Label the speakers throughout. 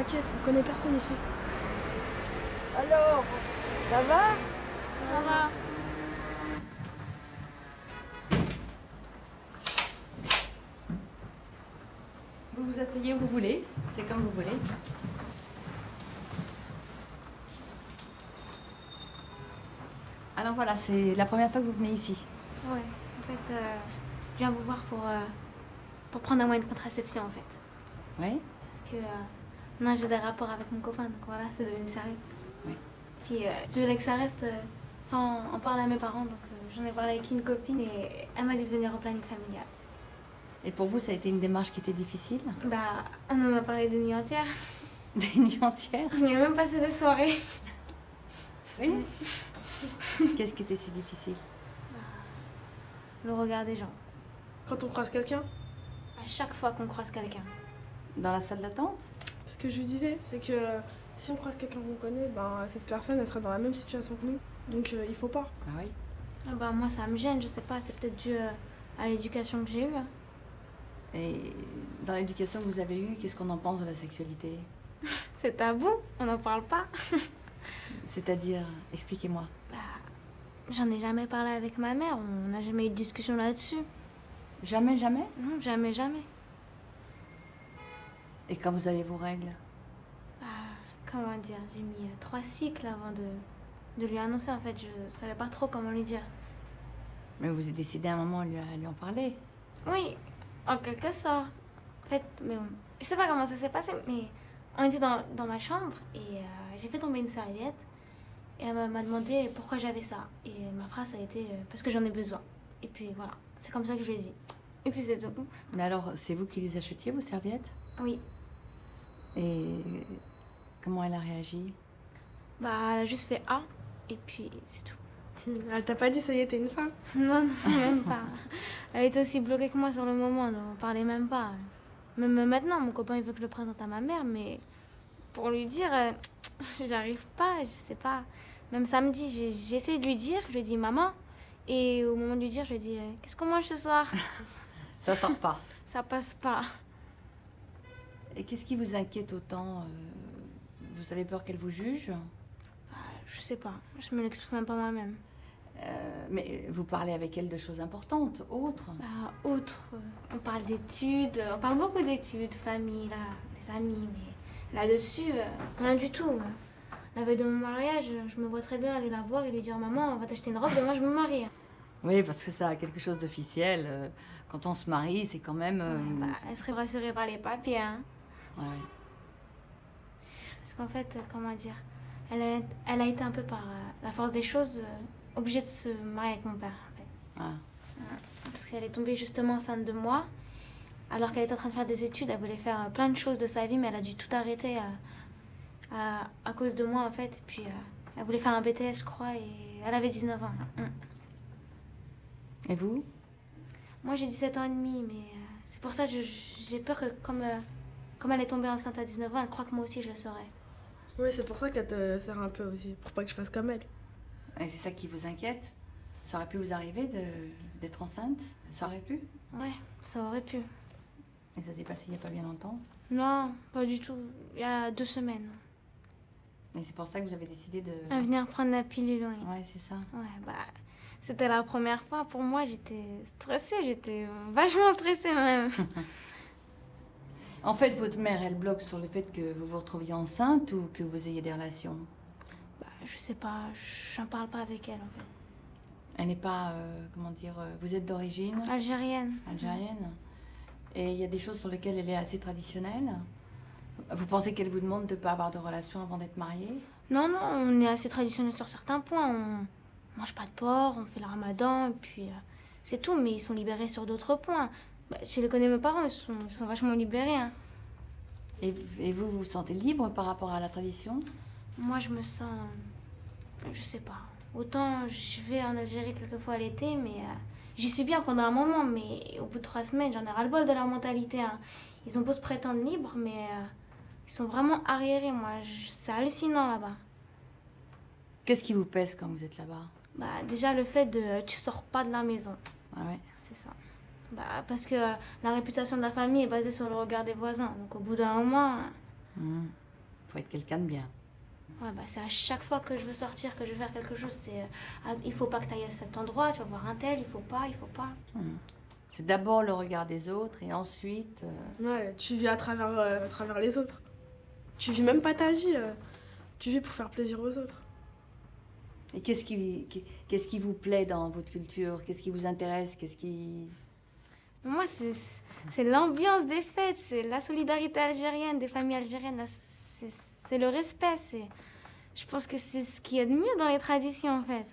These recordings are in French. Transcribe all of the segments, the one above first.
Speaker 1: t'inquiète, on connaît personne ici.
Speaker 2: Alors, ça va?
Speaker 3: Ça va.
Speaker 4: Vous vous asseyez où vous voulez, c'est comme vous voulez. Alors voilà, c'est la première fois que vous venez ici.
Speaker 3: Ouais, en fait, je viens vous voir pour prendre un moyen de contraception, en fait.
Speaker 4: Oui?
Speaker 3: Parce que non, j'ai des rapports avec mon copain, donc voilà, c'est devenu sérieux.
Speaker 4: Oui.
Speaker 3: Puis je voulais que ça reste sans en parler à mes parents, donc j'en ai parlé avec une copine et elle m'a dit de venir au planning familial.
Speaker 4: Et pour vous, ça a été une démarche qui était difficile?
Speaker 3: Bah, on en a parlé des nuits entières.
Speaker 4: Des nuits entières?
Speaker 3: On y a même passé des soirées.
Speaker 4: Oui? Qu'est-ce qui était si difficile?
Speaker 3: Le regard des gens.
Speaker 1: Quand on croise quelqu'un,
Speaker 3: À chaque fois qu'on croise quelqu'un.
Speaker 4: Dans la salle d'attente?
Speaker 1: ce que je lui disais, c'est que si on croise quelqu'un qu'on connaît, ben, cette personne, elle sera dans la même situation que nous. Donc il faut pas.
Speaker 4: Ah oui?
Speaker 3: Ah bah, moi, ça me gêne, je sais pas, c'est peut-être dû à l'éducation que j'ai eue. Hein.
Speaker 4: Et dans l'éducation que vous avez eue, qu'est-ce qu'on en pense de la sexualité?
Speaker 3: C'est tabou, on n'en parle pas.
Speaker 4: C'est-à-dire, expliquez-moi.
Speaker 3: Bah, j'en ai jamais parlé avec ma mère, on n'a jamais eu de discussion là-dessus.
Speaker 4: Jamais, jamais?
Speaker 3: Non, jamais, jamais.
Speaker 4: Et quand vous avez vos règles?
Speaker 3: Bah, comment dire, j'ai mis 3 cycles avant de lui annoncer, en fait, je savais pas trop comment lui dire.
Speaker 4: Mais vous avez décidé à un moment à lui en parler.
Speaker 3: Oui, en quelque sorte. En fait, mais bon, je sais pas comment ça s'est passé, mais on était dans ma chambre et j'ai fait tomber une serviette et elle m'a demandé pourquoi j'avais ça. Et ma phrase a été parce que j'en ai besoin. Et puis voilà, c'est comme ça que je lui ai dit. Et puis c'est tout.
Speaker 4: Mais alors, c'est vous qui les achetiez, vos serviettes?
Speaker 3: Oui.
Speaker 4: Et comment elle a réagi?
Speaker 3: Bah, elle a juste fait A et puis c'est tout.
Speaker 1: Elle t'a pas dit, ça y est, t'es une femme?
Speaker 3: Non, non, même pas. Elle était aussi bloquée que moi sur le moment, on parlait même pas. Même maintenant, mon copain il veut que je le présente à ma mère, mais pour lui dire, j'arrive pas, je sais pas. Même samedi, j'ai essayé de lui dire, je lui ai dit maman, et au moment de lui dire, je lui ai dit qu'est-ce qu'on mange ce soir?
Speaker 4: Ça sort pas.
Speaker 3: Ça passe pas.
Speaker 4: Et qu'est-ce qui vous inquiète autant? Vous avez peur qu'elle vous juge?
Speaker 3: Bah, je sais pas, je me l'exprime même pas moi-même.
Speaker 4: Mais vous parlez avec elle de choses importantes, autres?
Speaker 3: Bah, autre, on parle d'études, on parle beaucoup d'études, famille, là, les amis, mais là-dessus, rien du tout. La veille de mon mariage, je me vois très bien aller la voir et lui dire maman, on va t'acheter une robe, demain je me marie.
Speaker 4: Oui, parce que ça a quelque chose d'officiel. Quand on se marie, c'est quand même...
Speaker 3: Ouais, bah, elle serait rassurée par les papiers, hein.
Speaker 4: Ouais.
Speaker 3: Parce qu'en fait, comment dire, elle a été un peu par la force des choses obligée de se marier avec mon père. En fait.
Speaker 4: Ah.
Speaker 3: Parce qu'elle est tombée justement enceinte de moi, alors qu'elle était en train de faire des études, elle voulait faire plein de choses de sa vie, mais elle a dû tout arrêter à cause de moi en fait. Et puis elle voulait faire un BTS, je crois, et elle avait 19 ans.
Speaker 4: Et vous?
Speaker 3: Moi j'ai 17 ans et demi, mais c'est pour ça que j'ai peur que comme elle est tombée enceinte à 19 ans, elle croit que moi aussi je le saurais.
Speaker 1: Oui, c'est pour ça qu'elle te sert un peu aussi, pour pas que je fasse comme elle.
Speaker 4: Et c'est ça qui vous inquiète? Ça aurait pu vous arriver d'être enceinte? Ça aurait pu?
Speaker 3: Ouais, ça aurait pu.
Speaker 4: Et ça s'est passé il n'y a pas bien longtemps?
Speaker 3: Non, pas du tout. Il y a 2 semaines.
Speaker 4: Et c'est pour ça que vous avez décidé de...
Speaker 3: À venir prendre la pilule, oui.
Speaker 4: Ouais, c'est ça.
Speaker 3: Ouais, bah, c'était la première fois. Pour moi, j'étais stressée. J'étais vachement stressée même.
Speaker 4: En fait, votre mère, elle bloque sur le fait que vous vous retrouviez enceinte ou que vous ayez des relations?
Speaker 3: Bah, je sais pas, j'en parle pas avec elle en fait.
Speaker 4: Elle n'est pas, comment dire, vous êtes d'origine
Speaker 3: Algérienne.
Speaker 4: algérienne? Et il y a des choses sur lesquelles elle est assez traditionnelle? Vous pensez qu'elle vous demande de ne pas avoir de relation avant d'être mariée?
Speaker 3: Non, non, on est assez traditionnel sur certains points. On mange pas de porc, on fait le ramadan, et puis c'est tout. Mais ils sont libérés sur d'autres points. Bah, je les connais mes parents, ils sont vachement libérés. Hein.
Speaker 4: Et vous vous sentez libre par rapport à la tradition?
Speaker 3: Moi, je me sens... Je sais pas. Autant je vais en Algérie quelquefois à l'été, mais j'y suis bien pendant un moment. Mais au bout de 3 semaines, j'en ai ras-le-bol de leur mentalité. Hein. Ils ont beau se prétendre libres, mais ils sont vraiment arriérés, moi. C'est hallucinant là-bas.
Speaker 4: Qu'est-ce qui vous pèse quand vous êtes là-bas?
Speaker 3: Bah, déjà, le fait de... tu sors pas de la maison.
Speaker 4: Ah ouais.
Speaker 3: C'est ça. Bah, parce que la réputation de la famille est basée sur le regard des voisins. Donc au bout d'un moment...
Speaker 4: faut être quelqu'un de bien.
Speaker 3: Ouais, bah, c'est à chaque fois que je veux sortir, que je veux faire quelque chose, c'est ah, il faut pas que tu ailles à cet endroit, tu vas voir un tel, il faut pas, il faut pas.
Speaker 4: C'est d'abord le regard des autres et ensuite...
Speaker 1: Ouais, tu vis à travers les autres. Tu vis même pas ta vie, tu vis pour faire plaisir aux autres.
Speaker 4: Et qu'est-ce qui vous plaît dans votre culture? Qu'est-ce qui vous intéresse? Qu'est-ce qui...
Speaker 3: Moi, c'est l'ambiance des fêtes, c'est la solidarité algérienne, des familles algériennes, c'est le respect, je pense que c'est ce qu'il y a de mieux dans les traditions, en fait.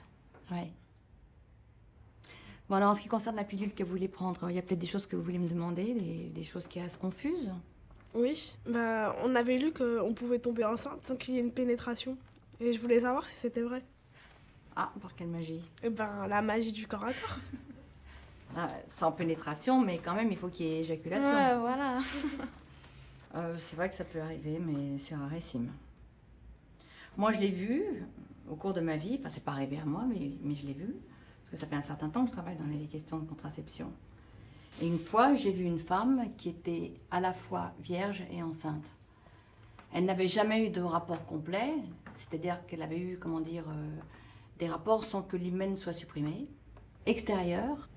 Speaker 4: Ouais. Bon, alors, en ce qui concerne la pilule que vous voulez prendre, il y a peut-être des choses que vous voulez me demander, des choses qui restent confuses?
Speaker 1: Oui, bah, on avait lu qu'on pouvait tomber enceinte sans qu'il y ait une pénétration. Et je voulais savoir si c'était vrai.
Speaker 4: Ah, par quelle magie?
Speaker 1: Et ben, la magie du corps à corps.
Speaker 4: Ah, sans pénétration, mais quand même, il faut qu'il y ait éjaculation.
Speaker 3: Ouais, voilà.
Speaker 4: C'est vrai que ça peut arriver, mais c'est rarissime. Moi, je l'ai vu au cours de ma vie. Enfin, c'est pas arrivé à moi, mais je l'ai vu. Parce que ça fait un certain temps que je travaille dans les questions de contraception. Et une fois, j'ai vu une femme qui était à la fois vierge et enceinte. Elle n'avait jamais eu de rapport complet, c'est-à-dire qu'elle avait eu, comment dire, des rapports sans que l'hymen soit supprimé, extérieur.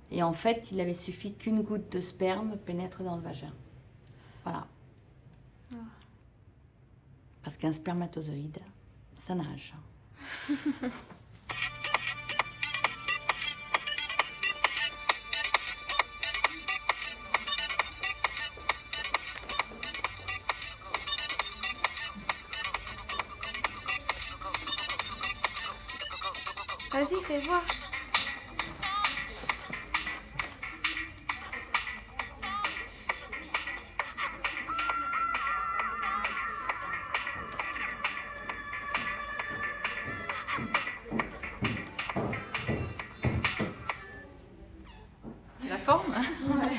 Speaker 4: Et en fait, il avait suffi qu'une goutte de sperme pénètre dans le vagin. Voilà. Parce qu'un spermatozoïde, ça nage.
Speaker 3: Vas-y, fais voir.
Speaker 4: C'est la forme? Ouais.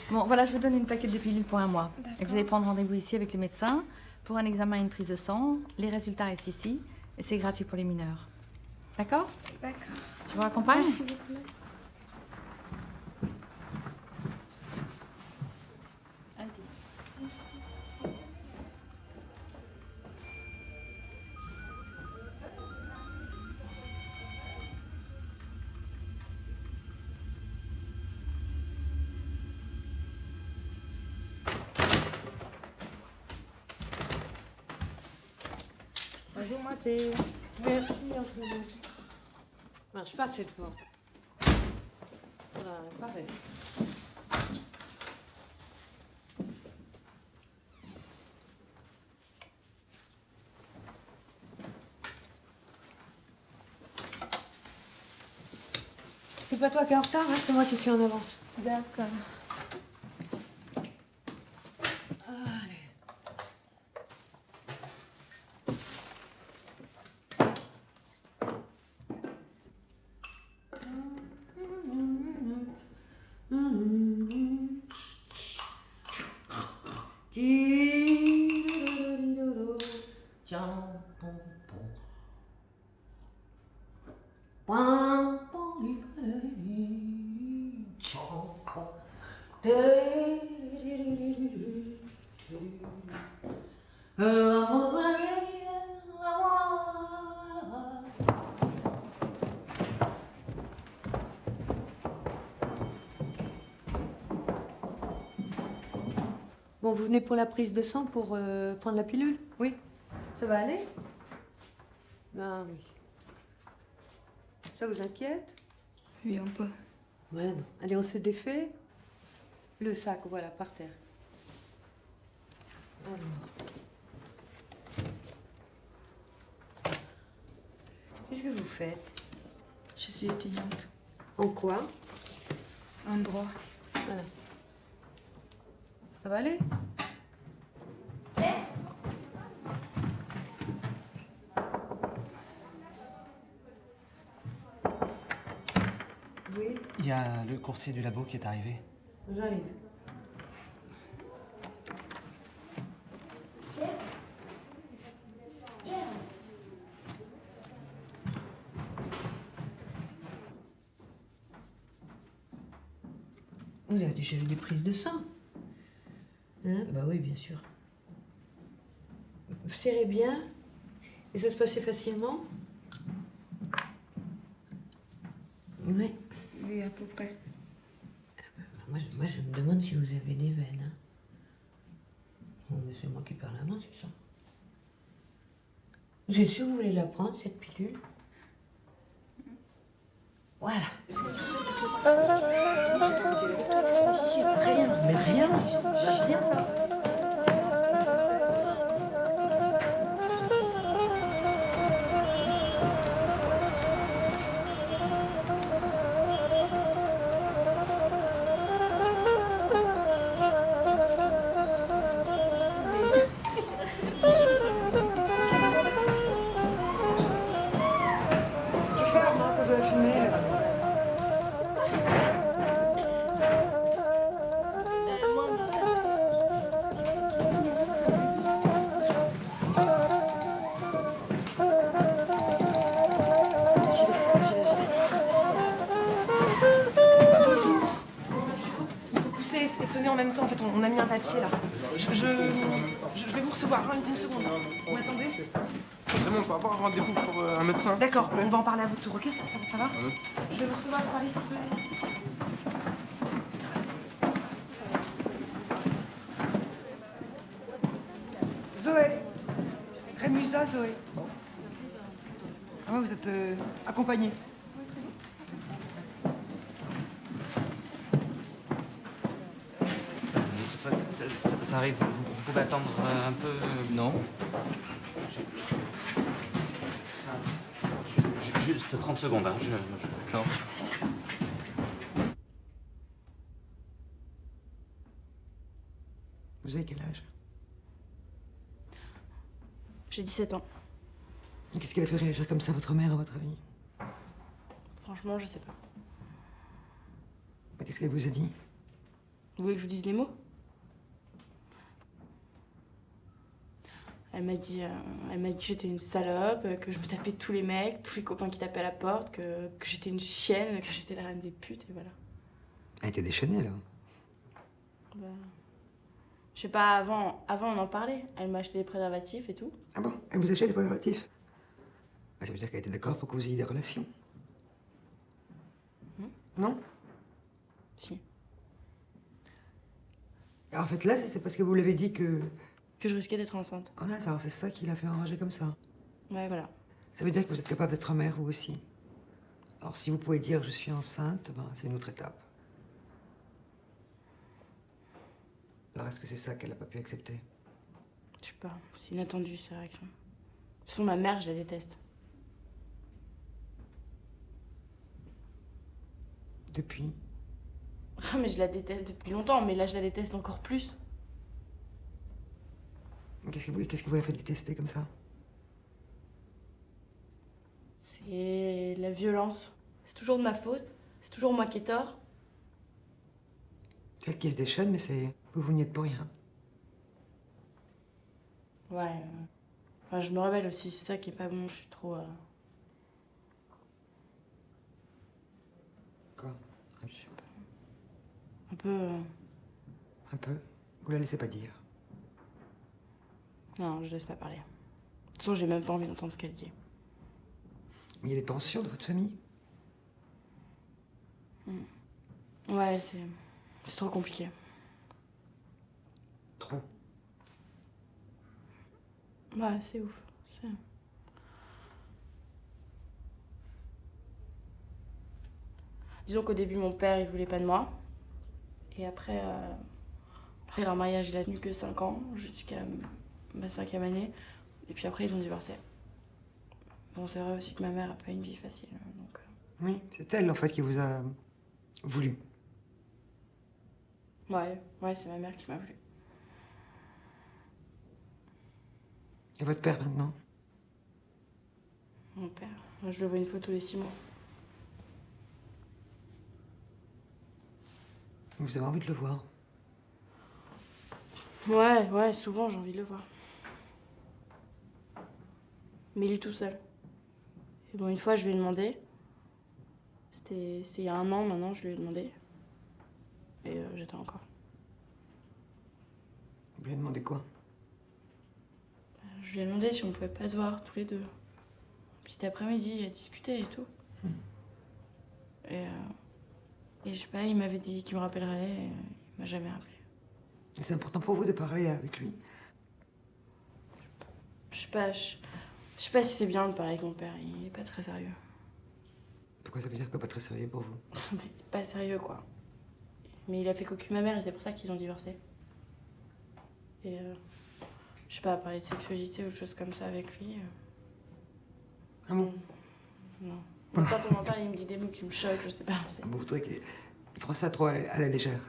Speaker 4: Bon, voilà, je vous donne une plaquette de pilules pour un mois. Et vous allez prendre rendez-vous ici avec le médecin pour un examen et une prise de sang. Les résultats restent ici et c'est gratuit pour les mineurs. D'accord?
Speaker 1: D'accord.
Speaker 4: Je vous raccompagne?
Speaker 1: Merci beaucoup.
Speaker 4: Allez-y.
Speaker 2: Bonjour Mathieu. Merci Antoine. Marche pas cette fois. Voilà, pareil. C'est pas toi qui es en retard, hein, c'est moi qui suis en avance.
Speaker 3: D'accord.
Speaker 2: Bon, vous venez pour la prise de sang pour prendre la pilule? Oui. Ça va aller? Ah oui. Ça vous inquiète?
Speaker 5: Oui, un peu.
Speaker 2: Ouais, non. Allez, on se défait. Le sac, voilà, par terre. Alors. Qu'est-ce que vous faites?
Speaker 5: Je suis étudiante.
Speaker 2: En quoi?
Speaker 5: En droit.
Speaker 2: Voilà. Ça va aller? Oui,
Speaker 6: Il y a le coursier du labo qui est arrivé.
Speaker 2: j'arrive. Vous avez déjà eu des prises de sang? Hein? Bah oui, bien sûr. serrez bien. Et ça se passait facilement? Oui.
Speaker 5: Oui, à peu près.
Speaker 2: Moi, je me demande si vous avez des veines. Hein. Bon, mais c'est moi qui perds la main, c'est ça. Vous êtes sûr que vous voulez la prendre, cette pilule? Voilà. Rien, mais rien. Rien.
Speaker 7: Et sonner en même temps, en fait, on a mis un papier là. Je vais vous recevoir, hein, une seconde. Vous m'attendez?
Speaker 8: C'est bon, on peut avoir un rendez-vous pour un médecin.
Speaker 7: D'accord, on va en parler à votre tour, ok? Ça va? Je vais vous recevoir par ici.
Speaker 9: Zoé. Rémusa, Zoé. Bon. Ah ouais, vous êtes accompagnée.
Speaker 6: Ça arrive, vous pouvez attendre un peu. Non. Juste 30 secondes, hein. D'accord.
Speaker 9: Vous avez quel âge?
Speaker 5: J'ai 17 ans.
Speaker 9: Qu'est-ce qu'elle a fait réagir comme ça, votre mère, à votre avis?
Speaker 5: Franchement, je sais pas.
Speaker 9: Qu'est-ce qu'elle vous a dit?
Speaker 5: Vous voulez que je vous dise les mots? Elle m'a dit que j'étais une salope, que je me tapais tous les mecs, tous les copains qui tapaient à la porte, que j'étais une chienne, que j'étais la reine des putes, et voilà.
Speaker 9: Elle était déchaînée, là.
Speaker 5: Bah, je sais pas, avant on en parlait. Elle m'a acheté des préservatifs et tout.
Speaker 9: Ah bon? Elle vous achète des préservatifs? Ça veut dire qu'elle était d'accord pour que vous ayez des relations? Non?
Speaker 5: Si.
Speaker 9: En fait, là, c'est parce que vous l'avez dit que
Speaker 5: je risquais d'être enceinte.
Speaker 9: voilà, alors c'est ça qui l'a fait enrager comme ça.
Speaker 5: Ouais, voilà.
Speaker 9: Ça veut dire que vous êtes capable d'être mère, vous aussi. Alors, si vous pouvez dire je suis enceinte, ben, c'est une autre étape. Alors, est-ce que c'est ça qu'elle n'a pas pu accepter?
Speaker 5: Je sais pas, c'est inattendu sa réaction. De toute façon, ma mère, je la déteste.
Speaker 9: Depuis?
Speaker 5: Ah, mais je la déteste depuis longtemps, mais là, je la déteste encore plus.
Speaker 9: Qu'est-ce que vous la faites détester comme ça?
Speaker 5: C'est la violence. C'est toujours de ma faute. C'est toujours moi qui ai tort.
Speaker 9: C'est elle qui se déchaîne, mais c'est vous n'y êtes pour rien.
Speaker 5: Ouais. Enfin, je me rebelle aussi, c'est ça qui est pas bon. Je suis trop.
Speaker 9: Quoi?
Speaker 5: Je sais pas. Un peu.
Speaker 9: Un peu? Vous la laissez pas dire?
Speaker 5: Non, je laisse pas parler. De toute façon, j'ai même pas envie d'entendre ce qu'elle dit.
Speaker 9: Mais il y a des tensions dans votre famille?
Speaker 5: Ouais, c'est trop compliqué.
Speaker 9: Trop?
Speaker 5: Ouais, c'est ouf. Disons qu'au début, mon père, il voulait pas de moi. Et après leur mariage, il a tenu que 5 ans, jusqu'à ma 5e année. Et puis après, ils ont divorcé. Bon, c'est vrai aussi que ma mère a pas une vie facile, donc...
Speaker 9: Oui, c'est elle, en fait, qui vous a voulu.
Speaker 5: Ouais, c'est ma mère qui m'a voulu.
Speaker 9: Et votre père, maintenant?
Speaker 5: Mon père, je le vois une fois tous les 6 mois.
Speaker 9: Vous avez envie de le voir?
Speaker 5: Ouais, souvent, j'ai envie de le voir. Mais il est tout seul. Et bon, une fois, je lui ai demandé. C'était il y a 1 an, maintenant, je lui ai demandé. Et j'étais encore.
Speaker 9: Vous lui avez demandé quoi?
Speaker 5: Je lui ai demandé si on pouvait pas se voir tous les deux. Petit après-midi, à discuter et tout. Et je sais pas, il m'avait dit qu'il me rappellerait et il m'a jamais rappelé.
Speaker 9: Et c'est important pour vous de parler avec lui.
Speaker 5: Je sais pas si c'est bien de parler avec mon père, il est pas très sérieux.
Speaker 9: Pourquoi ça veut dire que pas très sérieux pour vous?
Speaker 5: Il est pas sérieux quoi. Mais il a fait cocu ma mère et c'est pour ça qu'ils ont divorcé. Et je sais pas, parler de sexualité ou de choses comme ça avec lui.
Speaker 9: Ah bon?
Speaker 5: Non. Mais quand on m'en parle, il me dit des mots qui me choquent, je sais pas.
Speaker 9: Ah bon, vous trouvez qu'il prend ça trop à la légère?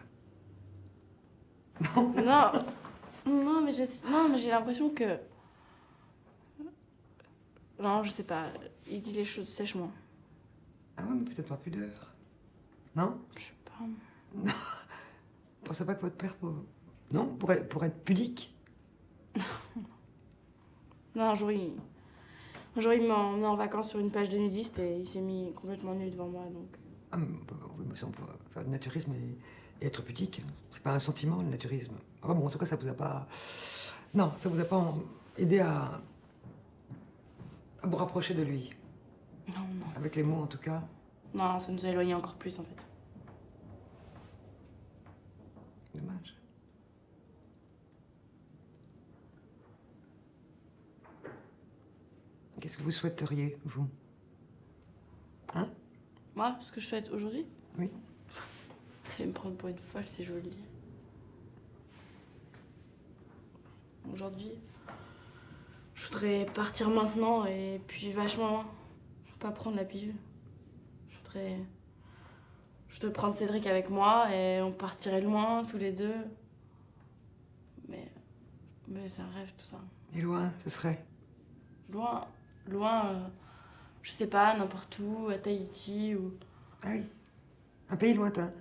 Speaker 5: Non, mais j'ai l'impression que... Non, je sais pas. Il dit les choses sèchement.
Speaker 9: Ah ouais, mais peut-être par pudeur. Non?
Speaker 5: Je sais pas.
Speaker 9: Non. Vous pensez pas que votre père... Non? Pour être pudique?
Speaker 5: Non, un jour, il m'a emmené en vacances sur une plage de nudistes et il s'est mis complètement nu devant moi, donc...
Speaker 9: Ah, oui, mais ça, on peut faire du naturisme et être pudique. C'est pas un sentiment, le naturisme. Enfin bon, en tout cas, ça vous a pas... Non, ça vous a pas aidé à vous rapprocher de lui.
Speaker 5: Non.
Speaker 9: Avec les mots, en tout cas.
Speaker 5: Non, ça nous a éloignés encore plus, en fait.
Speaker 9: Dommage. Qu'est-ce que vous souhaiteriez, vous? Hein?
Speaker 5: Moi, ce que je souhaite aujourd'hui?
Speaker 9: Oui.
Speaker 5: Vous allez me prendre pour une folle si je vous le dis. Aujourd'hui, je voudrais partir maintenant et puis vachement loin. Je veux pas prendre la pilule. Je voudrais prendre Cédric avec moi et on partirait loin tous les deux. Mais c'est un rêve tout ça.
Speaker 9: Et loin, ce serait?
Speaker 5: Loin, je sais pas, n'importe où, à Tahiti ou...
Speaker 9: Ah oui. Un pays lointain.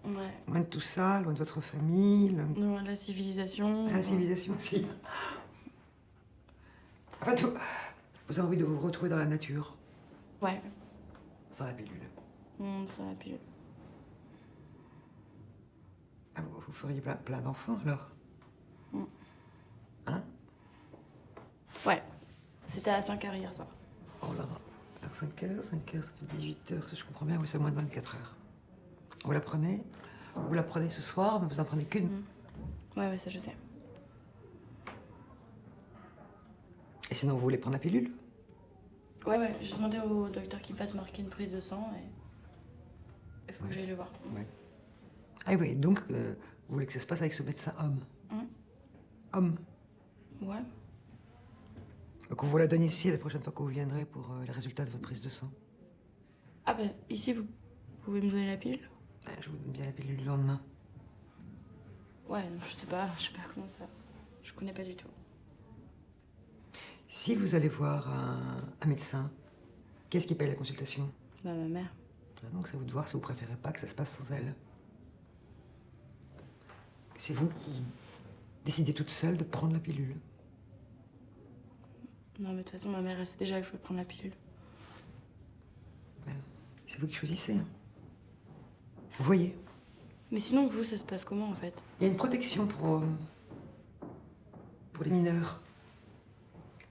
Speaker 5: Ouais.
Speaker 9: Loin de tout ça, loin de votre famille, loin de...
Speaker 5: Loin de la civilisation.
Speaker 9: La civilisation aussi. Enfin, tout. Vous avez envie de vous retrouver dans la nature.
Speaker 5: Ouais.
Speaker 9: Sans la pilule.
Speaker 5: Sans la pilule.
Speaker 9: Ah, vous feriez plein d'enfants, alors? Hein?
Speaker 5: Ouais. C'était à 5h hier soir.
Speaker 9: Oh là, à 5h, ça fait 18h, si je comprends bien, oui, c'est moins de 24 heures. Vous la prenez ce soir, mais vous en prenez qu'une.
Speaker 5: Ouais, ça je sais.
Speaker 9: Et sinon, vous voulez prendre la pilule?
Speaker 5: Ouais, j'ai demandé au docteur qu'il me fasse marquer une prise de sang et... Il faut que j'aille le voir.
Speaker 9: Ouais. Ah oui, donc, vous voulez que ça se passe avec ce médecin homme? Homme?
Speaker 5: Ouais.
Speaker 9: Donc on vous la donne ici la prochaine fois que vous viendrez pour les résultats de votre prise de sang.
Speaker 5: Ah ben, ici, vous pouvez me donner la pilule?
Speaker 9: Je vous donne bien la pilule le lendemain.
Speaker 5: Ouais, je sais pas comment ça... Je connais pas du tout.
Speaker 9: Si vous allez voir un médecin, qu'est-ce qui paye la consultation?
Speaker 5: Bah, ma mère.
Speaker 9: Donc c'est vous de voir si vous préférez pas que ça se passe sans elle. C'est vous qui décidez toute seule de prendre la pilule.
Speaker 5: Non, mais de toute façon, ma mère, elle sait déjà que je vais prendre la pilule.
Speaker 9: C'est vous qui choisissez. Vous voyez?
Speaker 5: Mais sinon, vous, ça se passe comment, en fait?
Speaker 9: Il y a une protection pour les mineurs.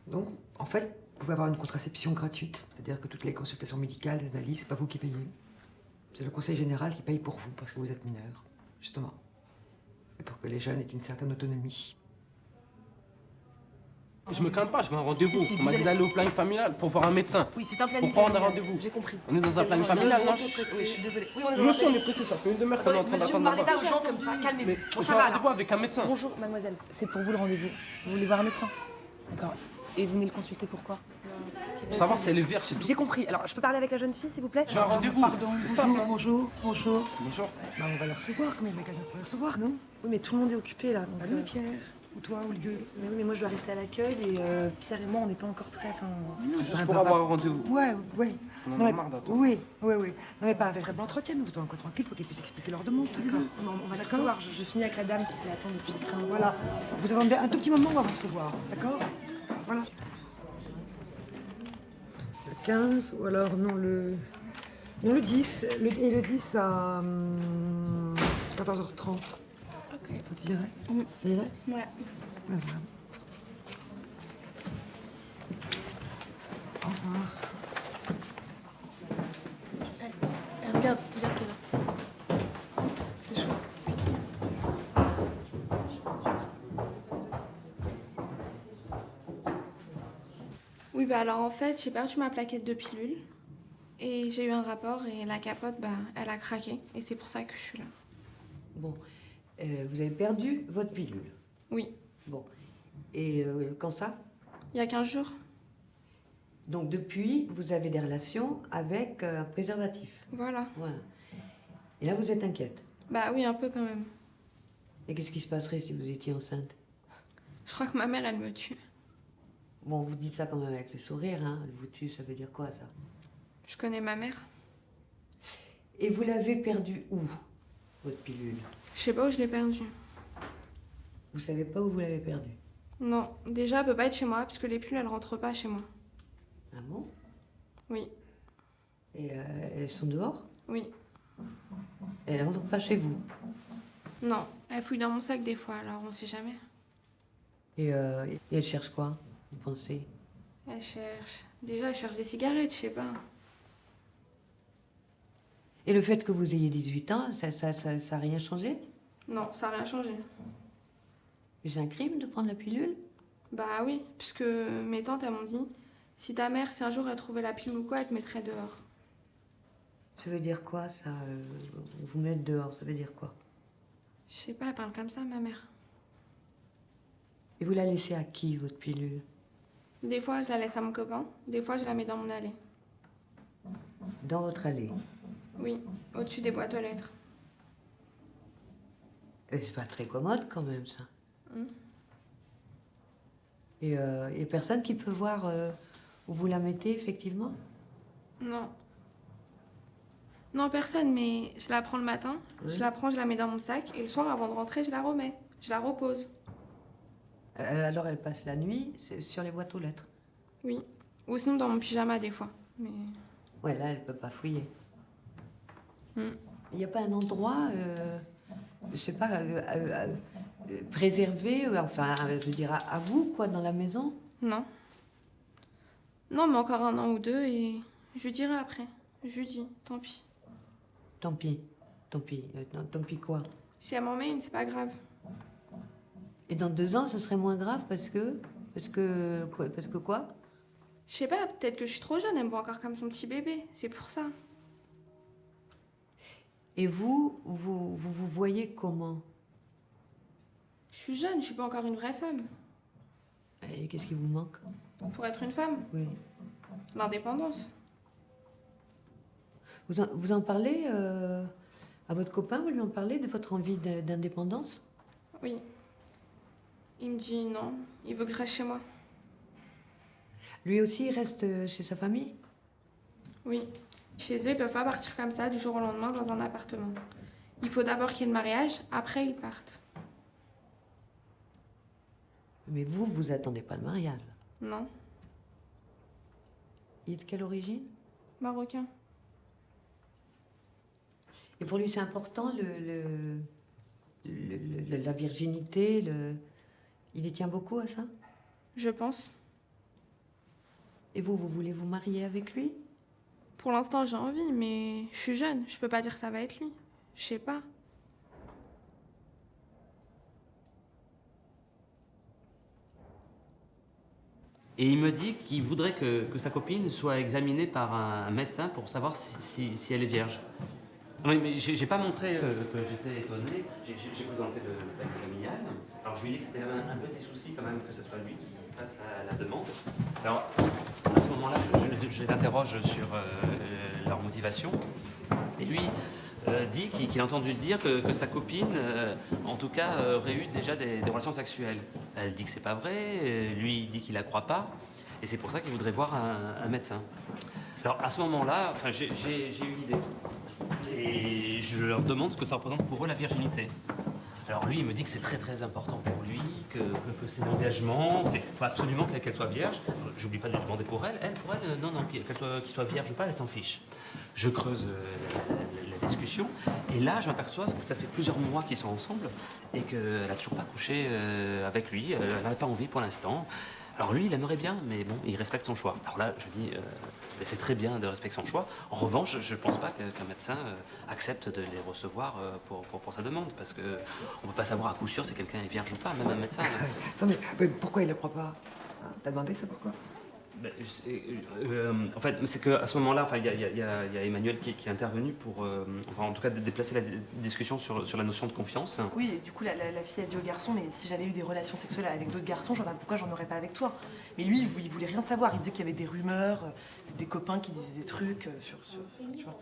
Speaker 9: Donc, en fait, vous pouvez avoir une contraception gratuite. C'est-à-dire que toutes les consultations médicales, les analyses, c'est pas vous qui payez. C'est le conseil général qui paye pour vous, parce que vous êtes mineur, justement. Et pour que les jeunes aient une certaine autonomie.
Speaker 8: Je me calme pas, je veux un rendez-vous.
Speaker 7: Si,
Speaker 8: On m'a dit d'aller au planning familial pour voir un médecin.
Speaker 7: Oui, c'est un planning
Speaker 8: Pour prendre un
Speaker 7: familial.
Speaker 8: rendez-vous.
Speaker 7: J'ai compris.
Speaker 8: On est dans un planning familial, non?
Speaker 7: Oui, je suis désolée. Oui, on est dans un
Speaker 8: Monsieur, on
Speaker 7: planning.
Speaker 8: est pressé, ça fait une demi-heure qu'on est en train
Speaker 7: Monsieur,
Speaker 8: d'attendre
Speaker 7: parlez
Speaker 8: là-bas.
Speaker 7: pas aux gens comme ça, calmez-vous.
Speaker 8: Mais
Speaker 7: Bon,
Speaker 8: j'ai
Speaker 7: ça
Speaker 8: un
Speaker 7: va,
Speaker 8: rendez-vous
Speaker 7: là.
Speaker 8: avec un médecin.
Speaker 7: Bonjour, mademoiselle. C'est pour vous le rendez-vous. Vous voulez voir un médecin? D'accord. Et vous venez le consulter pourquoi?
Speaker 8: Pour savoir si elle est vierge, c'est tout.
Speaker 7: J'ai compris. Alors, je peux parler avec la jeune fille, s'il vous plaît?
Speaker 8: J'ai un rendez-vous.
Speaker 9: Pardon,
Speaker 8: C'est simple.
Speaker 9: bonjour.
Speaker 8: Bonjour.
Speaker 9: Bah, on va le recevoir, comme il y a quelqu'un pour le recevoir, non?
Speaker 7: Oui, mais tout le monde est occupé, là. Donc,
Speaker 9: Ah oui, Pierre. Ou toi, ou les deux.
Speaker 7: Mais oui, mais moi, je dois rester à l'accueil et Pierre et moi, on n'est pas encore très... Enfin...
Speaker 8: C'est juste pour avoir un rendez-vous.
Speaker 9: Ouais.
Speaker 8: On en
Speaker 9: Non,
Speaker 8: a
Speaker 9: mais-
Speaker 8: marre d'attendre.
Speaker 9: Oui. Non, mais pas un véritable entretien, mais vous êtes encore tranquille pour qu'ils puissent expliquer leur demande.
Speaker 7: D'accord. On va le
Speaker 9: D'accord.
Speaker 7: recevoir. Je finis avec la dame qui attend depuis très longtemps.
Speaker 9: Voilà. Vous attendez un tout petit moment, on va vous recevoir. D'accord? Voilà. Le 15, ou alors, non, le 10. Et le 10 à 14h30.
Speaker 5: Ok.
Speaker 9: Ça irait? Ça irait?
Speaker 5: Ouais.
Speaker 9: Voilà.
Speaker 1: Regarde quelle heure. C'est chaud.
Speaker 5: Oui, bah alors en fait, j'ai perdu ma plaquette de pilule. Et j'ai eu un rapport et la capote, bah, elle a craqué. Et c'est pour ça que je suis là.
Speaker 2: Bon, vous avez perdu votre pilule.
Speaker 5: Oui,
Speaker 2: Bon, et quand ça?
Speaker 5: il y a 15 jours.
Speaker 2: Donc depuis, vous avez des relations avec un préservatif.
Speaker 5: Voilà.
Speaker 2: Voilà. Et là, vous êtes inquiète.
Speaker 5: Bah oui, un peu quand même.
Speaker 2: Et qu'est-ce qui se passerait si vous étiez enceinte?
Speaker 5: Je crois que ma mère, elle me tue.
Speaker 2: Bon, vous dites ça quand même avec le sourire, hein. Elle vous tue, ça veut dire quoi, ça?
Speaker 5: Je connais ma mère.
Speaker 2: Et vous l'avez perdue où, votre pilule?
Speaker 5: Je sais pas où je l'ai perdue.
Speaker 2: Vous savez pas où vous l'avez perdue?
Speaker 5: Non, déjà, elle peut pas être chez moi parce que les pilules, elles rentrent pas chez moi.
Speaker 2: Ah bon?
Speaker 5: Oui,
Speaker 2: Et elles sont dehors?
Speaker 5: oui.
Speaker 2: Et elles rentrent pas chez vous?
Speaker 5: Non, elle fouille dans mon sac des fois, alors on sait jamais.
Speaker 2: Et elles cherchent quoi, vous pensez?
Speaker 5: Elle cherche... Déjà, elle cherche des cigarettes, je sais pas.
Speaker 2: Et le fait que vous ayez 18 ans, ça a rien changé?
Speaker 5: Non, ça a rien changé.
Speaker 2: Mais c'est un crime de prendre la pilule?
Speaker 5: Bah oui, puisque mes tantes, elles m'ont dit, si ta mère, si un jour elle trouvait la pilule ou quoi, elle te mettrait dehors.
Speaker 2: Ça veut dire quoi, ça? Vous mettre dehors, ça veut dire quoi?
Speaker 5: Je sais pas, elle parle comme ça, ma mère.
Speaker 2: Et vous la laissez à qui, votre pilule?
Speaker 5: Des fois, je la laisse à mon copain, des fois, je la mets dans mon allée.
Speaker 2: Dans votre allée?
Speaker 5: Oui, au-dessus des boîtes aux lettres.
Speaker 2: Et c'est pas très commode, quand même, ça.
Speaker 5: Hum.
Speaker 2: Et y a personne qui peut voir où vous la mettez, effectivement?
Speaker 5: Non. Non, personne, mais je la prends le matin,
Speaker 2: Oui.
Speaker 5: je la prends, je la mets dans mon sac, et le soir, avant de rentrer, je la remets. Je la repose.
Speaker 2: Alors elle passe la nuit sur les boîtes aux lettres?
Speaker 5: Oui. Ou sinon dans mon pyjama, des fois. Mais...
Speaker 2: Ouais, là, elle peut pas fouiller.
Speaker 5: Hmm.
Speaker 2: Il n'y a pas un endroit, je sais pas, préservé, enfin, je veux dire, à vous, quoi, dans la maison?
Speaker 5: Non. Non, mais encore un an ou deux, et je lui dirai après. Je lui dis, tant pis.
Speaker 2: Tant pis, tant pis, tant pis quoi?
Speaker 5: Si elle m'en met une, c'est pas grave.
Speaker 2: Et dans 2 ans, ce serait moins grave parce que quoi?
Speaker 5: Je sais pas, peut-être que je suis trop jeune, elle me voit encore comme son petit bébé. C'est pour ça.
Speaker 2: Et vous voyez comment?
Speaker 5: Je suis jeune, je suis pas encore une vraie femme.
Speaker 2: Et qu'est-ce qui vous manque?
Speaker 5: Pour être une femme,
Speaker 2: Oui.
Speaker 5: l'indépendance.
Speaker 2: Vous en parlez à votre copain? Vous lui en parlez de votre envie d'indépendance?
Speaker 5: Oui. Il me dit non, il veut que je reste chez moi.
Speaker 2: Lui aussi, il reste chez sa famille?
Speaker 5: Oui. Chez eux, ils peuvent pas partir comme ça du jour au lendemain dans un appartement. Il faut d'abord qu'il y ait le mariage, après ils partent.
Speaker 2: Mais vous attendez pas le mariage?
Speaker 5: Non.
Speaker 2: Il est de quelle origine?
Speaker 5: Marocain.
Speaker 2: Et pour lui, c'est important la virginité, il y tient beaucoup à ça?
Speaker 5: Je pense.
Speaker 2: Et vous voulez vous marier avec lui?
Speaker 5: Pour l'instant, j'ai envie, mais je suis jeune. Je peux pas dire que ça va être lui. Je sais pas.
Speaker 6: Et il me dit qu'il voudrait que sa copine soit examinée par un médecin pour savoir si elle est vierge. Oui, mais j'ai pas montré que j'étais étonné. J'ai présenté le plan familial. Alors je lui ai dit que c'était un petit souci quand même que ce soit lui qui fasse la demande. Alors à ce moment-là, je les interroge sur leur motivation. Et lui dit qu'il a entendu dire que sa copine, en tout cas, aurait eu déjà des relations sexuelles. Elle dit que c'est pas vrai. Lui il dit qu'il la croit pas. Et c'est pour ça qu'il voudrait voir un médecin. Alors à ce moment-là, enfin, j'ai une idée. Et je leur demande ce que ça représente pour eux la virginité. Alors lui, il me dit que c'est très très important pour lui, que c'est un engagement, qu'il faut absolument qu'elle soit vierge. J'oublie pas de lui demander pour elle. Elle, non, qu'il soit vierge ou pas, elle s'en fiche. Je creuse la discussion, et là, je m'aperçois que ça fait plusieurs mois qu'ils sont ensemble, et qu'elle n'a toujours pas couché avec lui. Elle n'a pas envie pour l'instant. Alors lui, il aimerait bien, mais bon, il respecte son choix. Alors là, je dis, c'est très bien de respecter son choix. En revanche, je ne pense pas qu'un médecin accepte de les recevoir pour sa demande, parce qu'on ne peut pas savoir à coup sûr si quelqu'un est vierge ou pas, même un médecin.
Speaker 9: Attends, mais pourquoi il le croit pas? Hein, t'as demandé ça pourquoi?
Speaker 6: En fait, c'est qu'à ce moment-là, il y a Emmanuel qui est intervenu pour, en tout cas, déplacer la discussion sur la notion de confiance.
Speaker 7: Oui, et du coup, la fille a dit au garçon, mais si j'avais eu des relations sexuelles avec d'autres garçons, je vois pas pourquoi j'en aurais pas avec toi. Mais lui, il voulait rien savoir. Il disait qu'il y avait des rumeurs, des copains qui disaient des trucs sur tu vois.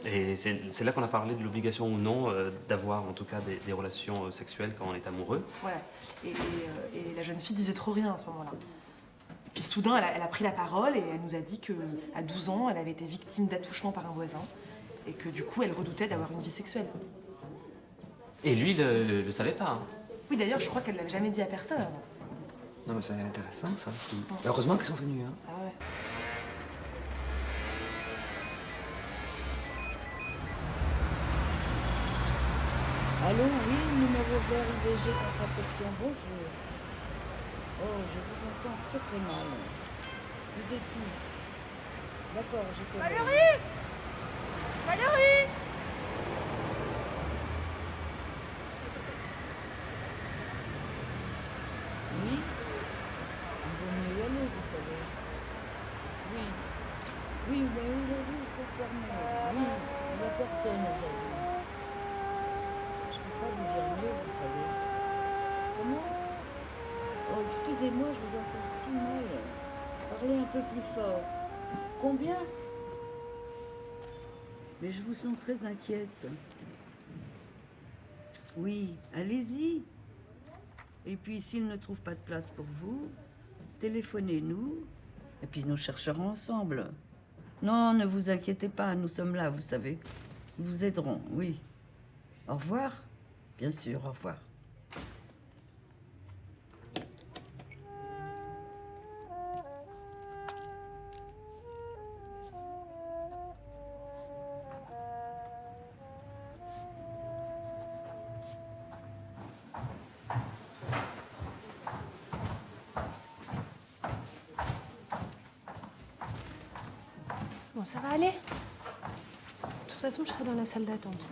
Speaker 6: Et c'est là qu'on a parlé de l'obligation ou non d'avoir, en tout cas, des relations sexuelles quand on est amoureux.
Speaker 7: Voilà. Et la jeune fille disait trop rien à ce moment-là. Puis soudain, elle a pris la parole et elle nous a dit qu'à 12 ans, elle avait été victime d'attouchement par un voisin et que du coup, elle redoutait d'avoir une vie sexuelle.
Speaker 6: Et lui, il le savait pas. Hein.
Speaker 7: Oui, d'ailleurs, je crois qu'elle l'avait jamais dit à personne avant.
Speaker 9: Non, mais c'est intéressant, ça. Et heureusement qu'ils sont venus, hein.
Speaker 7: Ah ouais.
Speaker 10: Allô, oui, numéro vert IVG contraception, bonjour. Oh, je vous entends très très mal. Vous êtes où? D'accord, j'ai compris.
Speaker 3: Valérie! Valérie!
Speaker 10: Oui. Il vaut mieux y aller, vous savez. Oui. Oui, mais aujourd'hui ils sont fermés. Oui, il n'y a personne aujourd'hui. Je ne peux pas vous dire mieux, vous savez. Comment? Oh, excusez-moi, je vous entends si mal. Parlez un peu plus fort. Combien? Mais je vous sens très inquiète. Oui, allez-y. Et puis, s'il ne trouve pas de place pour vous, téléphonez-nous. Et puis, nous chercherons ensemble. Non, ne vous inquiétez pas, nous sommes là, vous savez. Nous vous aiderons, oui. Au revoir. Bien sûr, au revoir.
Speaker 1: Bon, ça va aller. De toute façon, je serai dans la salle d'attente.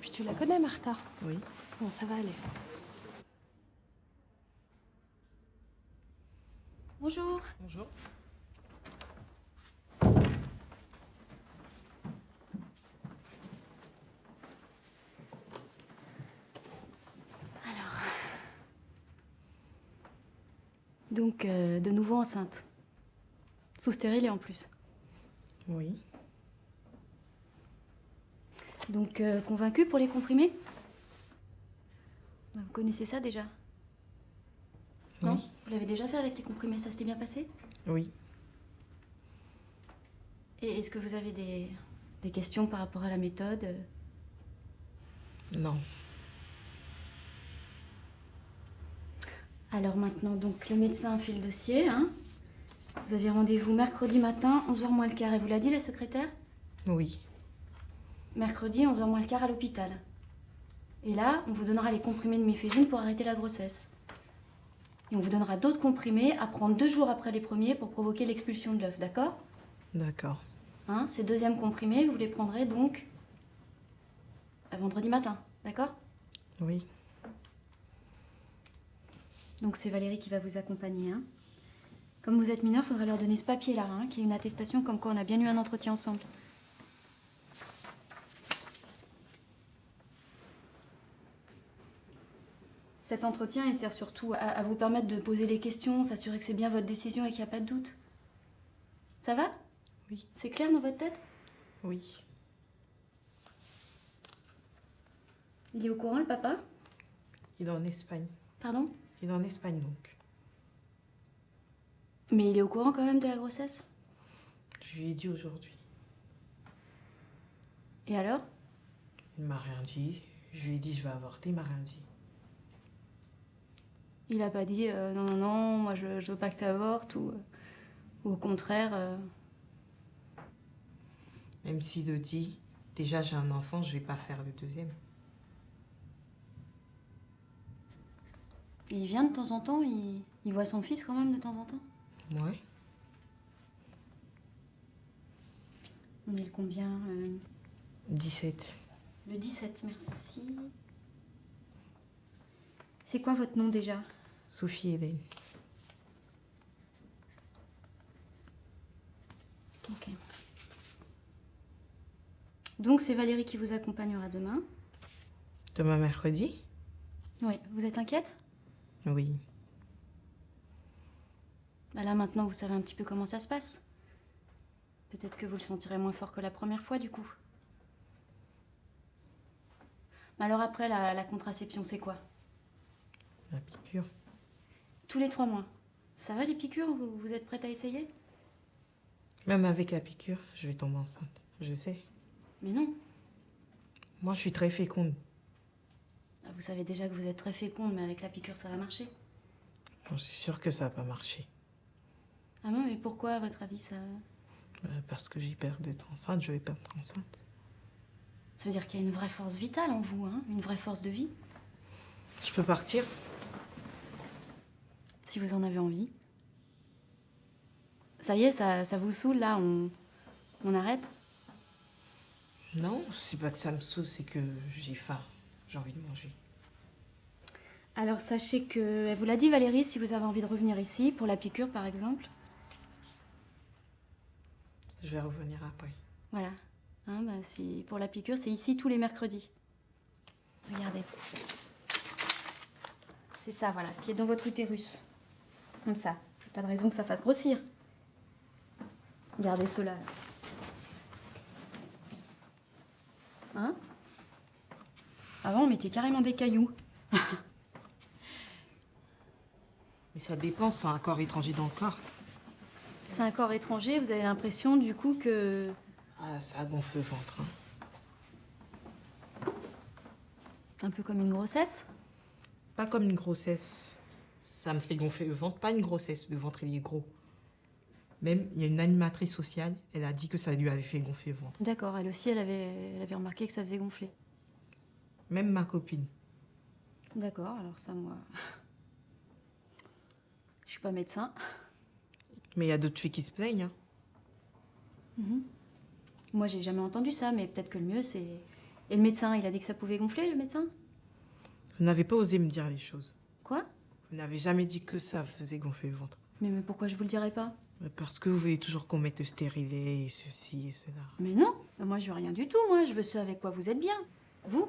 Speaker 1: Puis tu la connais, Martha?
Speaker 7: Oui.
Speaker 1: Bon, ça va aller.
Speaker 3: Bonjour.
Speaker 7: Bonjour.
Speaker 11: Donc, de nouveau enceinte. Sous stérile et en plus.
Speaker 7: Oui.
Speaker 11: Donc, convaincue pour les comprimés? Vous connaissez ça déjà? Non?
Speaker 7: Oui.
Speaker 11: Vous l'avez déjà fait avec les comprimés, ça s'était bien passé?
Speaker 7: Oui.
Speaker 11: Et est-ce que vous avez des questions par rapport à la méthode?
Speaker 7: Non.
Speaker 11: Alors maintenant, donc, le médecin fait le dossier, hein? Vous avez rendez-vous mercredi matin, 11h moins le quart. Elle vous l'a dit, la secrétaire?
Speaker 7: Oui.
Speaker 11: Mercredi, 11h moins le quart à l'hôpital. Et là, on vous donnera les comprimés de miféprine pour arrêter la grossesse. Et on vous donnera d'autres comprimés à prendre 2 jours après les premiers pour provoquer l'expulsion de l'œuf, d'accord?
Speaker 7: D'accord.
Speaker 11: Hein, ces deuxièmes comprimés, vous les prendrez donc vendredi matin, d'accord?
Speaker 7: Oui.
Speaker 11: Donc c'est Valérie qui va vous accompagner, hein. Comme vous êtes mineur, il faudra leur donner ce papier-là, hein, qui est une attestation comme quoi on a bien eu un entretien ensemble. Cet entretien, il sert surtout à vous permettre de poser les questions, s'assurer que c'est bien votre décision et qu'il n'y a pas de doute. Ça va?
Speaker 7: Oui.
Speaker 11: C'est clair dans votre tête?
Speaker 7: Oui.
Speaker 11: Il est au courant, le papa?
Speaker 7: Il est en Espagne.
Speaker 11: Pardon?
Speaker 7: Il est en Espagne, donc.
Speaker 11: Mais il est au courant quand même de la grossesse?
Speaker 7: Je lui ai dit aujourd'hui.
Speaker 11: Et alors?
Speaker 7: Il m'a rien dit. Je lui ai dit je vais avorter, il m'a rien dit.
Speaker 11: Il a pas dit non, non, non, moi je veux pas que tu avortes ou au contraire.
Speaker 7: Même s'il le dit, déjà j'ai un enfant, je vais pas faire le deuxième.
Speaker 11: Il vient de temps en temps, il voit son fils quand même de temps en temps?
Speaker 12: Ouais.
Speaker 11: On est le combien
Speaker 12: 17.
Speaker 11: Le 17, merci. C'est quoi votre nom déjà?
Speaker 12: Sophie Hélène.
Speaker 11: Ok. Donc c'est Valérie qui vous accompagnera demain.
Speaker 12: Demain mercredi?
Speaker 11: Oui, vous êtes inquiète?
Speaker 12: Oui.
Speaker 11: Bah là maintenant vous savez un petit peu comment ça se passe. Peut-être que vous le sentirez moins fort que la première fois du coup. Mais alors après la contraception c'est quoi?
Speaker 12: La piqûre.
Speaker 11: Tous les 3 mois. Ça va les piqûres? Vous êtes prête à essayer?
Speaker 12: Même avec la piqûre, je vais tomber enceinte. Je sais.
Speaker 11: Mais non.
Speaker 12: Moi, je suis très féconde.
Speaker 11: Ah, vous savez déjà que vous êtes très féconde, mais avec la piqûre ça va marcher.
Speaker 12: J'en suis sûre que ça va pas marcher.
Speaker 11: Ah non, mais pourquoi à votre avis ça...
Speaker 12: Parce que j'ai peur d'être enceinte, je vais pas être enceinte.
Speaker 11: Ça veut dire qu'il y a une vraie force vitale en vous, hein? Une vraie force de vie.
Speaker 12: Je peux partir?
Speaker 11: Si vous en avez envie. Ça y est, ça vous saoule là, on arrête?
Speaker 12: Non, c'est pas que ça me saoule, c'est que j'ai faim. J'ai envie de manger.
Speaker 11: Alors sachez que... Elle vous l'a dit Valérie, si vous avez envie de revenir ici, pour la piqûre par exemple.
Speaker 12: Je vais revenir après.
Speaker 11: Voilà. Hein, bah, si, pour la piqûre, c'est ici tous les mercredis. Regardez. C'est ça, voilà, qui est dans votre utérus. Comme ça. Pas de raison que ça fasse grossir. Regardez cela. Hein? Avant, on mettait carrément des cailloux.
Speaker 12: Mais ça dépend, c'est un corps étranger dans le corps.
Speaker 11: C'est un corps étranger, vous avez l'impression du coup que...
Speaker 12: Ah, ça gonfle le ventre. Hein.
Speaker 11: Un peu comme une grossesse?
Speaker 12: Pas comme une grossesse. Ça me fait gonfler le ventre, pas une grossesse. Le ventre, il est gros. Même, il y a une animatrice sociale, elle a dit que ça lui avait fait gonfler le ventre.
Speaker 11: D'accord, elle aussi, elle avait remarqué que ça faisait gonfler.
Speaker 12: Même ma copine.
Speaker 11: D'accord, alors ça, moi... Je suis pas médecin.
Speaker 12: Mais il y a d'autres filles qui se plaignent. Hein.
Speaker 11: Mhm. Moi, j'ai jamais entendu ça, mais peut-être que le mieux, c'est... Et le médecin, il a dit que ça pouvait gonfler, le médecin?
Speaker 12: Vous n'avez pas osé me dire les choses.
Speaker 11: Quoi?
Speaker 12: Vous n'avez jamais dit que ça faisait gonfler le ventre.
Speaker 11: Mais pourquoi je vous le dirais pas?
Speaker 12: Parce que vous voulez toujours qu'on mette le stérilet et ceci et cela.
Speaker 11: Mais non, moi je veux rien du tout, moi. Je veux ce avec quoi vous êtes bien. Vous?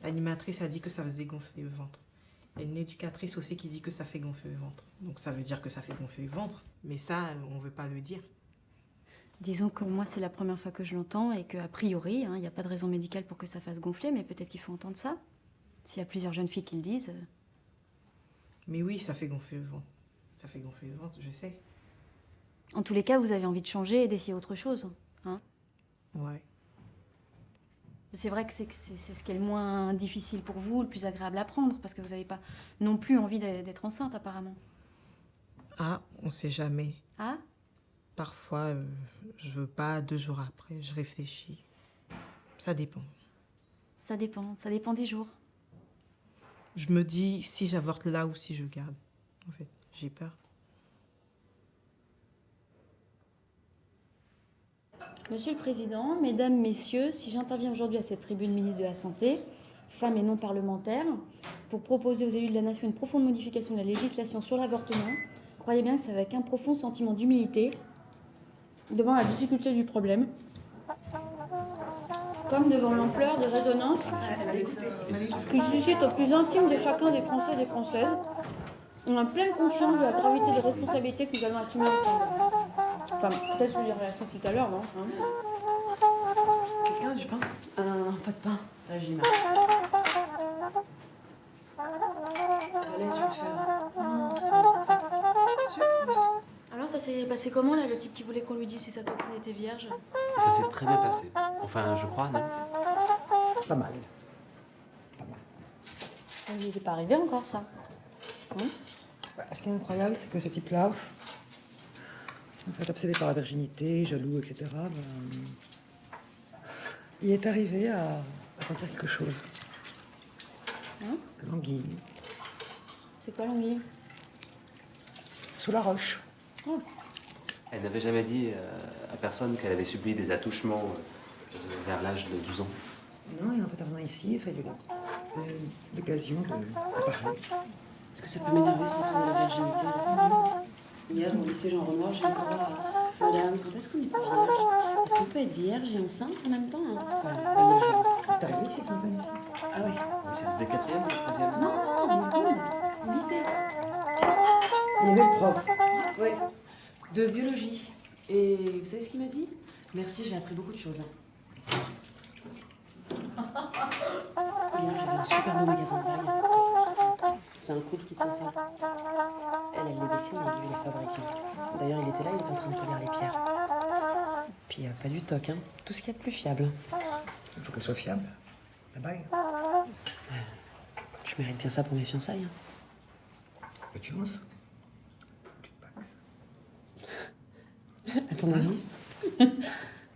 Speaker 12: L'animatrice a dit que ça faisait gonfler le ventre. Il y a une éducatrice aussi qui dit que ça fait gonfler le ventre. Donc ça veut dire que ça fait gonfler le ventre. Mais ça, on veut pas le dire.
Speaker 11: Disons que moi, c'est la première fois que je l'entends et qu'a priori, il n'y a pas de raison médicale pour que ça fasse gonfler, mais peut-être qu'il faut entendre ça. S'il y a plusieurs jeunes filles qui le disent...
Speaker 12: Mais oui, ça fait gonfler le ventre. Ça fait gonfler le ventre, je sais.
Speaker 11: En tous les cas, vous avez envie de changer et d'essayer autre chose, hein?
Speaker 12: Ouais.
Speaker 11: C'est vrai que c'est ce qui est le moins difficile pour vous, le plus agréable à prendre, parce que vous n'avez pas non plus envie d'être enceinte, apparemment.
Speaker 12: Ah, on sait jamais.
Speaker 11: Ah?
Speaker 12: Parfois, je veux pas, 2 jours après, je réfléchis. Ça dépend.
Speaker 11: Ça dépend des jours.
Speaker 12: Je me dis si j'avorte là ou si je garde. En fait, j'ai peur.
Speaker 11: Monsieur le Président, Mesdames, Messieurs, si j'interviens aujourd'hui à cette tribune ministre de la Santé, femmes et non parlementaires, pour proposer aux élus de la Nation une profonde modification de la législation sur l'avortement, croyez bien que c'est avec un profond sentiment d'humilité devant la difficulté du problème, comme devant l'ampleur des résonances qu'il suscite au plus intime de chacun des Français et des Françaises. On a pleine conscience de la gravité des responsabilités que nous allons assumer ensemble. Enfin, peut-être je vous dirai ça tout à l'heure, non?
Speaker 7: Quelqu'un a du pain?
Speaker 5: Ah non, pas de pain. Là, j'ai mal. Allez, je vais le faire.
Speaker 7: Non, c'est pas distrait.
Speaker 11: Alors, ça s'est passé comment, là, le type qui voulait qu'on lui dise si sa copine était vierge?
Speaker 6: Ça s'est très bien passé. Enfin, je crois, non?
Speaker 9: Pas mal.
Speaker 11: Il n'était pas arrivé encore, ça.
Speaker 9: Ce qui est incroyable, c'est que ce type-là, en fait, obsédé par la virginité, jaloux, etc., il est arrivé à sentir quelque chose.
Speaker 11: Hein?
Speaker 9: L'anguille.
Speaker 11: C'est quoi l'anguille?
Speaker 9: Sous la roche.
Speaker 6: Elle n'avait jamais dit à personne qu'elle avait subi des attouchements vers l'âge de 12 ans.
Speaker 9: Non, et en fait, en venant ici, il fallait l'occasion de parler.
Speaker 13: Est-ce que ça peut m'énerver ce retour de la virginité là? Hier, au lycée Jean Renoir, j'ai encore là. Madame, quand est-ce qu'on n'est pas vierge? Est-ce qu'on peut être vierge et enceinte en même temps hein?
Speaker 9: C'est arrivé ici ce matin ici?
Speaker 13: Ah oui.
Speaker 6: C'est des 4e ou 3e?
Speaker 13: Non, non, 10 secondes. Au lycée.
Speaker 9: Il y avait le prof.
Speaker 13: Oui. De biologie. Et vous savez ce qu'il m'a dit? Merci, j'ai appris beaucoup de choses. Hier, j'ai vu un super beau magasin de vagues. C'est un couple qui tient ça. Elle les dessine et lui les fabrique. D'ailleurs, il était là, il était en train de polir les pierres. Puis, pas du toc, hein. Tout ce qu'il y a de plus fiable.
Speaker 9: Il faut qu'elle soit fiable. La bague.
Speaker 13: Je mérite bien ça pour mes fiançailles. Hein.
Speaker 9: Et tu penses?
Speaker 13: À ton avis?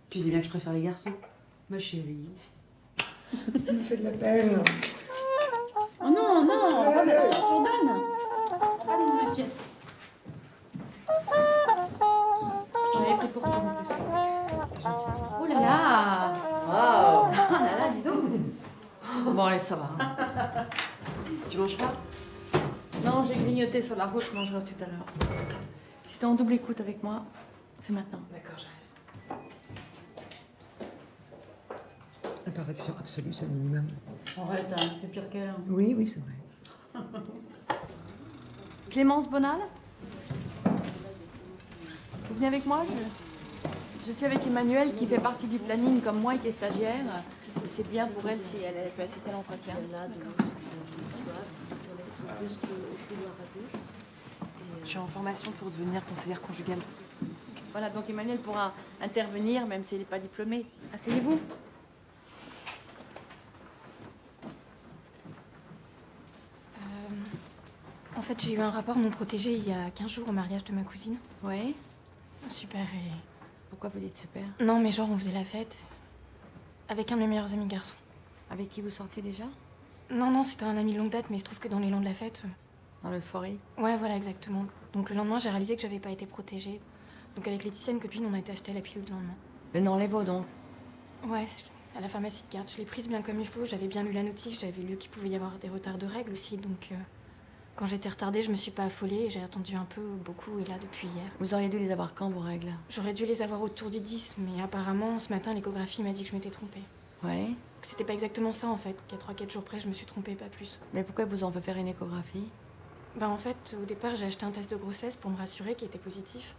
Speaker 13: Tu sais bien que je préfère les garçons. Ma chérie.
Speaker 9: Tu me fais de la peine.
Speaker 13: Oh non, non, on va mettre la Jordan. Pas dans mon assiette.
Speaker 11: Je l'avais pris pour toi en plus. Oh là là!
Speaker 13: Wow.
Speaker 11: Oh là là, dis donc!
Speaker 2: Bon, allez, ça va. Hein.
Speaker 13: Tu manges pas?
Speaker 2: Non, j'ai grignoté sur la route, je mangerai tout à l'heure. Si t'es en double écoute avec moi, c'est maintenant.
Speaker 13: D'accord, j'arrive.
Speaker 9: Imparaction absolue, c'est le minimum.
Speaker 11: Arrête, hein, c'est pire qu'elle. Hein.
Speaker 9: Oui, oui, c'est vrai.
Speaker 2: Clémence Bonal? Vous venez avec moi? Je suis avec Emmanuel qui fait partie du planning comme moi et qui est stagiaire. C'est bien pour elle si elle peut assister à l'entretien.
Speaker 7: Je suis en formation pour devenir conseillère conjugale.
Speaker 2: Voilà, donc Emmanuel pourra intervenir même s'il n'est pas diplômé. Asseyez-vous.
Speaker 14: En fait, j'ai eu un rapport non protégé il y a 15 jours au mariage de ma cousine.
Speaker 2: Ouais.
Speaker 14: Super et...
Speaker 2: Pourquoi vous dites super?
Speaker 14: Non, mais genre, on faisait la fête. Avec un de mes meilleurs amis garçons.
Speaker 2: Avec qui vous sortiez déjà?
Speaker 14: Non, non, c'était un ami de longue date, mais il se trouve que dans l'élan de la fête...
Speaker 2: Dans l'euphorie?
Speaker 14: Ouais, voilà, exactement. Donc le lendemain, j'ai réalisé que j'avais pas été protégée. Donc avec Laetitia, une copine, on a été acheter la pilule du lendemain.
Speaker 2: Le Norlevo, donc?
Speaker 14: Ouais, à la pharmacie de garde. Je l'ai prise bien comme il faut, j'avais bien lu la notice, j'avais lu qu'il pouvait y avoir des retards de règles aussi, donc... Quand j'étais retardée, je me suis pas affolée et j'ai attendu un peu, beaucoup, et là, depuis hier.
Speaker 2: Vous auriez dû les avoir quand, vos règles?
Speaker 14: J'aurais dû les avoir autour du 10, mais apparemment, ce matin, l'échographie m'a dit que je m'étais trompée.
Speaker 2: Ouais.
Speaker 14: Que c'était pas exactement ça, en fait, qu'à 3-4 jours près, je me suis trompée, pas plus.
Speaker 2: Mais pourquoi vous ont fait faire une échographie?
Speaker 14: Bah en fait, au départ, j'ai acheté un test de grossesse pour me rassurer qu'il était positif.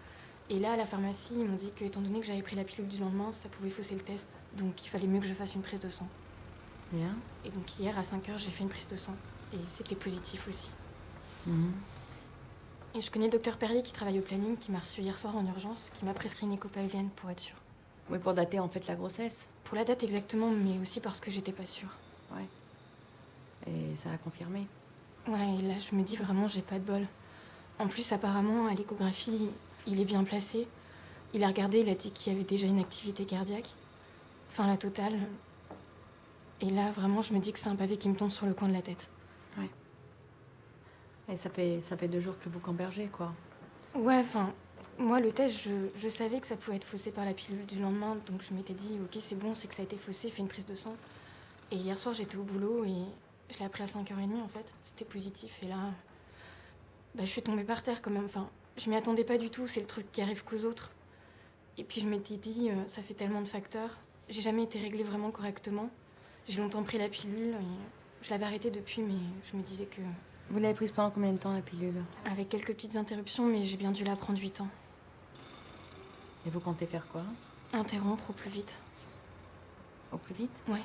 Speaker 14: Et là, à la pharmacie, ils m'ont dit que, étant donné que j'avais pris la pilule du lendemain, ça pouvait fausser le test. Donc il fallait mieux que je fasse une prise de sang.
Speaker 2: Bien.
Speaker 14: Et donc hier, à 5h, j'ai fait une prise de sang. Et c'était positif aussi. Et je connais le docteur Perrier qui travaille au planning, qui m'a reçu hier soir en urgence, qui m'a prescrit une éco-pelvienne pour être sûre.
Speaker 2: Oui, pour dater en fait la grossesse.
Speaker 14: Pour la date exactement, mais aussi parce que j'étais pas sûre.
Speaker 2: Ouais. Et ça a confirmé.
Speaker 14: Ouais, et là, je me dis vraiment, j'ai pas de bol. En plus, apparemment, à l'échographie, il est bien placé. Il a regardé, il a dit qu'il y avait déjà une activité cardiaque. Enfin, la totale. Et là, vraiment, je me dis que c'est un pavé qui me tombe sur le coin de la tête.
Speaker 2: Ouais. Et ça fait 2 jours que vous cambergez, quoi.
Speaker 14: Ouais, enfin, moi, le test, je savais que ça pouvait être faussé par la pilule du lendemain, donc je m'étais dit, ok, c'est bon, c'est que ça a été faussé, fais une prise de sang. Et hier soir, j'étais au boulot et je l'ai appris à 5h30, en fait. C'était positif, et là, bah, je suis tombée par terre, quand même. Enfin, je m'y attendais pas du tout, c'est le truc qui arrive qu'aux autres. Et puis je m'étais dit, ça fait tellement de facteurs. J'ai jamais été réglée vraiment correctement. J'ai longtemps pris la pilule, et je l'avais arrêtée depuis, mais je me disais que...
Speaker 2: Vous l'avez prise pendant combien de temps, la pilule?
Speaker 14: Avec quelques petites interruptions, mais j'ai bien dû la prendre 8 ans.
Speaker 2: Et vous comptez faire quoi?
Speaker 14: Interrompre au plus vite.
Speaker 2: Au plus vite?
Speaker 14: Ouais.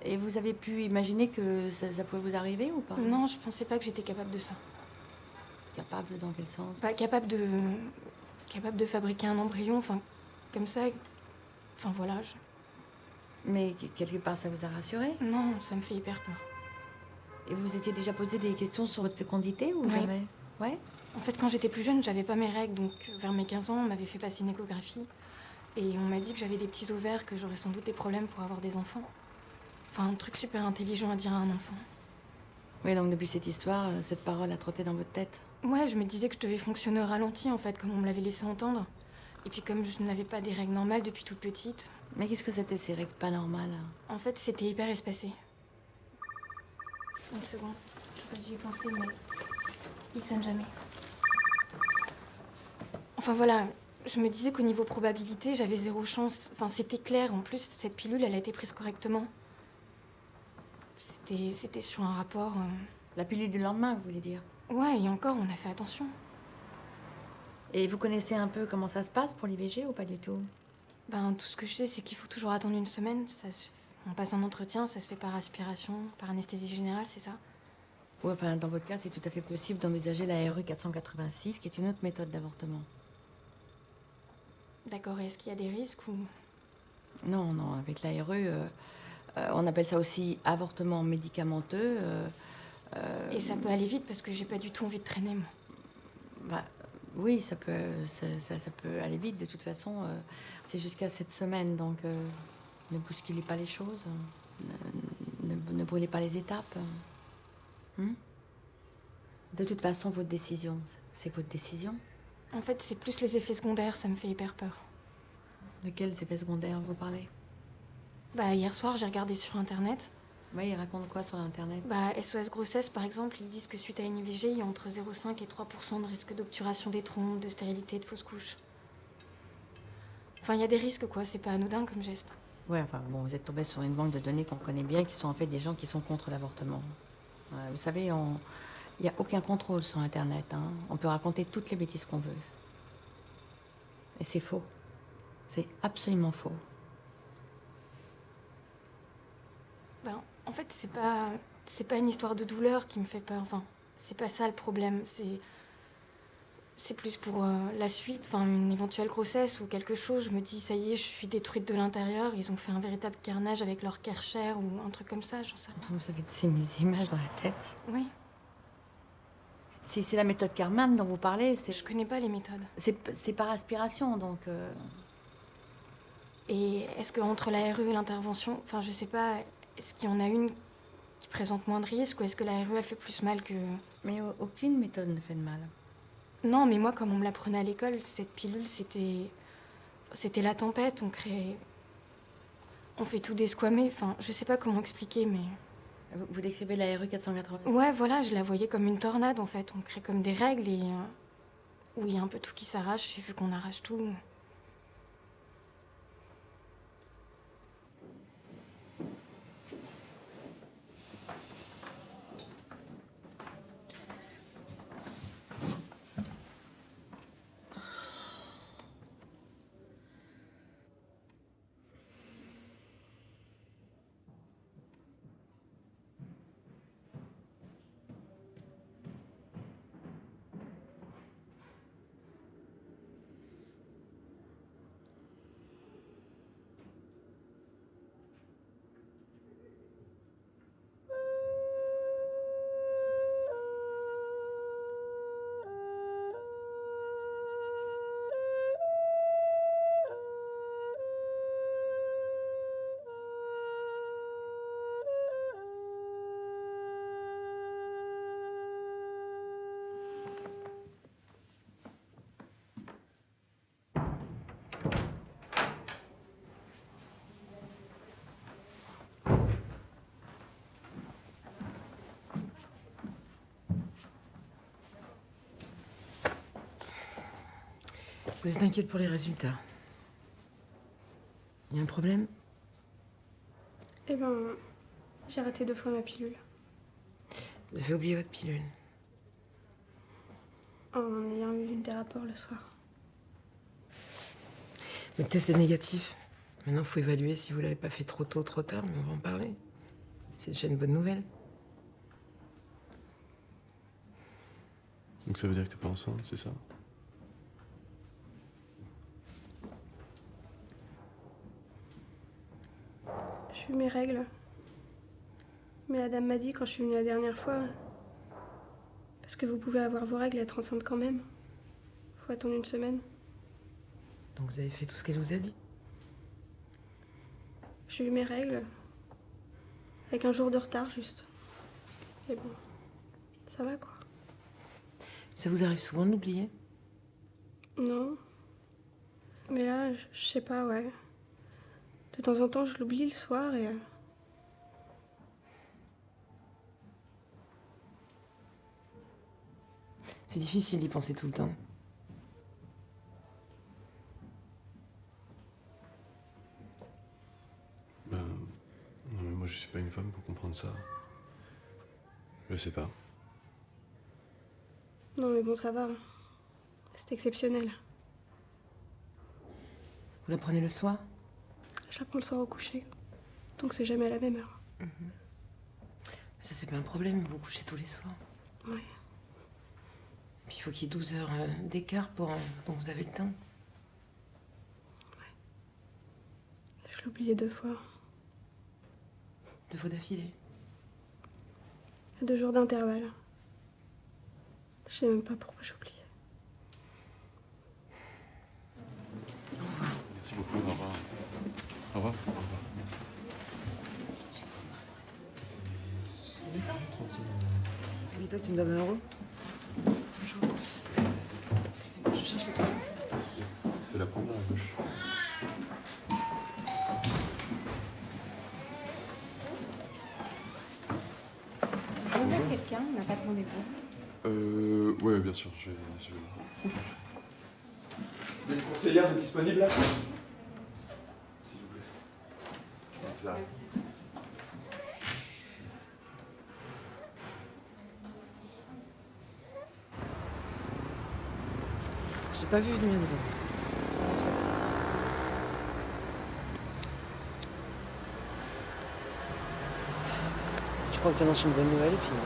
Speaker 2: Et vous avez pu imaginer que ça pouvait vous arriver ou pas?
Speaker 14: Non, je pensais pas que j'étais capable de ça.
Speaker 2: Capable dans quel sens?
Speaker 14: Pas capable de fabriquer un embryon, enfin, comme ça. Enfin, voilà.
Speaker 2: Mais quelque part, ça vous a rassuré?
Speaker 14: Non, ça me fait hyper peur.
Speaker 2: Et vous étiez déjà posé des questions sur votre fécondité ou
Speaker 14: Ouais.
Speaker 2: jamais? Ouais.
Speaker 14: En fait, quand j'étais plus jeune, j'avais pas mes règles, donc vers mes 15 ans, on m'avait fait passer une échographie. Et on m'a dit que j'avais des petits ovaires, que j'aurais sans doute des problèmes pour avoir des enfants. Enfin, un truc super intelligent à dire à un enfant.
Speaker 2: Oui, donc depuis cette histoire, cette parole a trotté dans votre tête.
Speaker 14: Ouais, je me disais que je devais fonctionner au ralenti, en fait, comme on me l'avait laissé entendre. Et puis comme je n'avais pas des règles normales depuis toute petite.
Speaker 11: Mais qu'est-ce que c'était ces règles pas normales?
Speaker 14: En fait, c'était hyper espacé. Une seconde, j'aurais dû y penser, mais il sonne jamais. Enfin voilà, je me disais qu'au niveau probabilité, j'avais 0 chance. Enfin, c'était clair. En plus, cette pilule, elle a été prise correctement. C'était sur un rapport...
Speaker 11: La pilule du lendemain, vous voulez dire?
Speaker 14: Ouais, et encore, on a fait attention.
Speaker 11: Et vous connaissez un peu comment ça se passe pour l'IVG ou pas du tout?
Speaker 14: Ben, tout ce que je sais, c'est qu'il faut toujours attendre une semaine. On passe un entretien, ça se fait par aspiration, par anesthésie générale, c'est ça?
Speaker 11: Oui, enfin, dans votre cas, c'est tout à fait possible d'envisager la RE 486, qui est une autre méthode d'avortement.
Speaker 14: D'accord, et est-ce qu'il y a des risques ou...
Speaker 11: Non, non, avec la RE, on appelle ça aussi avortement médicamenteux.
Speaker 14: Et ça peut aller vite parce que j'ai pas du tout envie de traîner, moi.
Speaker 11: Bah, oui, ça peut aller vite. De toute façon, c'est jusqu'à 7 semaines, donc ne bousculez pas les choses, ne brûlez pas les étapes. De toute façon, votre décision, c'est votre décision.
Speaker 14: En fait, c'est plus les effets secondaires, ça me fait hyper peur.
Speaker 11: De quels effets secondaires vous parlez?
Speaker 14: Bah, hier soir, j'ai regardé sur Internet.
Speaker 11: Oui, ils racontent quoi sur Internet?
Speaker 14: Bah, SOS Grossesse, par exemple, ils disent que suite à une IVG, il y a entre 0,5 et 3% de risque d'obturation des trompes, de stérilité, de fausse couche. Enfin, il y a des risques, quoi, c'est pas anodin comme geste.
Speaker 11: Ouais, enfin, bon, vous êtes tombé sur une banque de données qu'on connaît bien, qui sont en fait des gens qui sont contre l'avortement. Vous savez, il n'y a aucun contrôle sur Internet, hein. On peut raconter toutes les bêtises qu'on veut. Et c'est faux. C'est absolument faux.
Speaker 14: Ben, en fait, c'est pas une histoire de douleur qui me fait peur. Enfin, c'est pas ça le problème. C'est plus pour la suite, enfin, une éventuelle grossesse ou quelque chose. Je me dis, ça y est, je suis détruite de l'intérieur. Ils ont fait un véritable carnage avec leur Karcher ou un truc comme ça, j'en sais rien.
Speaker 11: Vous avez ces images dans la tête.
Speaker 14: Oui.
Speaker 11: Si c'est la méthode Karman dont vous parlez, c'est...
Speaker 14: Je connais pas les méthodes.
Speaker 11: C'est par aspiration, donc...
Speaker 14: Et est-ce qu'entre la RE et l'intervention, enfin, je sais pas, est-ce qu'il y en a une qui présente moins de risques ou est-ce que la RE, elle fait plus mal que...
Speaker 11: Mais aucune méthode ne fait de mal.
Speaker 14: Non, mais moi, comme on me l'apprenait à l'école, cette pilule, c'était la tempête. On fait tout desquamer. Enfin, je sais pas comment expliquer, mais...
Speaker 11: Vous décrivez la RE 480?
Speaker 14: Ouais, voilà, je la voyais comme une tornade, en fait. On crée comme des règles et... où il y a un peu tout qui s'arrache, et vu qu'on arrache tout...
Speaker 13: Vous êtes inquiète pour les résultats. Il y a un problème?
Speaker 1: Eh ben, j'ai raté 2 fois ma pilule.
Speaker 13: Vous avez oublié votre pilule.
Speaker 1: En ayant eu des rapports le soir.
Speaker 13: Le test est négatif. Maintenant, il faut évaluer si vous l'avez pas fait trop tôt, trop tard, mais on va en parler. C'est déjà une bonne nouvelle.
Speaker 15: Donc ça veut dire que t'es pas enceinte, c'est ça?
Speaker 1: J'ai eu mes règles. Mais la dame m'a dit quand je suis venue la dernière fois... Parce que vous pouvez avoir vos règles et être enceinte quand même. Faut attendre une semaine.
Speaker 13: Donc vous avez fait tout ce qu'elle vous a dit?
Speaker 1: J'ai eu mes règles. Avec un jour de retard, juste. Et bon, ça va, quoi.
Speaker 13: Ça vous arrive souvent de l'oublier?
Speaker 1: Non. Mais là, je sais pas, ouais. De temps en temps, je l'oublie le soir et...
Speaker 13: C'est difficile d'y penser tout le temps.
Speaker 15: Ben, non mais moi je suis pas une femme pour comprendre ça. Je sais pas.
Speaker 1: Non mais bon, ça va. C'est exceptionnel.
Speaker 13: Vous la prenez le soir?
Speaker 1: Je la prends le soir au coucher. Donc c'est jamais à la même heure.
Speaker 13: Ça, c'est pas un problème, vous couchez tous les soirs.
Speaker 1: Ouais.
Speaker 13: Puis il faut qu'il y ait 12 heures d'écart pour... donc vous avez le temps.
Speaker 1: Je l'oubliais 2 fois.
Speaker 13: 2 fois d'affilée.
Speaker 1: À 2 jours d'intervalle. Je sais même pas pourquoi j'oubliais.
Speaker 15: Merci beaucoup, au revoir. Au revoir. Au revoir.
Speaker 9: N'oublie pas que tu me donnes 1 euro.
Speaker 13: Bonjour. Excusez-moi, je cherche les toilettes.
Speaker 15: C'est la première à gauche.
Speaker 11: On a quelqu'un, on n'a pas de rendez-vous.
Speaker 15: Ouais, bien sûr, je vais voir.
Speaker 11: Merci.
Speaker 8: Il y a une conseillère de disponible là?
Speaker 15: S'il vous plaît. C'est là.
Speaker 13: J'ai pas vu venir, dis donc. Je crois que t'annonces une bonne nouvelle et puis non.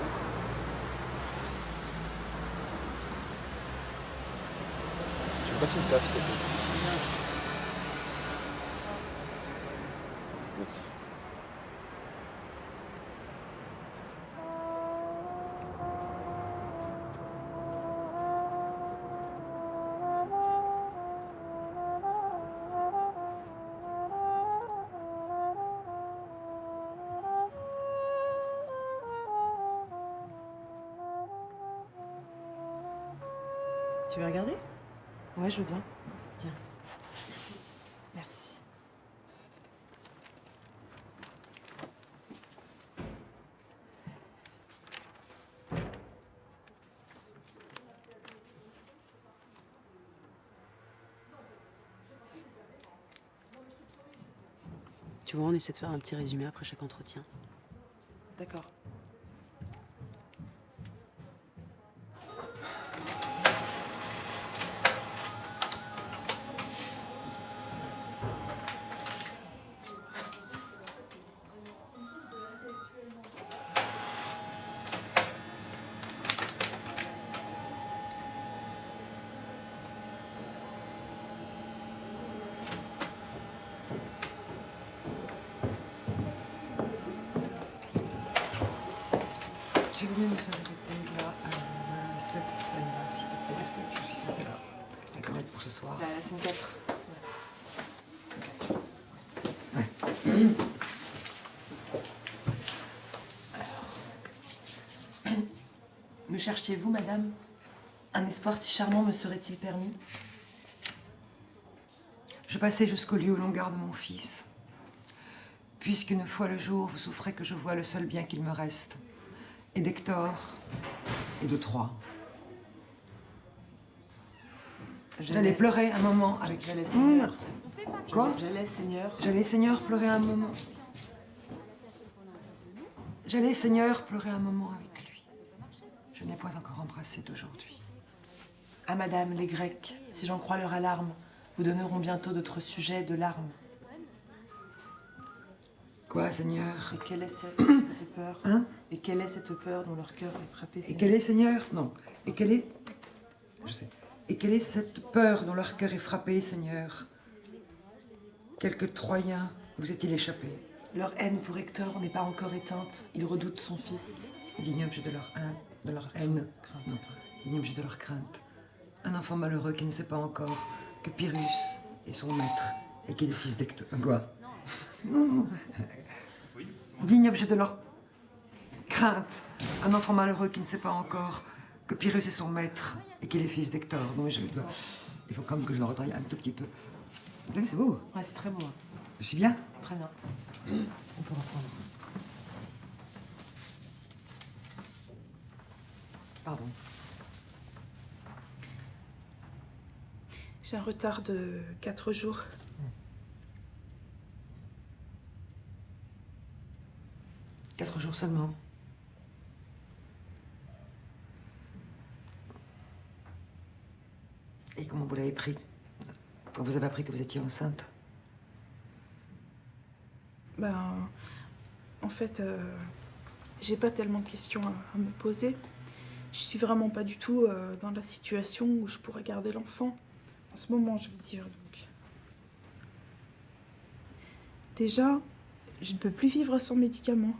Speaker 8: Tu me passes une taf, s'il te plaît.
Speaker 15: Merci.
Speaker 13: Tu veux regarder?
Speaker 7: Ouais, je veux bien.
Speaker 13: Tiens.
Speaker 7: Merci.
Speaker 13: Tu vois, on essaie de faire un petit résumé après chaque entretien.
Speaker 7: D'accord.
Speaker 9: Tu veux bien me faire répéter là, cette scène-là, s'il te plaît, parce que je suis censée la connaître pour ce soir.
Speaker 7: La scène 4. Me cherchiez-vous, madame? Un espoir si charmant me serait-il permis?
Speaker 9: Je passais jusqu'au lieu où l'on garde mon fils. Puisqu'une fois le jour, vous souffrez que je vois le seul bien qu'il me reste. Et d'Hector, et de Troie. J'allais pleurer un moment avec...
Speaker 7: J'allais, Seigneur.
Speaker 9: Quoi?
Speaker 7: J'allais, Seigneur.
Speaker 9: J'allais, Seigneur, pleurer un moment. J'allais, Seigneur, pleurer un moment avec lui. Je n'ai point encore embrassé d'aujourd'hui.
Speaker 7: Ah, madame, les Grecs, si j'en crois leur alarme, vous donneront bientôt d'autres sujets de larmes.
Speaker 9: Quoi, Seigneur?
Speaker 7: Et quelle est cette peur?
Speaker 9: Hein?
Speaker 7: Et quelle est cette peur dont leur cœur est frappé,
Speaker 9: Et
Speaker 7: Seigneur?
Speaker 9: quelle est, Seigneur? Non. Et quelle est... Je sais. Et quelle est cette peur dont leur cœur est frappé, Seigneur? Quelque Troyen vous est-il échappé?
Speaker 7: Leur haine pour Hector n'est pas encore éteinte. Ils redoutent son fils.
Speaker 9: Digne objet de leur haine. Non, digne objet de leur crainte. Un enfant malheureux qui ne sait pas encore que Pyrrhus est son maître et qu'il est fils d'Hector. Quoi? Non, non. Digne objet de leur crainte. Un enfant malheureux qui ne sait pas encore que Pyrrhus est son maître et qu'il est fils d'Hector. Non, mais il faut quand même que je le retaille un tout petit peu. Vous savez, c'est beau.
Speaker 7: Ouais, c'est très beau. Hein.
Speaker 9: Je suis bien.
Speaker 7: Très bien.
Speaker 9: On peut reprendre. Pardon.
Speaker 16: J'ai un retard de 4 jours.
Speaker 9: 4 jours seulement. Et comment vous l'avez pris quand vous avez appris que vous étiez enceinte?
Speaker 16: Ben, en fait, j'ai pas tellement de questions à me poser. Je suis vraiment pas du tout dans la situation où je pourrais garder l'enfant. En ce moment, je veux dire, donc. Déjà, je ne peux plus vivre sans médicaments.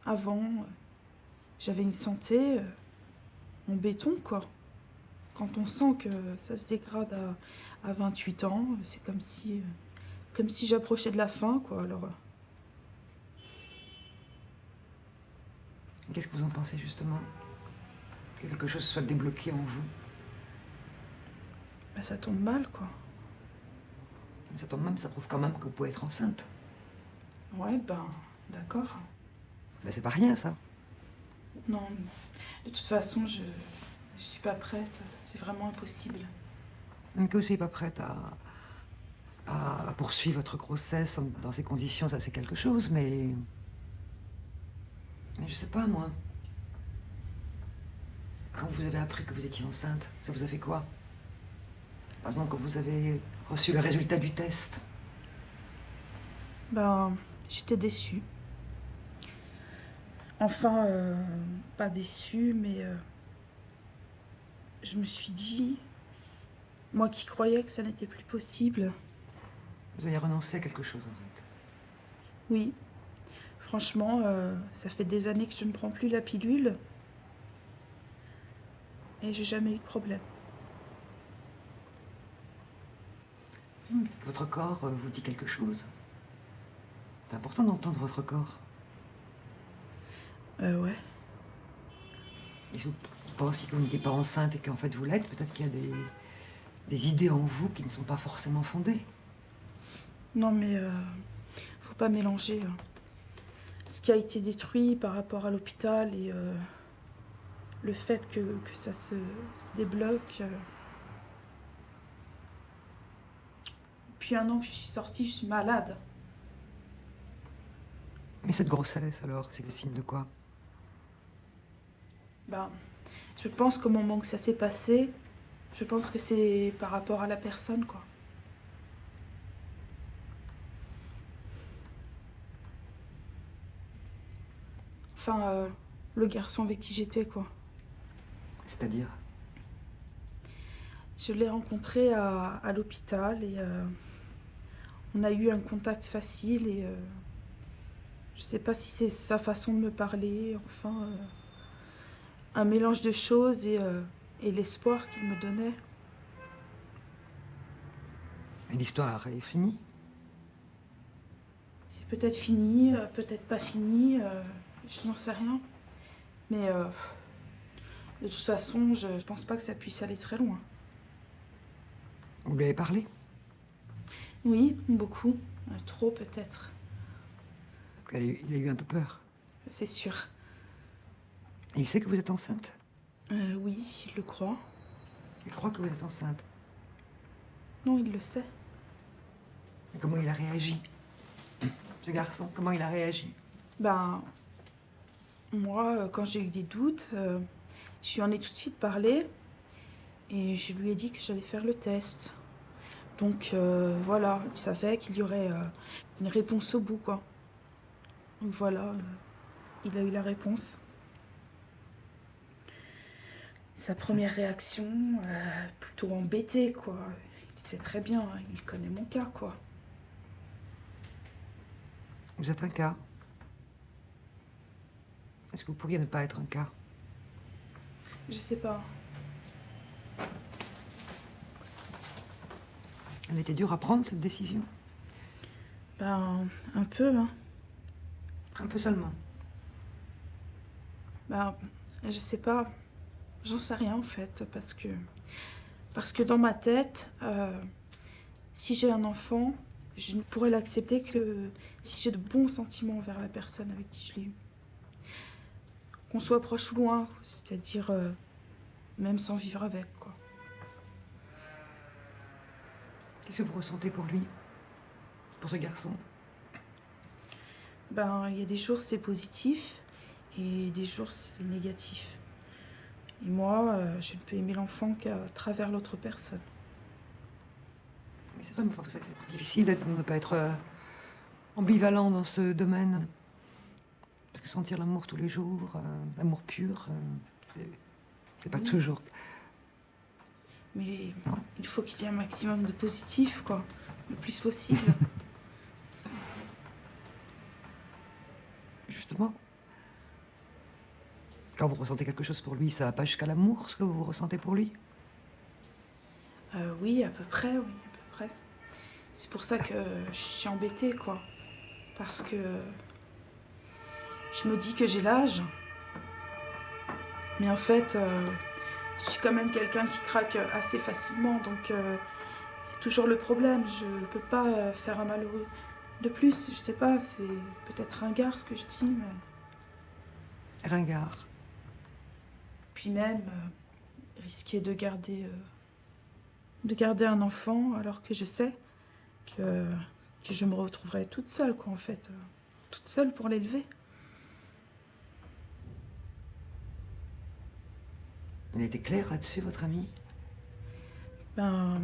Speaker 16: Avant, j'avais une santé en béton, quoi. Quand on sent que ça se dégrade à 28 ans, c'est comme si j'approchais de la fin, quoi. Alors.
Speaker 9: Qu'est-ce que vous en pensez, justement? Que quelque chose soit débloqué en vous?
Speaker 16: Ben, ça tombe mal, quoi.
Speaker 9: Ça tombe mal, mais ça prouve quand même que vous pouvez être enceinte.
Speaker 16: Ouais, ben, d'accord.
Speaker 9: Ben, c'est pas rien, ça.
Speaker 16: Non, de toute façon, je suis pas prête. C'est vraiment impossible.
Speaker 9: Mais que vous soyez pas prête à poursuivre votre grossesse dans ces conditions, ça c'est quelque chose, mais je sais pas, moi. Quand vous avez appris que vous étiez enceinte, ça vous a fait quoi? Par exemple, quand vous avez reçu le résultat du test.
Speaker 16: Ben, j'étais déçue. Enfin, pas déçue, mais je me suis dit, moi qui croyais que ça n'était plus possible.
Speaker 9: Vous avez renoncé à quelque chose, en fait.
Speaker 16: Oui. Franchement, ça fait des années que je ne prends plus la pilule. Et j'ai jamais eu de problème.
Speaker 9: Votre corps vous dit quelque chose. C'est important d'entendre votre corps.
Speaker 16: Ouais.
Speaker 9: Et si vous pensez que vous n'étiez pas enceinte et qu'en fait vous l'êtes, peut-être qu'il y a des idées en vous qui ne sont pas forcément fondées.
Speaker 16: Non, mais faut pas mélanger ce qui a été détruit par rapport à l'hôpital et le fait que ça se débloque. Depuis 1 an que je suis sortie, je suis malade.
Speaker 9: Mais cette grossesse, alors, c'est le signe de quoi?
Speaker 16: Ben, je pense qu'au moment où ça s'est passé, je pense que c'est par rapport à la personne, quoi. Enfin, le garçon avec qui j'étais, quoi.
Speaker 9: C'est-à-dire?
Speaker 16: Je l'ai rencontré à l'hôpital et on a eu un contact facile et je sais pas si c'est sa façon de me parler, enfin, un mélange de choses et l'espoir qu'il me donnait.
Speaker 9: Et l'histoire est finie?
Speaker 16: C'est peut-être fini, peut-être pas fini, je n'en sais rien. Mais de toute façon, je pense pas que ça puisse aller très loin.
Speaker 9: Vous lui avez parlé?
Speaker 16: Oui, beaucoup. Trop peut-être.
Speaker 9: Il a eu un peu peur.
Speaker 16: C'est sûr.
Speaker 9: Et il sait que vous êtes enceinte?
Speaker 16: Oui, il le croit.
Speaker 9: Il croit que vous êtes enceinte?
Speaker 16: Non, il le sait.
Speaker 9: Mais comment il a réagi? Ce garçon, comment il a réagi?
Speaker 16: Ben, moi, quand j'ai eu des doutes, je lui en ai tout de suite parlé et je lui ai dit que j'allais faire le test. Donc voilà, il savait qu'il y aurait une réponse au bout, quoi. Donc voilà, il a eu la réponse. Sa première réaction, plutôt embêtée, quoi. Il sait très bien, il connaît mon cas, quoi.
Speaker 9: Vous êtes un cas. Est-ce que vous pourriez ne pas être un cas?
Speaker 16: Je sais pas.
Speaker 9: Elle était dure à prendre, cette décision?
Speaker 16: Ben, un peu, hein.
Speaker 9: Un peu seulement?
Speaker 16: Ben, Je sais pas. J'en sais rien en fait, parce que dans ma tête, si j'ai un enfant, je ne pourrais l'accepter que si j'ai de bons sentiments envers la personne avec qui je l'ai eu. Qu'on soit proche ou loin, c'est-à-dire même sans vivre avec, quoi.
Speaker 9: Qu'est-ce que vous ressentez pour lui? Pour ce garçon?
Speaker 16: Ben, il y a des jours c'est positif et des jours c'est négatif. Et moi, je ne peux aimer l'enfant qu'à travers l'autre personne.
Speaker 9: Mais c'est vrai, mais c'est difficile de ne pas être ambivalent dans ce domaine. Parce que sentir l'amour tous les jours, l'amour pur, c'est pas
Speaker 16: Oui.
Speaker 9: toujours.
Speaker 16: Mais il faut qu'il y ait un maximum de positif, quoi. Le plus possible.
Speaker 9: Justement. Quand vous ressentez quelque chose pour lui, ça va pas jusqu'à l'amour, ce que vous ressentez pour lui?
Speaker 16: Oui, à peu près, oui, à peu près. C'est pour ça que je suis embêtée, quoi. Parce que je me dis que j'ai l'âge. Mais en fait, je suis quand même quelqu'un qui craque assez facilement, donc c'est toujours le problème. Je peux pas faire un malheureux de plus. Je sais pas, c'est peut-être ringard ce que je dis, mais...
Speaker 9: Ringard.
Speaker 16: Puis même, risquer de garder un enfant alors que je sais que je me retrouverai toute seule, quoi, en fait. Toute seule pour l'élever.
Speaker 9: Il était clair là-dessus, votre ami?
Speaker 16: Ben,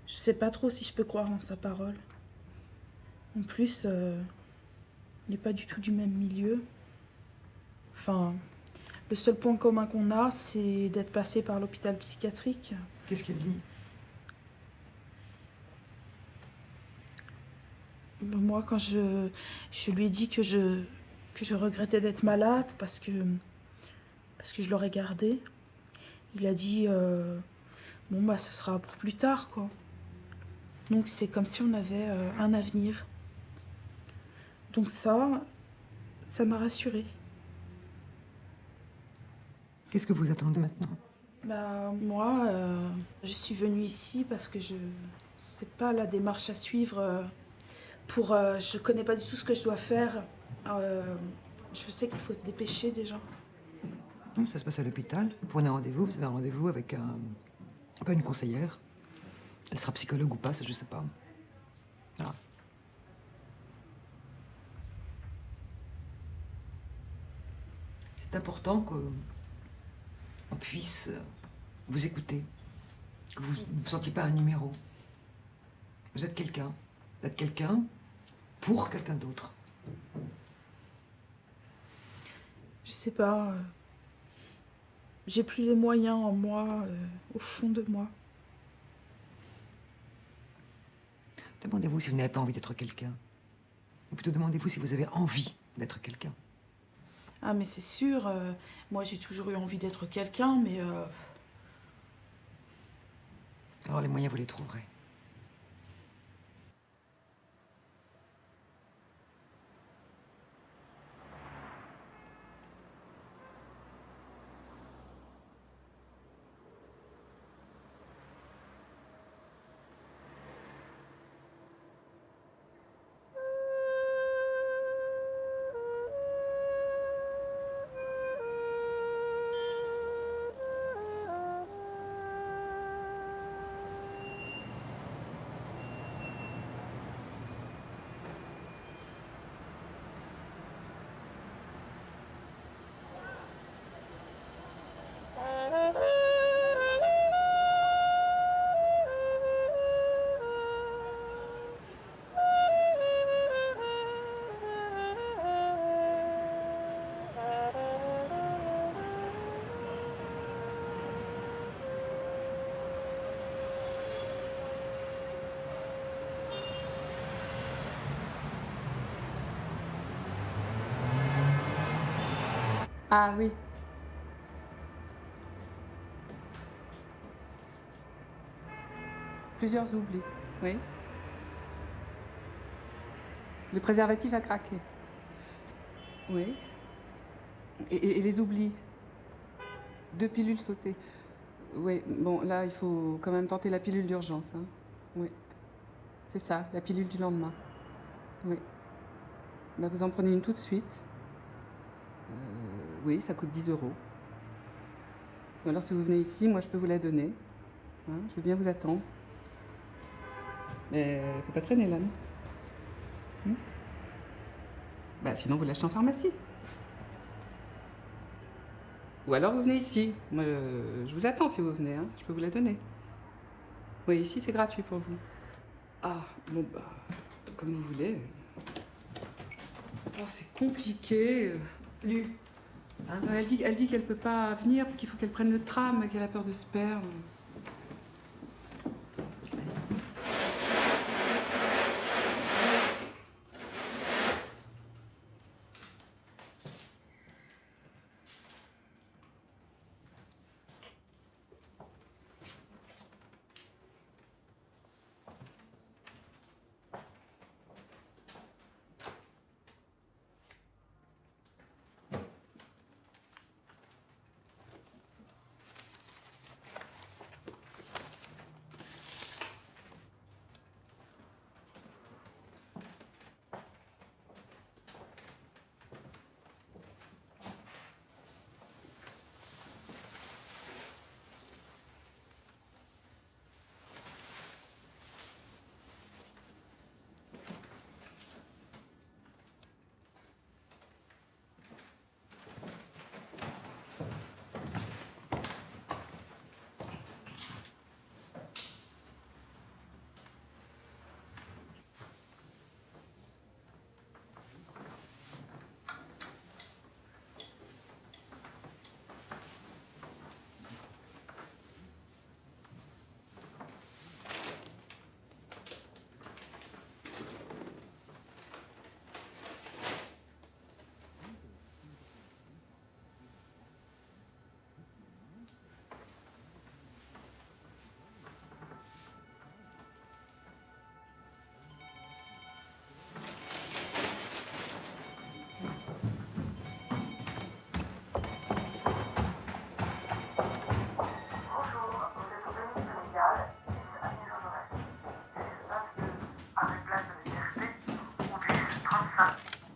Speaker 16: je sais pas trop si je peux croire en sa parole. En plus, il n'est pas du tout du même milieu. Enfin, le seul point commun qu'on a, c'est d'être passé par l'hôpital psychiatrique.
Speaker 9: Qu'est-ce qu'il dit?
Speaker 16: Moi, quand je lui ai dit que je regrettais d'être malade parce que je l'aurais gardé, il a dit bon bah ce sera pour plus tard, quoi. Donc c'est comme si on avait un avenir. Donc ça m'a rassurée.
Speaker 9: Qu'est-ce que vous attendez maintenant?
Speaker 16: Bah moi, je suis venue ici parce que c'est pas la démarche à suivre. Je connais pas du tout ce que je dois faire. Je sais qu'il faut se dépêcher déjà.
Speaker 9: Ça se passe à l'hôpital. Vous prenez un rendez-vous, vous avez un rendez-vous avec pas une conseillère. Elle sera psychologue ou pas, ça je sais pas. Voilà. C'est important qu'on puisse vous écouter. Que vous ne vous sentiez pas un numéro. Vous êtes quelqu'un. Vous êtes quelqu'un pour quelqu'un d'autre.
Speaker 16: Je sais pas. J'ai plus les moyens en moi, au fond de moi.
Speaker 9: Demandez-vous si vous n'avez pas envie d'être quelqu'un. Ou plutôt demandez-vous si vous avez envie d'être quelqu'un.
Speaker 16: Ah mais c'est sûr, moi j'ai toujours eu envie d'être quelqu'un, mais...
Speaker 9: Alors les moyens, vous les trouverez.
Speaker 17: Ah oui. Plusieurs oublis, oui. Le préservatif a craqué. Oui. Et les oublis, 2 pilules sautées. Oui, bon, là, il faut quand même tenter la pilule d'urgence. Hein. Oui. C'est ça, la pilule du lendemain. Oui. Bah, vous en prenez une tout de suite. Oui, ça coûte 10 €. Ou alors, si vous venez ici, moi, je peux vous la donner. Hein, je veux bien vous attendre. Mais faut pas traîner, là, non? Bah, sinon, vous l'achetez en pharmacie. Ou alors, vous venez ici. Moi, je vous attends si vous venez. Hein. Je peux vous la donner. Oui, ici, c'est gratuit pour vous. Ah, bon, bah, comme vous voulez. Oh, c'est compliqué.
Speaker 9: Lu.
Speaker 17: Hein, elle dit qu'elle peut pas venir parce qu'il faut qu'elle prenne le tram, qu'elle a peur de se perdre.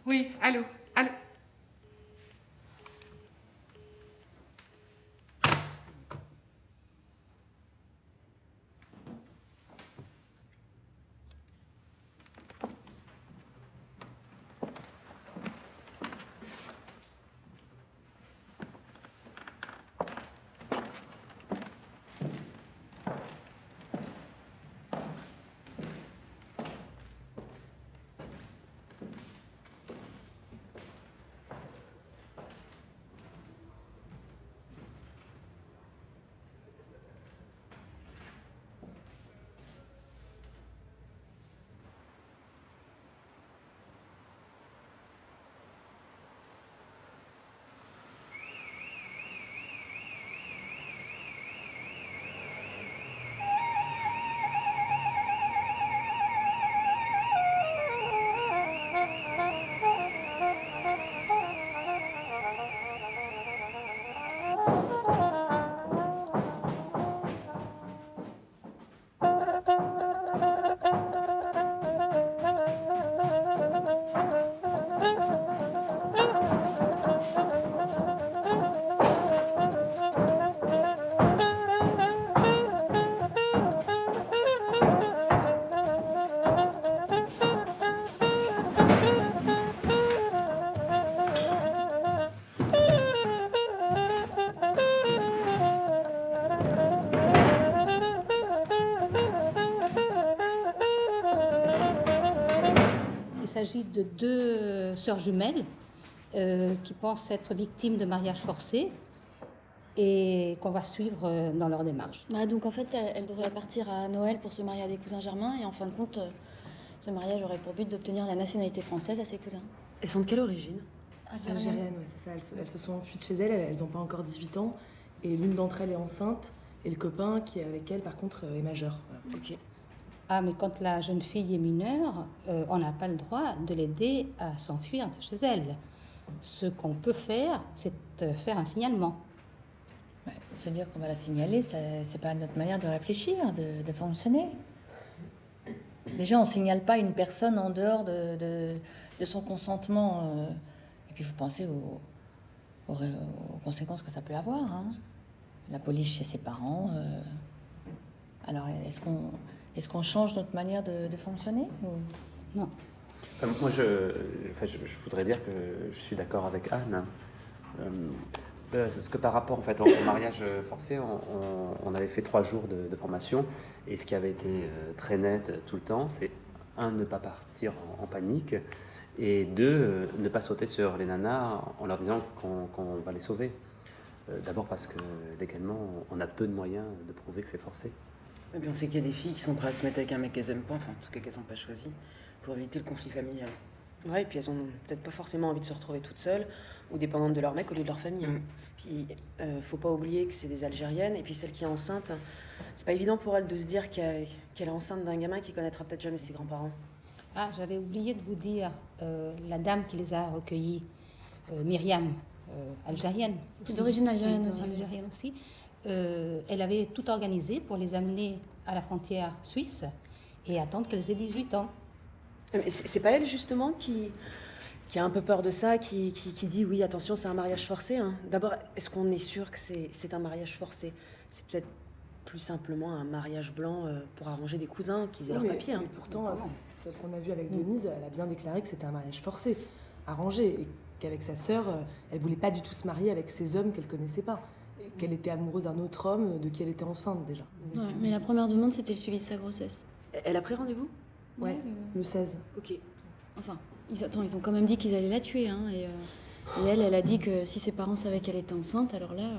Speaker 17: Oui, allô, allô.
Speaker 18: Il s'agit de 2 sœurs jumelles qui pensent être victimes de mariage forcé et qu'on va suivre dans leur démarche.
Speaker 11: Bah, donc en fait, elle devrait partir à Noël pour se marier à des cousins germains et en fin de compte, ce mariage aurait pour but d'obtenir la nationalité française à ses cousins.
Speaker 13: Elles sont de quelle origine?
Speaker 7: Algérienne, ouais, c'est ça. Elles se sont enfuies de chez elles n'ont pas encore 18 ans. Et l'une d'entre elles est enceinte. Et le copain qui est avec elle, par contre, est majeur. Voilà.
Speaker 11: Ok.
Speaker 18: Ah, mais quand la jeune fille est mineure, on n'a pas le droit de l'aider à s'enfuir de chez elle. Ce qu'on peut faire, c'est faire un signalement.
Speaker 11: Se dire qu'on va la signaler, c'est pas notre manière de réfléchir, de fonctionner. Déjà, on signale pas une personne en dehors de son consentement. Et puis, vous pensez aux conséquences que ça peut avoir. Hein. La police chez ses parents. Alors, est-ce qu'on change notre manière de fonctionner ou... Non.
Speaker 6: Enfin, moi, je voudrais dire que je suis d'accord avec Anne. Hein. Parce que par rapport en fait, au mariage forcé, on avait fait 3 jours de formation, et ce qui avait été très net tout le temps, c'est 1, ne pas partir en panique, et 2, ne pas sauter sur les nanas en leur disant qu'on va les sauver. D'abord parce que légalement, on a peu de moyens de prouver que c'est forcé.
Speaker 13: Et puis on sait qu'il y a des filles qui sont prêtes à se mettre avec un mec qu'elles aiment pas, enfin en tout cas qu'elles n'ont pas choisi, pour éviter le conflit familial.
Speaker 19: Ouais, et puis elles ont peut-être pas forcément envie de se retrouver toutes seules ou dépendantes de leur mec au lieu de leur famille. Hein. Puis faut pas oublier que c'est des Algériennes, et puis celle qui est enceinte, c'est pas évident pour elle de se dire qu'elle est enceinte d'un gamin qui connaîtra peut-être jamais ses grands-parents.
Speaker 18: Ah, j'avais oublié de vous dire, la dame qui les a recueillis, Myriam, algérienne.
Speaker 11: D'origine algérienne aussi.
Speaker 18: Algérienne aussi. Elle avait tout organisé pour les amener à la frontière suisse et attendre qu'elles aient 18 ans.
Speaker 19: Mais c'est pas elle justement qui a un peu peur de ça, qui dit oui, attention, c'est un mariage forcé. Hein. D'abord, est-ce qu'on est sûr que c'est un mariage forcé? C'est peut-être plus simplement un mariage blanc pour arranger des cousins qu'ils aient leur papier. Hein.
Speaker 7: Mais pourtant, celle qu'on a vue avec Denise, elle a bien déclaré que c'était un mariage forcé, arrangé, et qu'avec sa sœur, elle voulait pas du tout se marier avec ces hommes qu'elle connaissait pas. Et qu'elle était amoureuse d'un autre homme de qui elle était enceinte déjà.
Speaker 11: Ouais, mais la première demande, c'était le suivi de sa grossesse.
Speaker 19: Elle a pris rendez-vous?
Speaker 7: Ouais, le 16.
Speaker 19: Ok.
Speaker 11: Enfin, ils ont quand même dit qu'ils allaient la tuer. Hein, et elle a dit que si ses parents savaient qu'elle était enceinte, alors là...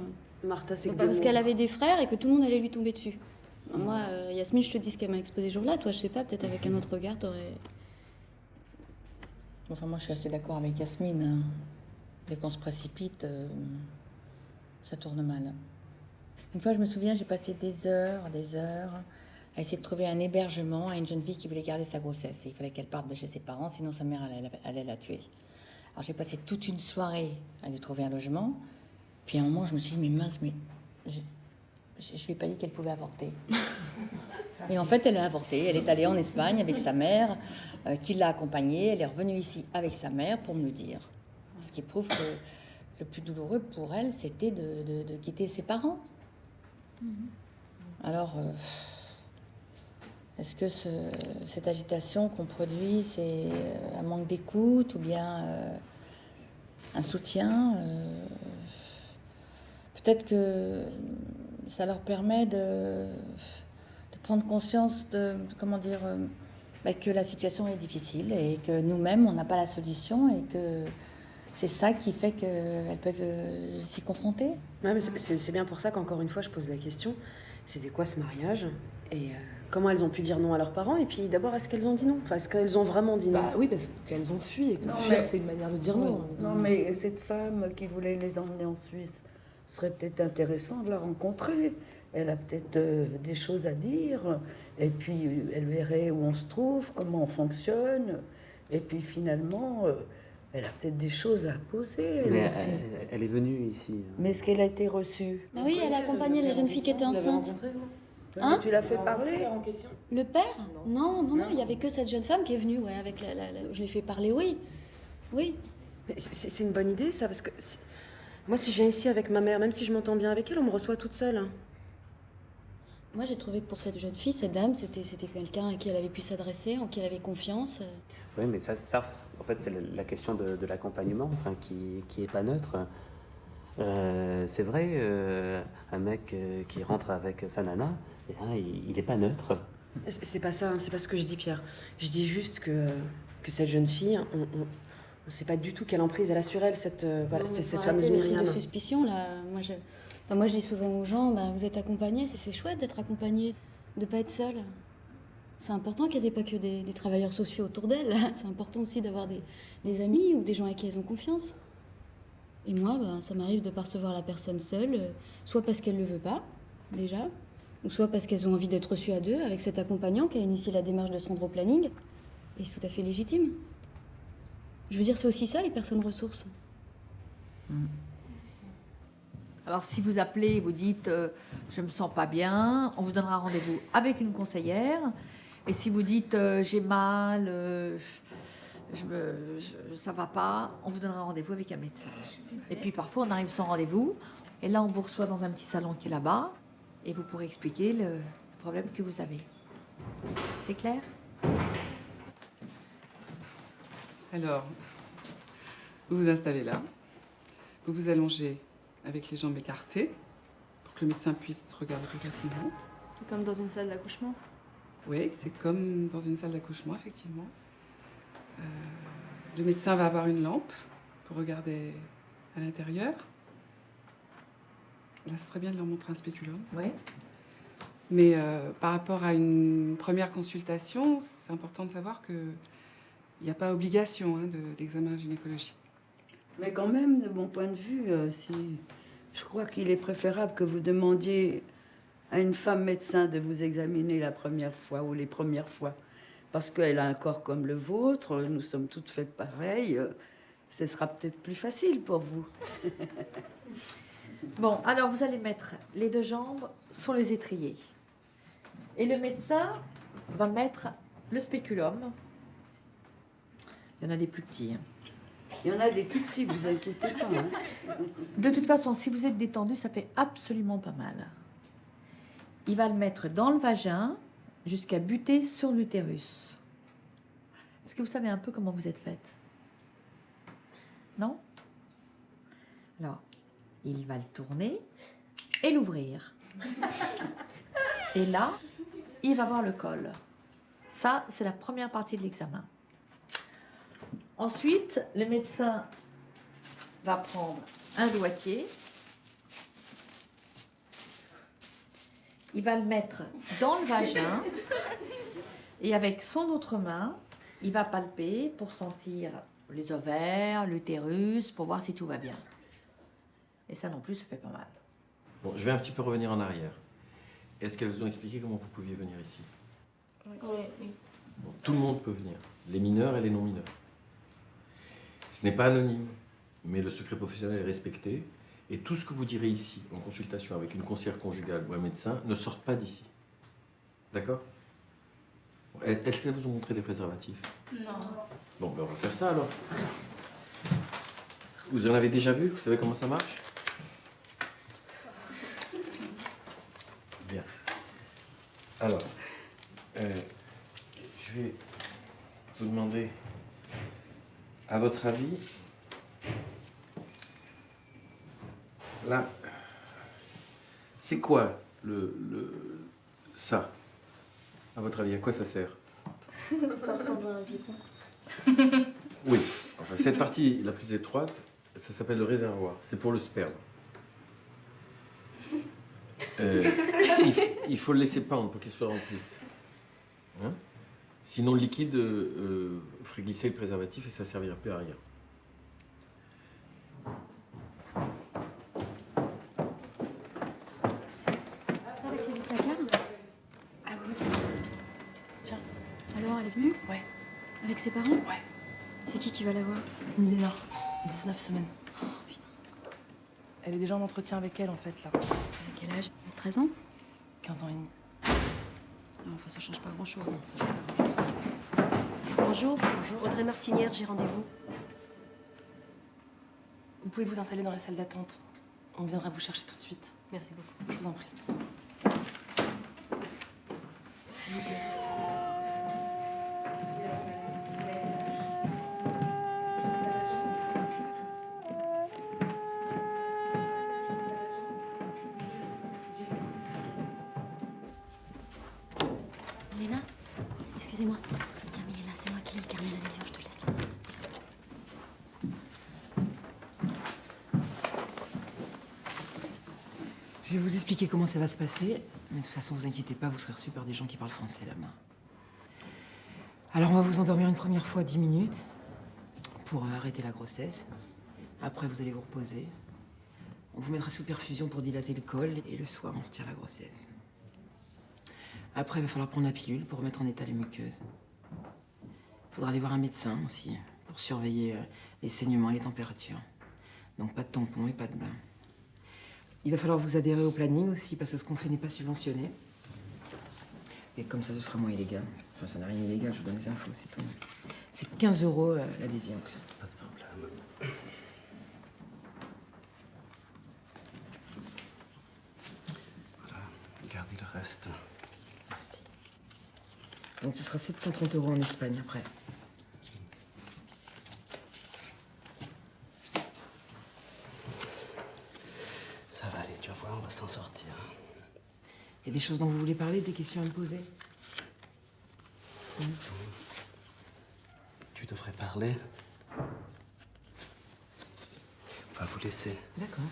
Speaker 19: Martha, c'est que
Speaker 11: parce qu'elle avait des frères et que tout le monde allait lui tomber dessus. Moi, Yasmine, je te dis ce qu'elle m'a exposé ce jour-là. Toi, je sais pas, peut-être avec un autre regard, t'aurais...
Speaker 4: Enfin, moi, je suis assez d'accord avec Yasmine. Hein. Dès qu'on se précipite, ça tourne mal. Une fois, je me souviens, j'ai passé des heures à essayer de trouver un hébergement à une jeune fille qui voulait garder sa grossesse. Et il fallait qu'elle parte de chez ses parents, sinon sa mère allait la tuer. Alors j'ai passé toute une soirée à lui trouver un logement. Puis à un moment, je me suis dit, mais mince, mais je lui ai pas dit qu'elle pouvait avorter. Et en fait, elle a avorté. Elle est allée en Espagne avec sa mère, qui l'a accompagnée. Elle est revenue ici avec sa mère pour me le dire. Ce qui prouve que le plus douloureux pour elle, c'était de quitter ses parents. Alors... est-ce que cette agitation qu'on produit, c'est un manque d'écoute ou bien un soutien? Peut-être que ça leur permet de prendre conscience que la situation est difficile et que nous-mêmes, on n'a pas la solution et que c'est ça qui fait qu'elles peuvent s'y confronter.
Speaker 19: Ouais, mais c'est bien pour ça qu'encore une fois, je pose la question. C'était quoi ce mariage? Et comment elles ont pu dire non à leurs parents? Et puis d'abord, est-ce qu'elles ont dit non? Enfin, est-ce qu'elles ont vraiment dit non?
Speaker 7: Bah oui, parce qu'elles ont fui, et que fuir, c'est une manière de dire non.
Speaker 10: Non, mais cette femme qui voulait les emmener en Suisse, ce serait peut-être intéressant de la rencontrer. Elle a peut-être des choses à dire, et puis elle verrait où on se trouve, comment on fonctionne, et puis finalement, elle a peut-être des choses à poser, elle aussi.
Speaker 6: Elle est venue ici.
Speaker 10: Mais est-ce qu'elle a été reçue?
Speaker 11: Bah oui, elle a accompagné la jeune fille qui était enceinte.
Speaker 10: Hein? Tu l'as fait parler?
Speaker 11: Le père? Non, il y avait que cette jeune femme qui est venue, ouais, avec je l'ai fait parler, oui. Oui.
Speaker 19: Mais c'est une bonne idée, ça, parce que moi, si je viens ici avec ma mère, même si je m'entends bien avec elle, on me reçoit toute seule. Hein.
Speaker 11: Moi, j'ai trouvé que pour cette jeune fille, cette dame, c'était quelqu'un à qui elle avait pu s'adresser, en qui elle avait confiance.
Speaker 6: Oui, mais ça en fait, c'est la question de l'accompagnement, enfin, qui est pas neutre. C'est vrai, un mec qui rentre avec sa nana, il n'est pas neutre.
Speaker 19: C'est pas ça, c'est pas ce que je dis, Pierre. Je dis juste que cette jeune fille, on ne sait pas du tout quelle emprise elle a sur elle, cette fameuse Myriam.
Speaker 11: De suspicion, là. Moi, je dis souvent aux gens, vous êtes accompagnés, c'est chouette d'être accompagnés, de ne pas être seul. C'est important qu'elles n'aient pas que des travailleurs sociaux autour d'elles. C'est important aussi d'avoir des amis ou des gens avec qui elles ont confiance. Et moi, ça m'arrive de percevoir la personne seule, soit parce qu'elle ne le veut pas, déjà, ou soit parce qu'elles ont envie d'être reçues à deux avec cet accompagnant qui a initié la démarche de se rendre au planning. Et c'est tout à fait légitime. Je veux dire, c'est aussi ça, les personnes ressources.
Speaker 20: Alors si vous appelez et vous dites je me sens pas bien, on vous donnera rendez-vous avec une conseillère. Et si vous dites j'ai mal, ça va pas, on vous donnera rendez-vous avec un médecin. Et puis parfois on arrive sans rendez-vous. Et là on vous reçoit dans un petit salon qui est là-bas. Et vous pourrez expliquer le problème que vous avez. C'est clair?
Speaker 17: Alors, vous vous installez là. Vous vous allongez avec les jambes écartées pour que le médecin puisse regarder plus facilement.
Speaker 5: C'est comme dans une salle d'accouchement.
Speaker 17: Oui, c'est comme dans une salle d'accouchement, effectivement. Le médecin va avoir une lampe pour regarder à l'intérieur. Là, ce serait bien de leur montrer un spéculum.
Speaker 20: Oui.
Speaker 17: Mais par rapport à une première consultation, c'est important de savoir qu'il n'y a pas obligation d'examen gynécologique.
Speaker 10: Mais quand même, de mon point de vue, je crois qu'il est préférable que vous demandiez à une femme médecin de vous examiner la première fois ou les premières fois. Parce qu'elle a un corps comme le vôtre, nous sommes toutes faites pareilles, ce sera peut-être plus facile pour vous.
Speaker 20: Bon, alors vous allez mettre les deux jambes sur les étriers. Et le médecin va mettre le spéculum. Il y en a des plus petits.
Speaker 10: Il y en a des tout petits, vous inquiétez pas.
Speaker 20: De toute façon, si vous êtes détendu, ça fait absolument pas mal. Il va le mettre dans le vagin jusqu'à buter sur l'utérus. Est-ce que vous savez un peu comment vous êtes faite? Non? Alors, il va le tourner et l'ouvrir. Et là, il va voir le col. Ça, c'est la première partie de l'examen. Ensuite, le médecin va prendre un doigtier. Il va le mettre dans le vagin. Et avec son autre main, il va palper pour sentir les ovaires, l'utérus, pour voir si tout va bien. Et ça non plus, ça fait pas mal.
Speaker 15: Bon, je vais un petit peu revenir en arrière. Est-ce qu'elles vous ont expliqué comment vous pouviez venir ici?
Speaker 5: Oui.
Speaker 15: Bon, tout le monde peut venir, les mineurs et les non-mineurs. Ce n'est pas anonyme, mais le secret professionnel est respecté. Et tout ce que vous direz ici, en consultation avec une conseillère conjugale ou un médecin, ne sort pas d'ici. D'accord? Est-ce qu'elles vous ont montré des préservatifs?
Speaker 5: Non.
Speaker 15: Bon, ben on va faire ça alors. Vous en avez déjà vu? Vous savez comment ça marche? Bien. Alors, je vais vous demander, à votre avis, là, c'est quoi ça? À votre avis, à quoi ça sert?
Speaker 5: Ça ressemble à un pipon.
Speaker 15: Oui, enfin, cette partie la plus étroite, ça s'appelle le réservoir. C'est pour le sperme. Il faut le laisser pendre pour qu'il se remplisse. Hein? Sinon, le liquide ferait glisser le préservatif et ça ne servira plus à rien.
Speaker 11: Ah oui. Tiens. Alors, elle est venue?
Speaker 7: Ouais.
Speaker 11: Avec ses parents?
Speaker 7: Ouais.
Speaker 11: C'est qui va la voir?
Speaker 7: Milena, 19 semaines. Oh, putain. Elle est déjà en entretien avec elle, en fait, là.
Speaker 11: Elle a quel âge? 13 ans?
Speaker 7: 15 ans et demi.
Speaker 11: Non, enfin, ça change pas grand-chose.
Speaker 7: Non, ça change pas grand-chose.
Speaker 21: Bonjour, Audrey Martinière, j'ai rendez-vous.
Speaker 7: Vous pouvez vous installer dans la salle d'attente. On viendra vous chercher tout de suite.
Speaker 21: Merci beaucoup.
Speaker 7: Je vous en prie.
Speaker 21: S'il vous plaît.
Speaker 11: Milena, excusez-moi. Tiens, Milena, c'est moi qui lis le carnet d'adhésion, je te laisse.
Speaker 13: Je vais vous expliquer comment ça va se passer. Mais de toute façon, vous inquiétez pas, vous serez reçus par des gens qui parlent français là-bas. Alors, on va vous endormir une première fois 10 minutes pour arrêter la grossesse. Après, vous allez vous reposer. On vous mettra sous perfusion pour dilater le col. Et le soir, on retire la grossesse. Après, il va falloir prendre la pilule pour remettre en état les muqueuses. Il faudra aller voir un médecin aussi pour surveiller les saignements et les températures. Donc, pas de tampons et pas de bain. Il va falloir vous adhérer au planning aussi, parce que ce qu'on fait n'est pas subventionné. Et comme ça, ce sera moins illégal. Enfin, ça n'a rien d'illégal, je vous donne les infos, c'est tout. C'est 15 € l'adhésion.
Speaker 3: Pas de problème. Voilà, gardez le reste.
Speaker 13: Merci. Donc ce sera 730 € en Espagne après.
Speaker 3: Ça va aller, tu vas voir, on va s'en sortir.
Speaker 13: Il y a des choses dont vous voulez parler, des questions à me poser?
Speaker 3: Tu devrais parler. On va vous laisser.
Speaker 13: D'accord.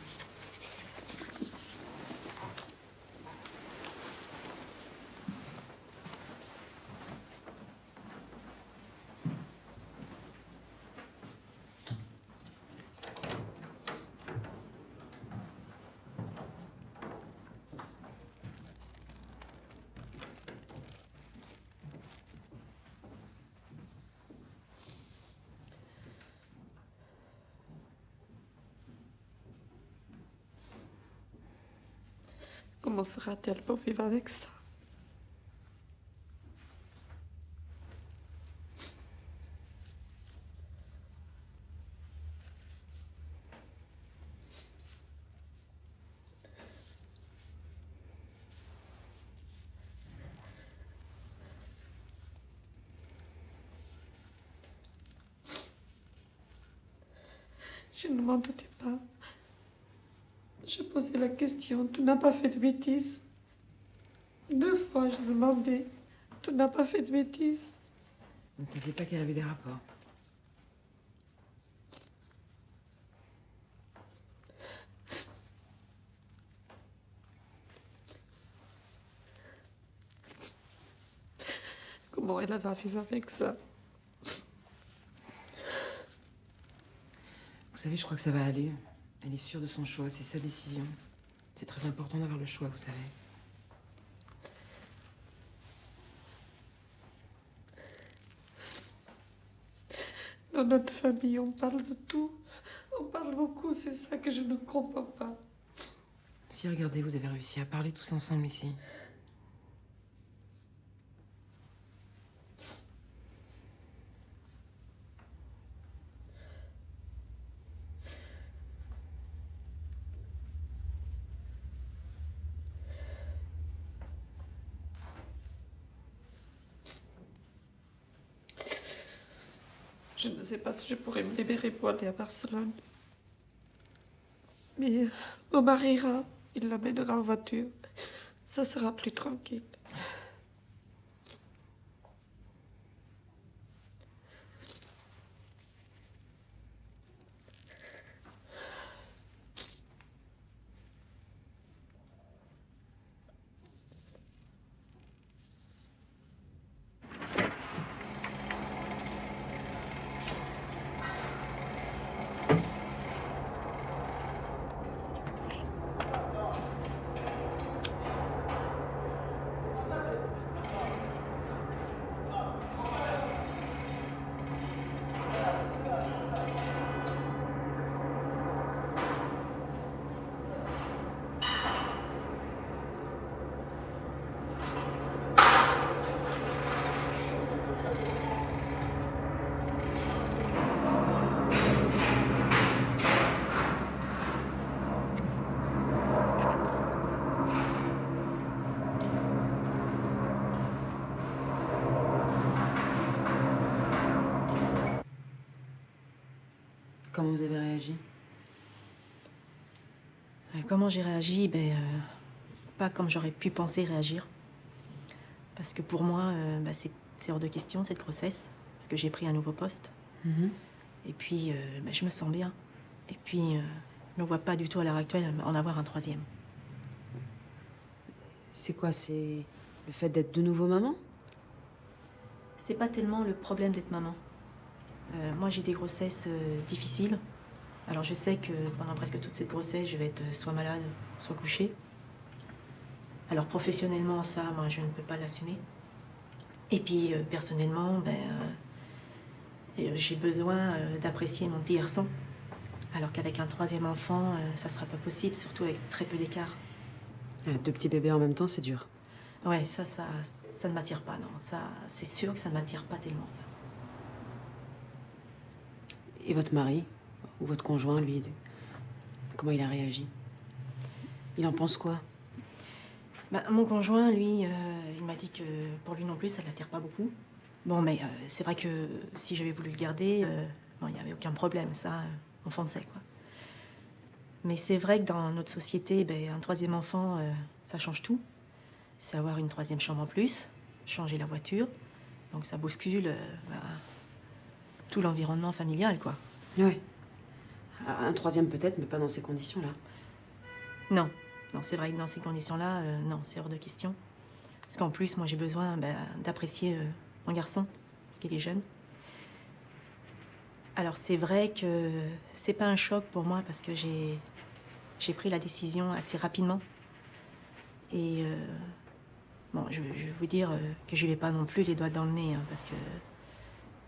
Speaker 22: Comment fera-t-elle pour vivre avec ça? Je ne m'en doutais pas. J'ai posé la question, tu n'as pas fait de bêtises. 2 fois, je demandais, tu n'as pas fait de bêtises.
Speaker 13: Vous ne saviez pas qu'elle avait des rapports.
Speaker 22: Comment elle va vivre avec ça?
Speaker 13: Vous savez, je crois que ça va aller. Elle est sûre de son choix, c'est sa décision. C'est très important d'avoir le choix, vous savez.
Speaker 22: Dans notre famille, on parle de tout. On parle beaucoup, c'est ça que je ne comprends pas.
Speaker 13: Si, regardez, vous avez réussi à parler tous ensemble ici.
Speaker 22: Je ne sais pas si je pourrais me libérer pour aller à Barcelone. Mais mon mari ira, il l'amènera en voiture. Ça sera plus tranquille.
Speaker 19: Comment vous avez réagi? Comment j'ai réagi? Pas comme j'aurais pu penser réagir. Parce que pour moi, c'est hors de question, cette grossesse. Parce que j'ai pris un nouveau poste. Et puis, je me sens bien. Et puis, je ne vois pas du tout à l'heure actuelle en avoir un 3e. C'est quoi? C'est le fait d'être de nouveau maman? C'est pas tellement le problème d'être maman. Moi, j'ai des grossesses difficiles. Alors, je sais que pendant presque toute cette grossesse, je vais être soit malade, soit couchée. Alors, professionnellement, ça, moi, je ne peux pas l'assumer. Et puis, personnellement, j'ai besoin d'apprécier mon petit garçon.
Speaker 2: Alors qu'avec un troisième enfant, ça sera pas possible, surtout avec très peu d'écart.
Speaker 19: 2 petits bébés en même temps, c'est dur.
Speaker 2: Ouais, ça ne m'attire pas, non. Ça, c'est sûr que ça ne m'attire pas tellement, ça.
Speaker 19: Et votre mari, ou votre conjoint, lui, comment il a réagi? Il en pense quoi?
Speaker 2: Bah, mon conjoint, lui, il m'a dit que pour lui non plus, ça ne l'attire pas beaucoup. Bon, mais c'est vrai que si j'avais voulu le garder, bon, il n'y avait aucun problème, ça, on fonçait, quoi. Mais c'est vrai que dans notre société, ben, un troisième enfant, ça change tout. C'est avoir une troisième chambre en plus, changer la voiture. Donc ça bouscule tout l'environnement familial, quoi.
Speaker 19: Oui. Un troisième peut-être, mais pas dans ces conditions-là.
Speaker 2: Non. Non, c'est vrai que dans ces conditions-là, non, c'est hors de question. Parce qu'en plus, moi, j'ai besoin d'apprécier mon garçon, parce qu'il est jeune. Alors, c'est vrai que c'est pas un choc pour moi, parce que j'ai pris la décision assez rapidement. Et bon, je vais vous dire que je vais pas non plus les doigts dans le nez, hein, parce que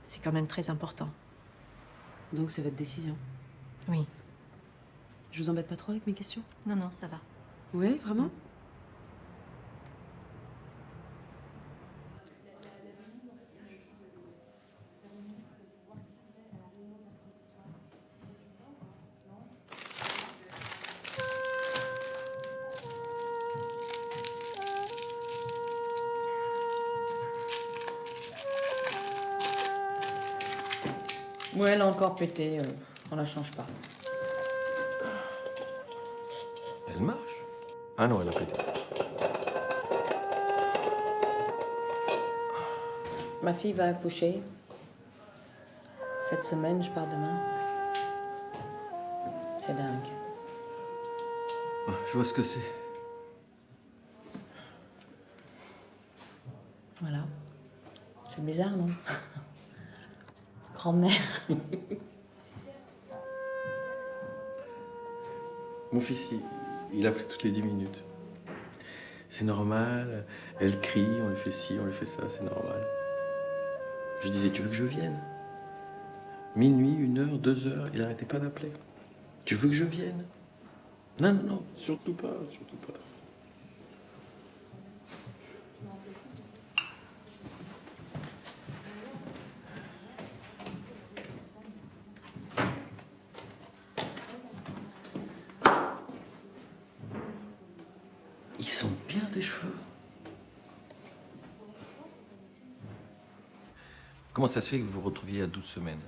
Speaker 2: c'est quand même très important.
Speaker 19: Donc c'est votre décision?
Speaker 2: Oui.
Speaker 19: Je vous embête pas trop avec mes questions?
Speaker 2: Non, non, ça va.
Speaker 19: Oui, vraiment?
Speaker 20: Ouais, elle a encore pété, on la change pas.
Speaker 15: Elle marche? Ah non, elle a pété.
Speaker 20: Ma fille va accoucher. Cette semaine, je pars demain. C'est dingue.
Speaker 15: Ah, je vois ce que c'est.
Speaker 20: Voilà. C'est bizarre, non? Grand-mère.
Speaker 15: Mon fils, il appelle toutes les 10 minutes. C'est normal, elle crie, on lui fait ci, on lui fait ça, c'est normal. Je disais, tu veux que je vienne? Minuit, 1 heure, 2 heures, il n'arrêtait pas d'appeler. Tu veux que je vienne? Non, non, non, surtout pas, surtout pas. Ils sont bien tes cheveux. Comment ça se fait que vous vous retrouviez à 12 semaines?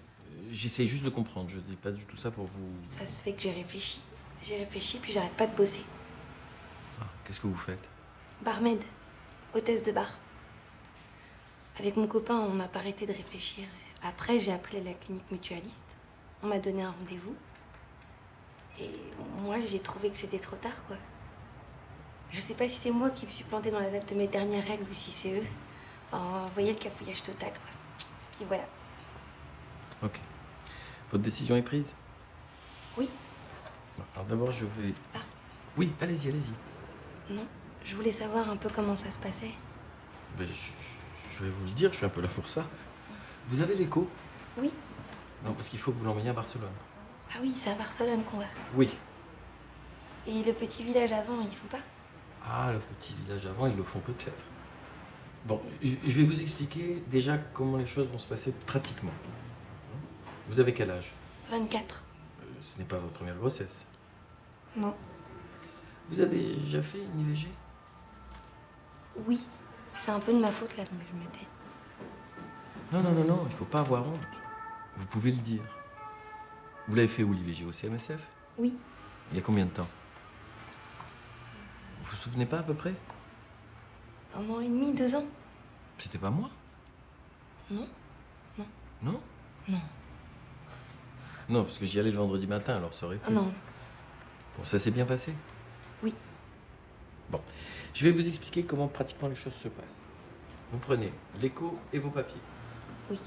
Speaker 15: J'essaye juste de comprendre, je dis pas du tout ça pour vous...
Speaker 11: Ça se fait que j'ai réfléchi. J'ai réfléchi, puis j'arrête pas de bosser.
Speaker 15: Ah, qu'est-ce que vous faites?
Speaker 11: Barmaid, hôtesse de bar. Avec mon copain, on n'a pas arrêté de réfléchir. Après, j'ai appelé la clinique mutualiste. On m'a donné un rendez-vous. Et moi, j'ai trouvé que c'était trop tard, quoi. Je sais pas si c'est moi qui me suis plantée dans la date de mes dernières règles ou si c'est eux. Enfin, vous voyez le cafouillage total, quoi. Puis voilà.
Speaker 15: Ok. Votre décision est prise?
Speaker 11: Oui.
Speaker 15: Alors d'abord, je vais... Oui, allez-y, allez-y.
Speaker 11: Non, je voulais savoir un peu comment ça se passait.
Speaker 15: Ben, je vais vous le dire, je suis un peu là pour ça. Vous avez l'écho?
Speaker 11: Oui.
Speaker 15: Non, parce qu'il faut que vous l'emmeniez à Barcelone.
Speaker 11: Ah oui, c'est à Barcelone qu'on va.
Speaker 15: Oui.
Speaker 11: Et le petit village avant, ils font pas?
Speaker 15: Ah, le petit village avant, ils le font peut-être. Bon, je vais vous expliquer déjà comment les choses vont se passer pratiquement. Vous avez quel âge?
Speaker 11: 24.
Speaker 15: Ce n'est pas votre première grossesse.
Speaker 11: Non.
Speaker 15: Vous avez déjà fait une IVG?
Speaker 11: Oui. C'est un peu de ma faute là, donc je me tais.
Speaker 15: Non, non, non, non, il faut pas avoir honte. Vous pouvez le dire. Vous l'avez fait où l'IVG? Au CMSF?
Speaker 11: Oui.
Speaker 15: Il y a combien de temps? Vous vous souvenez pas à peu près?
Speaker 11: 1 an et demi, 2 ans.
Speaker 15: C'était pas moi?
Speaker 11: Non. Non.
Speaker 15: Non?
Speaker 11: Non.
Speaker 15: Non, parce que j'y allais le vendredi matin, alors ça aurait pu.
Speaker 11: Non.
Speaker 15: Bon, ça s'est bien passé?
Speaker 11: Oui.
Speaker 15: Bon, je vais vous expliquer comment pratiquement les choses se passent. Vous prenez l'écho et vos papiers.
Speaker 11: Oui.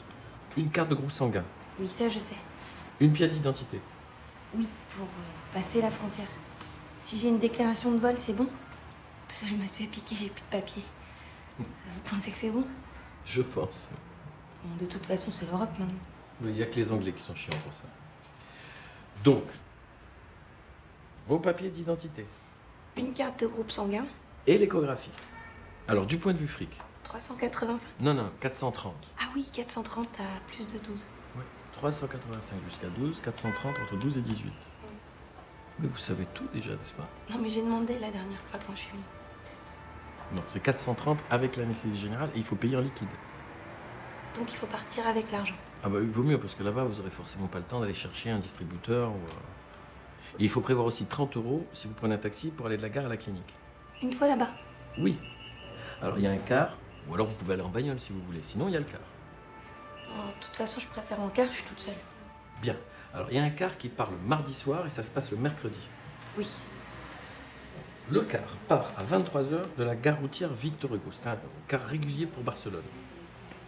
Speaker 15: Une carte de groupe sanguin.
Speaker 11: Oui, ça je sais.
Speaker 15: Une pièce d'identité.
Speaker 11: Oui, pour passer la frontière. Si j'ai une déclaration de vol, c'est bon? Parce que je me suis fait piquer, j'ai plus de papier. Vous pensez que c'est bon?
Speaker 15: Je pense.
Speaker 11: Bon, de toute façon, c'est l'Europe maintenant.
Speaker 15: Il n'y a que les Anglais qui sont chiants pour ça. Donc, vos papiers d'identité
Speaker 1: Une carte de groupe sanguin,
Speaker 15: et l'échographie. Alors, du point de vue fric,
Speaker 1: 385.
Speaker 15: non, 430.
Speaker 1: Ah oui, 430 à plus de 12.
Speaker 15: Ouais, 385 jusqu'à 12, 430 entre 12 et 18. Mais vous savez tout déjà, n'est-ce pas?
Speaker 1: Non, mais j'ai demandé la dernière fois quand je suis venue.
Speaker 15: Non, c'est 430 avec l'anesthésie générale et il faut payer en liquide.
Speaker 1: Donc il faut partir avec l'argent.
Speaker 15: Ah bah il vaut mieux parce que là-bas, vous aurez forcément pas le temps d'aller chercher un distributeur. Et il faut prévoir aussi 30 € si vous prenez un taxi pour aller de la gare à la clinique.
Speaker 1: Une fois là-bas.
Speaker 15: Oui. Alors il y a un car, ou alors vous pouvez aller en bagnole si vous voulez. Sinon, il y a le car.
Speaker 1: Bon, de toute façon, je préfère en car, je suis toute seule.
Speaker 15: Bien. Alors il y a un car qui part le mardi soir et ça se passe le mercredi.
Speaker 1: Oui.
Speaker 15: Le car part à 23 h de la gare routière Victor Hugo. C'est un car régulier pour Barcelone.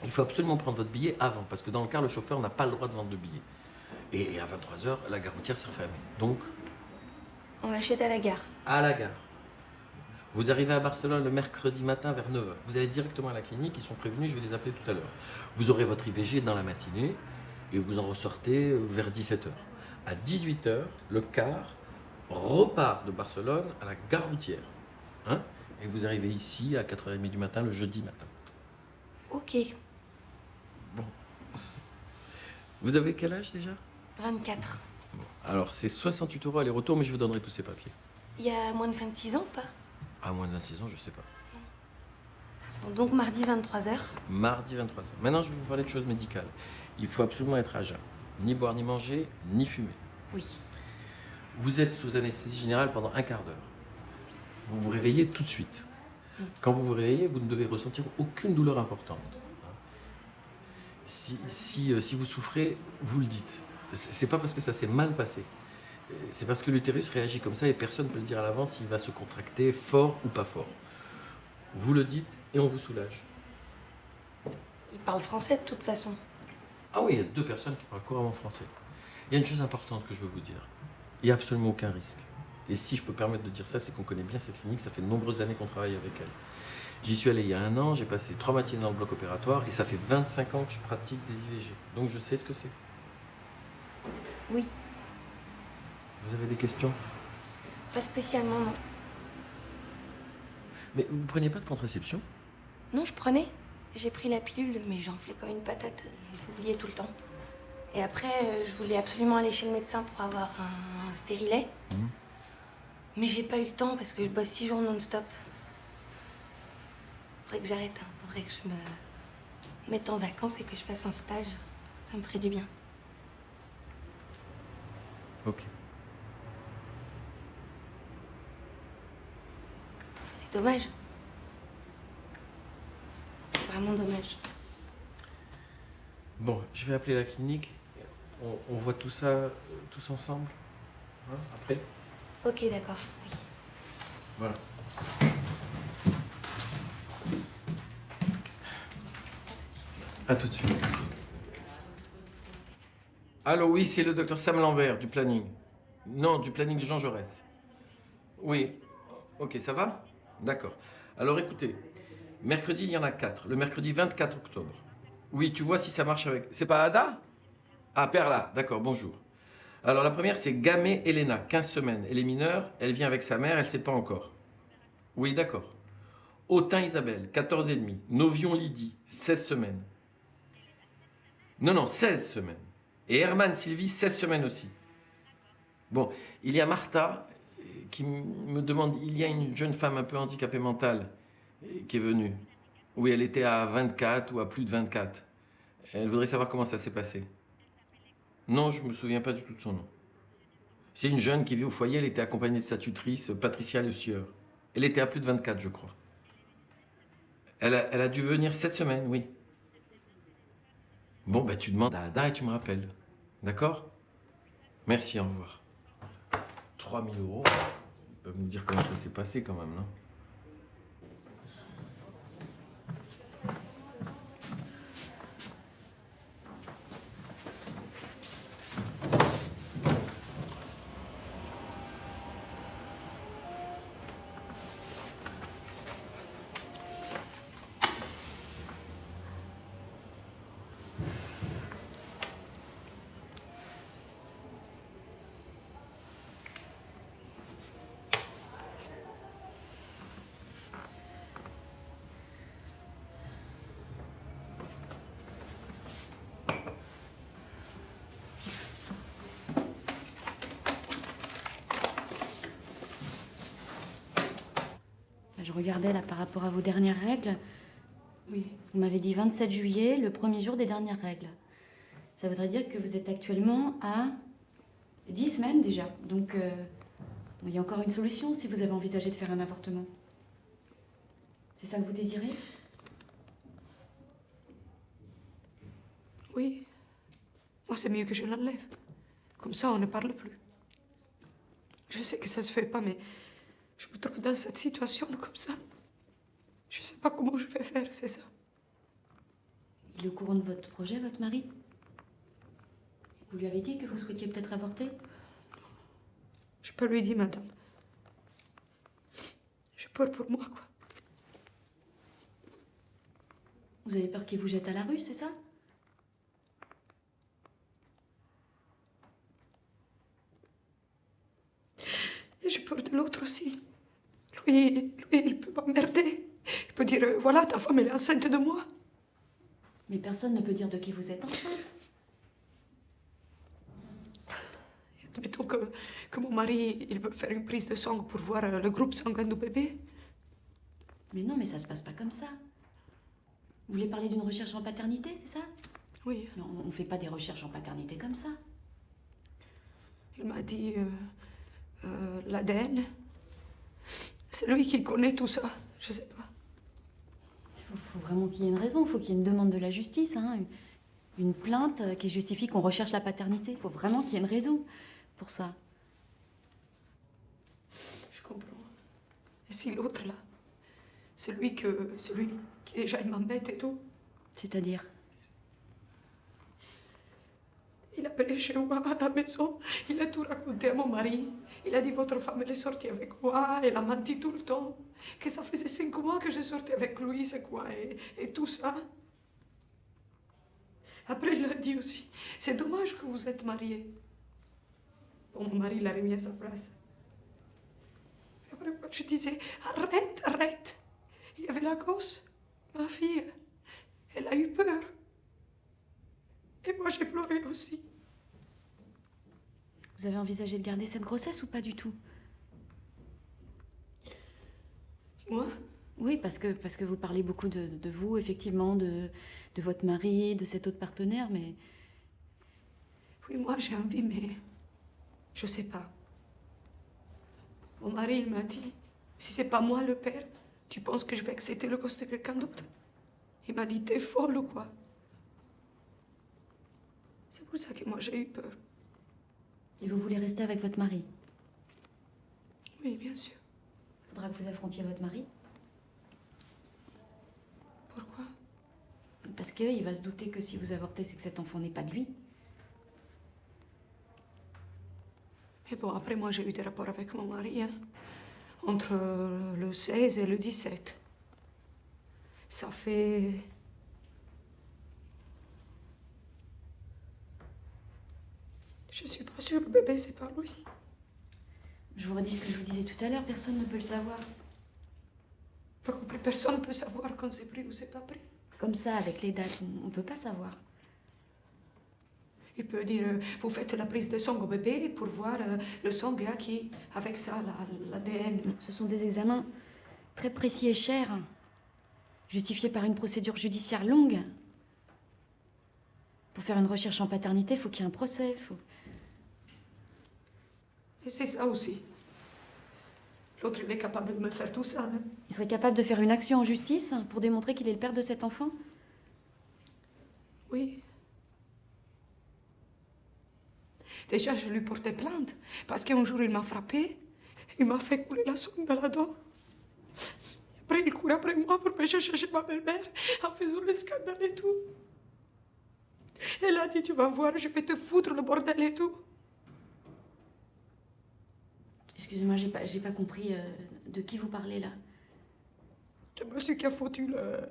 Speaker 15: Il faut absolument prendre votre billet avant, parce que dans le car, le chauffeur n'a pas le droit de vendre de billets. Et à 23 h, la gare routière sera fermée. Donc,
Speaker 1: On l'achète à la gare.
Speaker 15: à la gare. Vous arrivez à Barcelone le mercredi matin vers 9 h. Vous allez directement à la clinique, ils sont prévenus, je vais les appeler tout à l'heure. Vous aurez votre IVG dans la matinée et vous en ressortez vers 17 h. À 18 h, le car repart de Barcelone à la gare routière. Hein? Et vous arrivez ici à 4 h 30 du matin, le jeudi matin.
Speaker 1: Ok.
Speaker 15: Bon. Vous avez quel âge déjà?
Speaker 1: 24.
Speaker 15: Alors, c'est 68 € aller-retour, mais je vous donnerai tous ces papiers.
Speaker 1: Il y a moins de 26 ans ou pas?
Speaker 15: À moins de 26 ans, je sais pas.
Speaker 1: Bon, donc mardi 23h.
Speaker 15: Mardi 23 h. Maintenant, je vais vous parler de choses médicales. Il faut absolument être à jeun. Ni boire, ni manger, ni fumer.
Speaker 1: Oui.
Speaker 15: Vous êtes sous anesthésie générale pendant un quart d'heure. Vous vous réveillez tout de suite. Quand vous vous réveillez, vous ne devez ressentir aucune douleur importante. Si vous souffrez, vous le dites. C'est pas parce que ça s'est mal passé. C'est parce que l'utérus réagit comme ça et personne ne peut le dire à l'avance s'il va se contracter fort ou pas fort. Vous le dites et on vous soulage.
Speaker 1: Il parle français de toute façon.
Speaker 15: Ah oui, il y a 2 personnes qui parlent couramment français. Il y a une chose importante que je veux vous dire. Il n'y a absolument aucun risque. Et si je peux permettre de dire ça, c'est qu'on connaît bien cette clinique, ça fait de nombreuses années qu'on travaille avec elle. J'y suis allé il y a 1 an, j'ai passé 3 matinées dans le bloc opératoire et ça fait 25 ans que je pratique des IVG. Donc je sais ce que c'est.
Speaker 1: Oui.
Speaker 15: Vous avez des questions?
Speaker 1: Pas spécialement, non.
Speaker 15: Mais vous preniez pas de contraception?
Speaker 1: Non, je prenais. J'ai pris la pilule, mais j'enflais comme une patate. Je l'oubliais tout le temps. Et après, je voulais absolument aller chez le médecin pour avoir un stérilet. Mais j'ai pas eu le temps parce que je bosse 6 jours non-stop. Faudrait que j'arrête. Faudrait que je me mette en vacances et que je fasse un stage. Ça me ferait du bien.
Speaker 15: Ok.
Speaker 1: C'est dommage. C'est vraiment dommage.
Speaker 15: Bon, je vais appeler la clinique. On voit tout ça tous ensemble. Hein, après?
Speaker 1: Ok, d'accord. Oui.
Speaker 15: Voilà. À tout de suite. Allô, oui, c'est le docteur Sam Lambert du planning. Non, du planning de Jean Jaurès. Oui. Ok, ça va? D'accord. Alors écoutez, mercredi, il y en a 4. Le mercredi 24 octobre. Oui, tu vois si ça marche avec... C'est pas Ada? Ah, Perla. D'accord, bonjour. Alors la première, c'est Gamé Elena, 15 semaines. Elle est mineure, elle vient avec sa mère, elle ne sait pas encore. Oui, d'accord. Autain Isabelle, 14 et demi. Novion Lydie, 16 semaines. Non, 16 semaines. Et Herman Sylvie, 16 semaines aussi. Bon, il y a Martha qui me demande, il y a une jeune femme un peu handicapée mentale qui est venue. Oui, elle était à 24 ou à plus de 24. Elle voudrait savoir comment ça s'est passé. Non, je ne me souviens pas du tout de son nom. C'est une jeune qui vit au foyer, elle était accompagnée de sa tutrice, Patricia Le Sieur. Elle était à plus de 24, je crois. Elle a dû venir 7 semaines, oui. Bon, ben tu demandes à Ada et tu me rappelles. D'accord? Merci, au revoir. 3 000 €. Ils peuvent nous dire comment ça s'est passé quand même, non?
Speaker 11: Je regardais là par rapport à vos dernières règles.
Speaker 1: Oui.
Speaker 11: Vous m'avez dit 27 juillet, le premier jour des dernières règles. Ça voudrait dire que vous êtes actuellement à 10 semaines déjà. Donc, il y a encore une solution si vous avez envisagé de faire un avortement. C'est ça que vous désirez?
Speaker 22: Oui. Moi, c'est mieux que je l'enlève. Comme ça, on ne parle plus. Je sais que ça se fait pas, mais je me trouve dans cette situation comme ça. Je sais pas comment je vais faire, c'est ça.
Speaker 11: Il est au courant de votre projet, votre mari? Vous lui avez dit que vous souhaitiez peut-être avorter?
Speaker 22: Je peux lui dire, madame. J'ai peur pour moi, quoi.
Speaker 11: Vous avez peur qu'il vous jette à la rue, c'est ça?
Speaker 22: Et j'ai peur de l'autre aussi. Lui, il peut m'emmerder. Il peut dire, voilà, ta femme, elle est enceinte de moi.
Speaker 11: Mais personne ne peut dire de qui vous êtes enceinte.
Speaker 22: Admettons que mon mari, il veut faire une prise de sang pour voir le groupe sanguin du bébé.
Speaker 11: Mais non, mais ça se passe pas comme ça. Vous voulez parler d'une recherche en paternité, c'est ça?
Speaker 22: Oui.
Speaker 11: Mais on ne fait pas des recherches en paternité comme ça.
Speaker 22: Il m'a dit l'ADN. C'est lui qui connaît tout ça. Je sais pas.
Speaker 11: Il faut vraiment qu'il y ait une raison. Il faut qu'il y ait une demande de la justice, hein, une plainte qui justifie qu'on recherche la paternité. Il faut vraiment qu'il y ait une raison pour ça.
Speaker 22: Je comprends. Et si l'autre là, celui qui déjà il m'embête et tout.
Speaker 11: C'est-à-dire?
Speaker 22: Il a appelé chez moi à la maison. Il a tout raconté à mon mari. Il a dit votre femme elle est sortie avec moi. Elle a menti tout le temps. Que ça faisait 5 mois que je sortais avec lui, c'est quoi, et tout ça. Après il a dit aussi, c'est dommage que vous êtes mariés. Bon, mon mari l'a remis à sa place. Et après moi je disais, arrête, arrête. Il y avait la gosse, ma fille. Elle a eu peur. Et moi, j'ai pleuré aussi.
Speaker 11: Vous avez envisagé de garder cette grossesse ou pas du tout?
Speaker 22: Moi?
Speaker 11: Oui, parce que vous parlez beaucoup de vous, effectivement, de votre mari, de cet autre partenaire, mais...
Speaker 22: Oui, moi, j'ai envie, mais je sais pas. Mon mari, il m'a dit, si c'est pas moi le père, tu penses que je vais accepter le gosse de quelqu'un d'autre? Il m'a dit, t'es folle ou quoi? C'est pour ça que moi j'ai eu peur.
Speaker 11: Et vous voulez rester avec votre mari?
Speaker 22: Oui, bien sûr.
Speaker 11: Il faudra que vous affrontiez votre mari.
Speaker 22: Pourquoi?
Speaker 11: Parce qu'il va se douter que si vous avortez, c'est que cet enfant n'est pas de lui.
Speaker 22: Mais bon, après moi j'ai eu des rapports avec mon mari, hein, entre le 16 et le 17. Ça fait... Je suis pas sûre, le bébé, c'est pas lui.
Speaker 11: Je vous redis ce que je vous disais tout à l'heure, personne ne peut le savoir.
Speaker 22: Pas compris, personne ne peut savoir quand c'est pris ou c'est pas pris.
Speaker 11: Comme ça, avec les dates, on ne peut pas savoir.
Speaker 22: Il peut dire, vous faites la prise de sang au bébé pour voir le sang est acquis. Avec ça, l'ADN.
Speaker 11: Ce sont des examens très précis et chers, justifiés par une procédure judiciaire longue. Pour faire une recherche en paternité, il faut qu'il y ait un procès.
Speaker 22: Et c'est ça aussi. L'autre, il est capable de me faire tout ça. Hein.
Speaker 11: Il serait capable de faire une action en justice pour démontrer qu'il est le père de cet enfant?
Speaker 22: Oui. Déjà, je lui portais plainte parce qu'un jour, il m'a frappé. Il m'a fait couler la sonde dans la dent. Après, il court après moi pour me chercher chez ma belle-mère en faisant le scandale et tout. Elle a dit, tu vas voir, je vais te foutre le bordel et tout.
Speaker 11: Excusez-moi, j'ai pas compris de qui vous parlez là.
Speaker 22: Le monsieur qui a foutu le...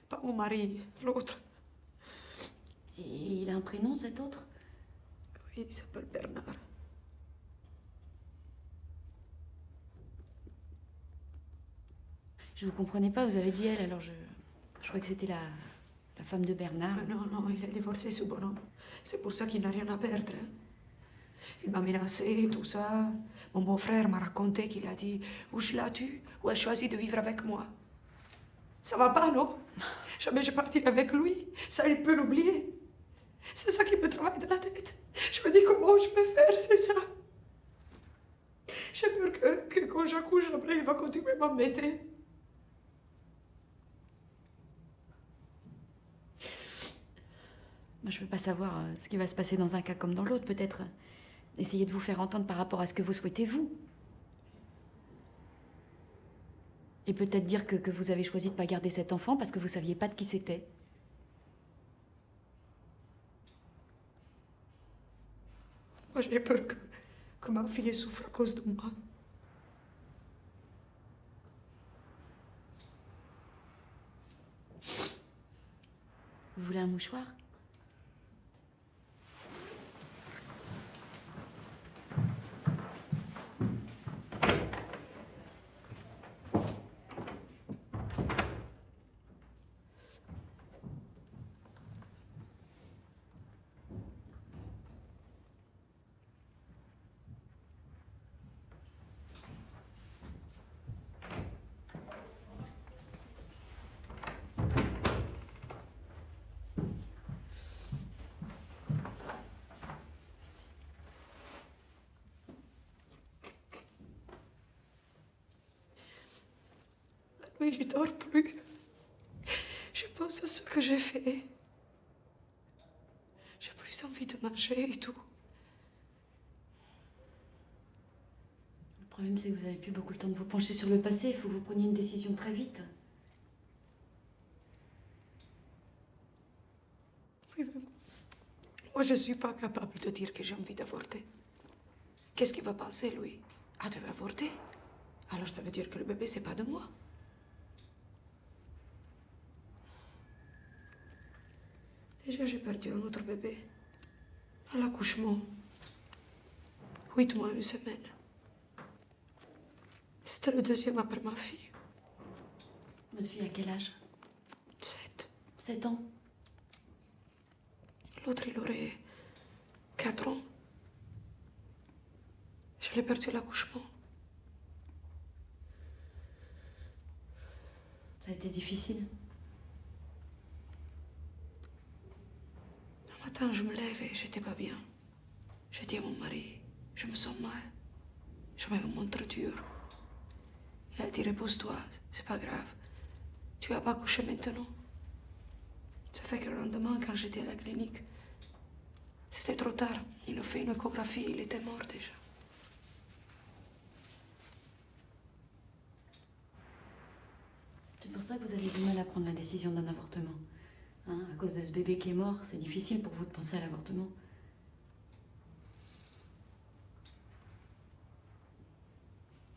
Speaker 22: Pas mon mari, l'autre.
Speaker 11: Et il a un prénom, cet autre?
Speaker 22: Oui, il s'appelle Bernard.
Speaker 11: Je vous comprenais pas, vous avez dit elle, alors je crois que c'était la femme de Bernard.
Speaker 22: Non, non, il a divorcé ce bonhomme. C'est pour ça qu'il n'a rien à perdre. Hein. Il m'a menacé, tout ça. Mon beau-frère m'a raconté qu'il a dit ou je la tue ou elle choisit de vivre avec moi. Ça va pas, non? Jamais je partirai avec lui. Ça, il peut l'oublier. C'est ça qui me travaille dans la tête. Je me dis comment je vais faire, c'est ça. J'ai peur que quand j'accouche, après, il va continuer à m'embêter.
Speaker 11: Moi, je peux pas savoir ce qui va se passer dans un cas comme dans l'autre, peut-être. Essayez de vous faire entendre par rapport à ce que vous souhaitez, vous. Et peut-être dire que vous avez choisi de pas garder cet enfant parce que vous saviez pas de qui c'était.
Speaker 22: Moi, j'ai peur que ma fille souffre à cause de moi.
Speaker 11: Vous voulez un mouchoir?
Speaker 22: Oui, je dors plus. Je pense à ce que j'ai fait. J'ai plus envie de manger et tout.
Speaker 11: Le problème, c'est que vous avez plus beaucoup le temps de vous pencher sur le passé. Il faut que vous preniez une décision très vite.
Speaker 22: Oui, mais moi, je suis pas capable de dire que j'ai envie d'avorter. Qu'est-ce qu'il va penser, lui? Ah, tu veux avorter? Alors ça veut dire que le bébé, c'est pas de moi. Déjà, j'ai perdu un autre bébé. À l'accouchement. 8 mois, 1 semaine. C'était le deuxième après ma fille.
Speaker 11: Votre fille a quel âge?
Speaker 22: 7.
Speaker 11: 7 ans.
Speaker 22: L'autre, il aurait 4 ans. Je l'ai perdu à l'accouchement.
Speaker 11: Ça a été difficile.
Speaker 22: Le matin, je me lève et j'étais pas bien. J'ai dit à mon mari, je me sens mal. Je me montre dur. Il a dit, repose-toi, c'est pas grave. Tu vas pas coucher maintenant. Ça fait que le lendemain, quand j'étais à la clinique, c'était trop tard. Il a fait une échographie, il était mort déjà.
Speaker 11: C'est pour ça que vous avez du mal à prendre la décision d'un avortement. Hein, à cause de ce bébé qui est mort, c'est difficile pour vous de penser à l'avortement.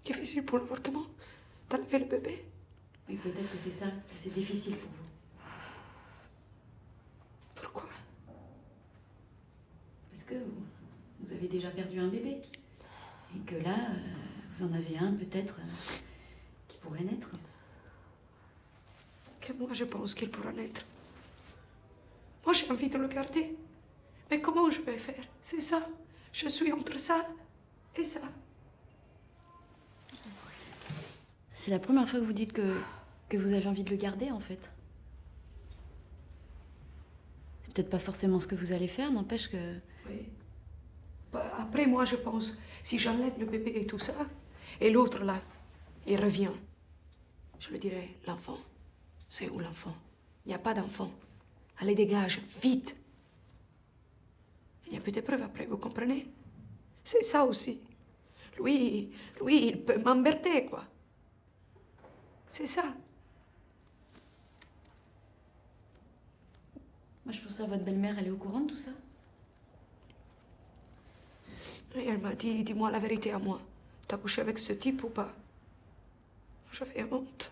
Speaker 22: Difficile pour l'avortement d'enlever le bébé?
Speaker 11: Oui, peut-être que c'est ça, que c'est difficile pour vous.
Speaker 22: Pourquoi?
Speaker 11: Parce que vous avez déjà perdu un bébé. Et que là, vous en avez un peut-être qui pourrait naître.
Speaker 22: Que moi, je pense qu'il pourra naître. Moi, j'ai envie de le garder. Mais comment je vais faire? C'est ça. Je suis entre ça et ça.
Speaker 11: C'est la première fois que vous dites que vous avez envie de le garder, en fait. C'est peut-être pas forcément ce que vous allez faire, n'empêche que...
Speaker 22: Oui. Bah, après, moi, je pense, si j'enlève le bébé et tout ça, et l'autre, là, il revient, je lui dirai, l'enfant, c'est où l'enfant? Il n'y a pas d'enfant. Allez, dégage, vite. Il n'y a plus de preuves après, vous comprenez? C'est ça aussi. Lui, il peut m'emmerder, quoi. C'est ça.
Speaker 11: Moi, je pensais à votre belle-mère, elle est au courant de tout ça?
Speaker 22: Et elle m'a dit, dis-moi la vérité à moi. T'as couché avec ce type ou pas? J'avais honte.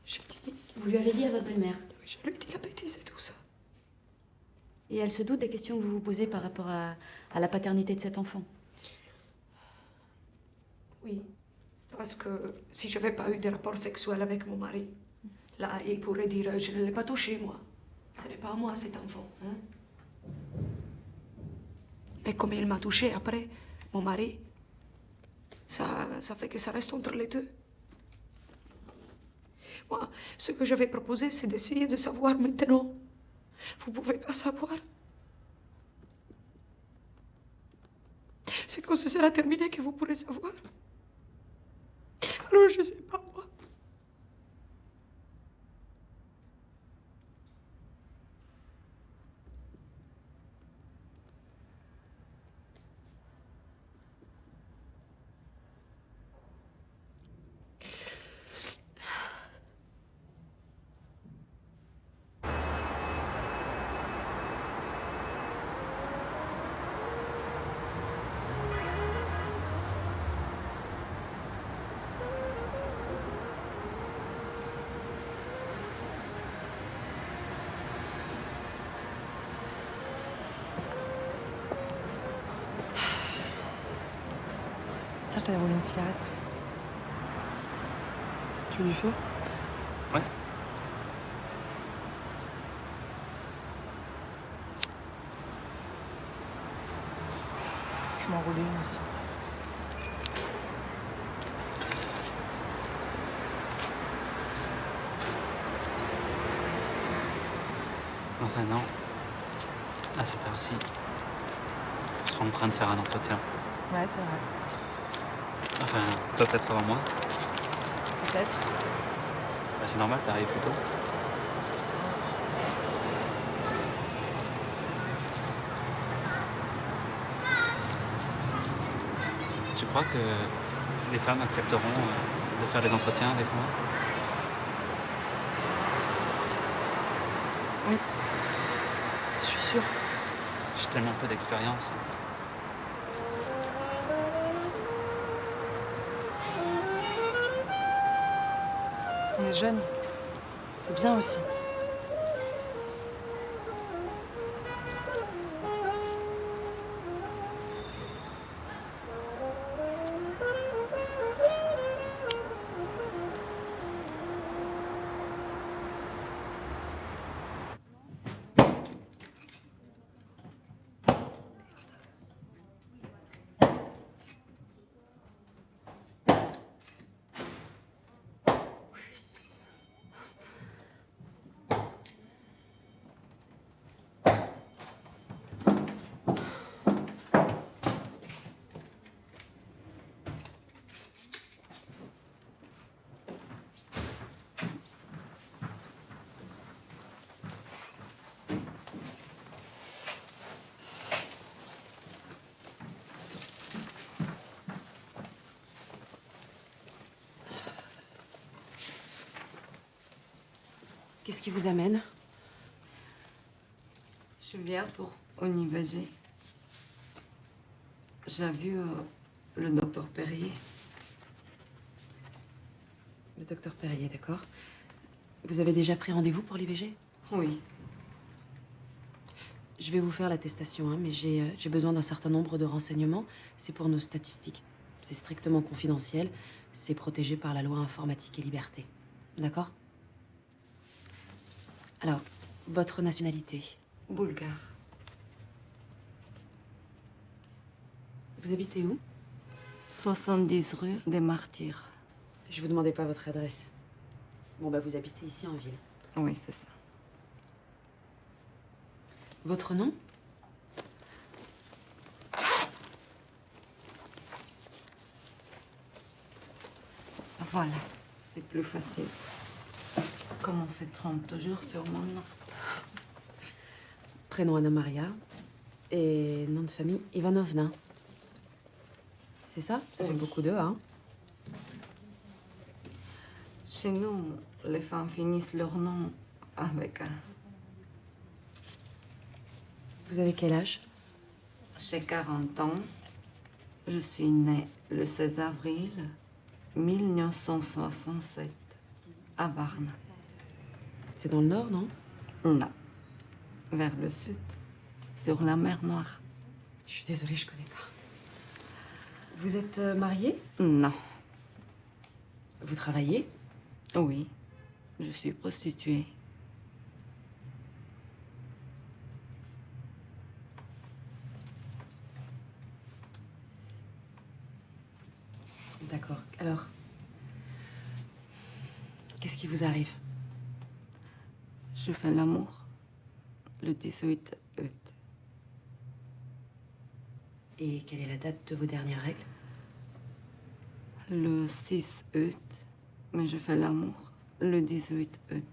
Speaker 22: J'ai dit...
Speaker 11: Vous lui avez dit à votre belle-mère?
Speaker 22: Oui, je lui ai dit la bêtise et tout ça.
Speaker 11: Et elle se doute des questions que vous vous posez par rapport à la paternité de cet enfant?
Speaker 22: Oui. Parce que si je n'avais pas eu de rapport sexuel avec mon mari, là, il pourrait dire, je ne l'ai pas touché, moi. Ce n'est pas à moi, cet enfant. Hein? Et comme il m'a touchée après, mon mari, ça fait que ça reste entre les deux. Moi, ce que j'avais proposé, c'est d'essayer de savoir maintenant. Vous pouvez pas savoir. C'est quand ce sera terminé que vous pourrez savoir. Alors, je sais pas, moi.
Speaker 7: Tiens, je t'avais roulé une cigarette.
Speaker 13: Tu veux du feu?
Speaker 6: Ouais.
Speaker 7: Je m'en roulais une aussi.
Speaker 6: Dans un an, à cette heure-ci, je serai en train de faire un entretien.
Speaker 7: Ouais, c'est vrai.
Speaker 6: Enfin, peut-être avant moi.
Speaker 7: Peut-être.
Speaker 6: Bah, c'est normal, t'arrives plus tôt. Tu crois que les femmes accepteront de faire des entretiens avec moi?
Speaker 7: Oui. Je suis sûre.
Speaker 6: J'ai tellement peu d'expérience.
Speaker 7: On est jeunes. C'est bien aussi.
Speaker 19: Qu'est-ce qui vous amène?
Speaker 4: Je viens pour un IVG. J'ai vu le docteur Perrier.
Speaker 19: Le docteur Perrier, d'accord. Vous avez déjà pris rendez-vous pour l'IVG?
Speaker 4: Oui.
Speaker 19: Je vais vous faire l'attestation, hein, mais j'ai besoin d'un certain nombre de renseignements. C'est pour nos statistiques. C'est strictement confidentiel. C'est protégé par la loi informatique et liberté. D'accord? Alors, votre nationalité?
Speaker 4: Bulgare.
Speaker 19: Vous habitez où?
Speaker 4: 70 rue des Martyrs.
Speaker 19: Je vous demandais pas votre adresse. Bon, bah, vous habitez ici en ville.
Speaker 4: Oui, c'est ça.
Speaker 19: Votre nom?
Speaker 4: Voilà, c'est plus facile. Comment on se trompe toujours sur mon nom?
Speaker 19: Prénom Anna Maria et nom de famille Ivanovna. C'est ça? Ça fait beaucoup d'eux, hein?
Speaker 4: Chez nous, les femmes finissent leur nom avec un.
Speaker 19: Vous avez quel âge?
Speaker 4: J'ai 40 ans. Je suis née le 16 avril 1967 à Varna.
Speaker 19: C'est dans le nord, non?
Speaker 4: Non. Vers le sud, sur la mer Noire.
Speaker 19: Je suis désolée, je connais pas. Vous êtes mariée?
Speaker 4: Non.
Speaker 19: Vous travaillez?
Speaker 4: Oui. Je suis prostituée.
Speaker 19: D'accord. Alors, qu'est-ce qui vous arrive?
Speaker 4: Je fais l'amour le 18 août.
Speaker 19: Et quelle est la date de vos dernières règles?
Speaker 4: Le 6 août, mais je fais l'amour le 18 août.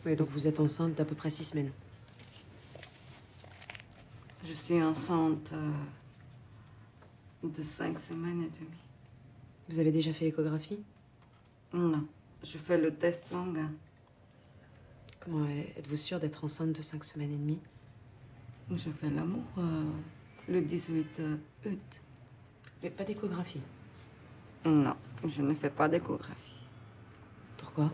Speaker 19: Oui, donc vous êtes enceinte d'à peu près 6 semaines.
Speaker 4: Je suis enceinte de 5 semaines et demie.
Speaker 19: Vous avez déjà fait l'échographie?
Speaker 4: Non, je fais le test sanguin.
Speaker 19: Comment êtes-vous sûre d'être enceinte de 5 semaines et demie?
Speaker 4: Je fais l'amour le 18 août.
Speaker 19: Mais pas d'échographie?
Speaker 4: Non, je ne fais pas d'échographie.
Speaker 19: Pourquoi?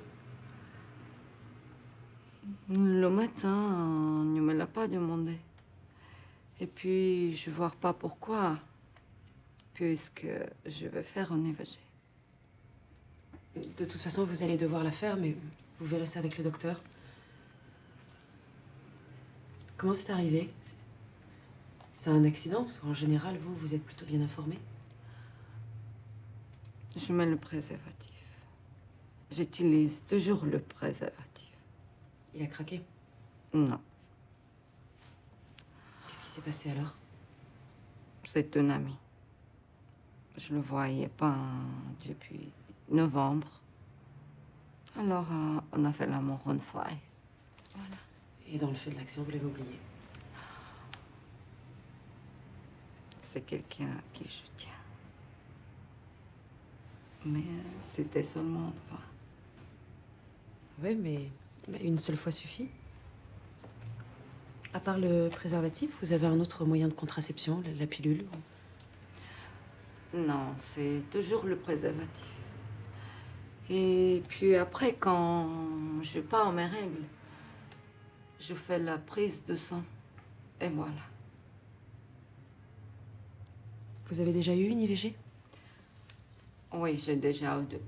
Speaker 4: Le médecin ne me l'a pas demandé. Et puis, je ne vois pas pourquoi, puisque je vais faire un IVG.
Speaker 19: De toute façon, vous allez devoir la faire, mais vous verrez ça avec le docteur. Comment c'est arrivé? C'est un accident? Parce qu'en général, vous êtes plutôt bien informé.
Speaker 4: Je mets le préservatif. J'utilise toujours le préservatif.
Speaker 19: Il a craqué?
Speaker 4: Non.
Speaker 19: Qu'est-ce qui s'est passé alors?
Speaker 4: C'est un ami. Je le voyais pas depuis novembre. Alors, on a fait l'amour une fois. Voilà.
Speaker 19: Et dans le feu de l'action, vous l'avez oublié?
Speaker 4: C'est quelqu'un à qui je tiens. Mais c'était seulement une fois.
Speaker 19: Oui, mais une seule fois suffit. À part le préservatif, vous avez un autre moyen de contraception, la pilule?
Speaker 4: Non, c'est toujours le préservatif. Et puis après, quand je pars mes règles, je fais la prise de sang. Et voilà.
Speaker 19: Vous avez déjà eu une IVG?
Speaker 4: Oui, j'ai déjà eu 2.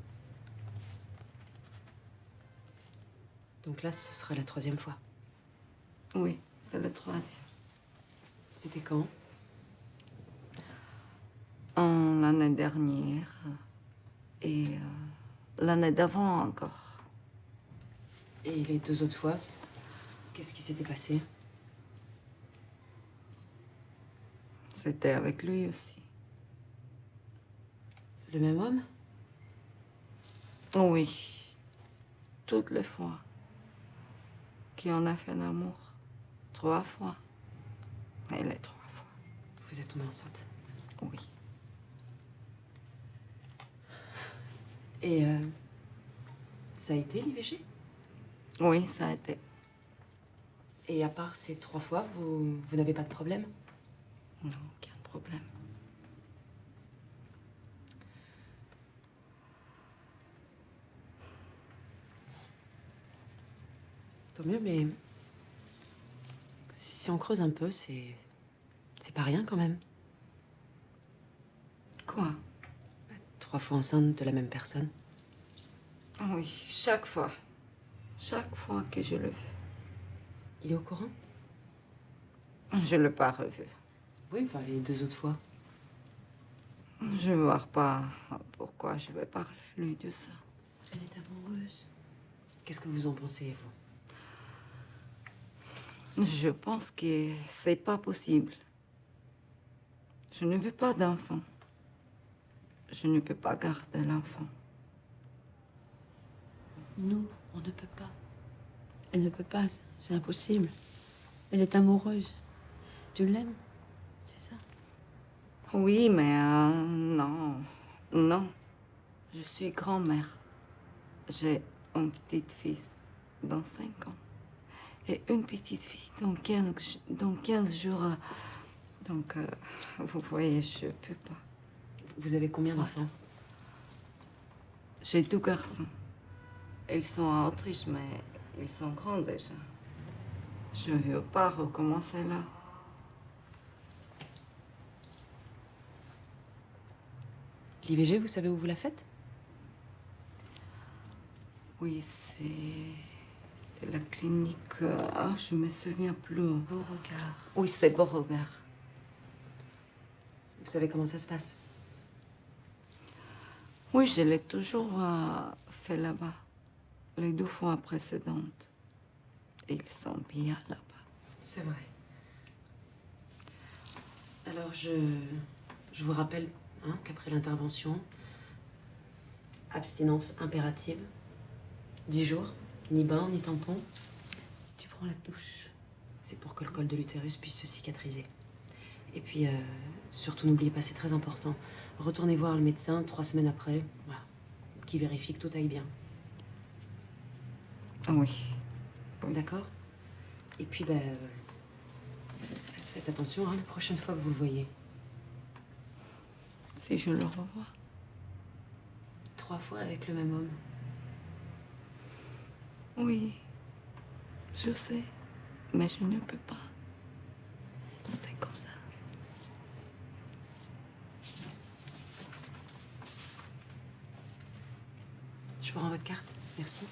Speaker 19: Donc là, ce sera la 3e fois.
Speaker 4: Oui, c'est la 3e.
Speaker 19: C'était quand?
Speaker 4: L'année dernière. Et l'année d'avant encore.
Speaker 19: Et les 2 autres fois, qu'est-ce qui s'était passé?
Speaker 4: C'était avec lui aussi.
Speaker 19: Le même homme?
Speaker 4: Oui. Toutes les fois qu'on a fait l'amour. 3 fois. Et les 3 fois.
Speaker 19: Vous êtes tombée enceinte?
Speaker 4: Oui.
Speaker 19: Et ça a été l'IVG?
Speaker 4: Oui, ça a été.
Speaker 19: Et à part ces 3 fois, vous n'avez pas de problème?
Speaker 4: Non, aucun problème.
Speaker 19: Tant mieux, mais si on creuse un peu, c'est pas rien quand même.
Speaker 4: Quoi?
Speaker 19: 3 fois enceinte de la même personne.
Speaker 4: Oui, chaque fois. Chaque fois que je le fais.
Speaker 19: Il est au courant?
Speaker 4: Je ne l'ai pas revu.
Speaker 19: Oui, enfin les 2 autres fois.
Speaker 4: Je ne vois pas pourquoi je vais parler, lui, de ça.
Speaker 19: Elle est amoureuse. Qu'est-ce que vous en pensez, vous?
Speaker 4: Je pense que c'est pas possible. Je ne veux pas d'enfant. Je ne peux pas garder l'enfant.
Speaker 10: Nous, on ne peut pas. Elle ne peut pas, c'est impossible. Elle est amoureuse. Tu l'aimes, c'est ça?
Speaker 4: Oui, mais non. Non. Je suis grand-mère. J'ai un petit-fils dans 5 ans. Et une petite fille dans 15 jours. Donc, vous voyez, je peux pas.
Speaker 19: Vous avez combien d'enfants?
Speaker 4: J'ai 2 garçons. Ils sont en Autriche, mais ils sont grands déjà. Je ne veux pas recommencer là.
Speaker 19: L'IVG, vous savez où vous la faites?
Speaker 4: Oui, C'est la clinique. Ah, je me souviens plus.
Speaker 19: Beauregard.
Speaker 4: Oui, c'est Beauregard.
Speaker 19: Vous savez comment ça se passe?
Speaker 4: Oui, je l'ai toujours fait là-bas. Les 2 fois précédentes. Ils sont bien là-bas.
Speaker 19: C'est vrai. Alors, je vous rappelle qu'après l'intervention, abstinence impérative, 10 jours, ni bain, ni tampon. Tu prends la douche. C'est pour que le col de l'utérus puisse se cicatriser. Et puis, surtout, n'oubliez pas, c'est très important. Retournez voir le médecin 3 semaines après, voilà, qui vérifie que tout aille bien.
Speaker 4: Oui.
Speaker 19: D'accord? Et puis, faites attention la prochaine fois que vous le voyez.
Speaker 4: Si je le revois.
Speaker 19: 3 fois avec le même homme.
Speaker 4: Oui, je sais, mais je ne peux pas. C'est comme ça.
Speaker 19: Je vous rends votre carte. Merci.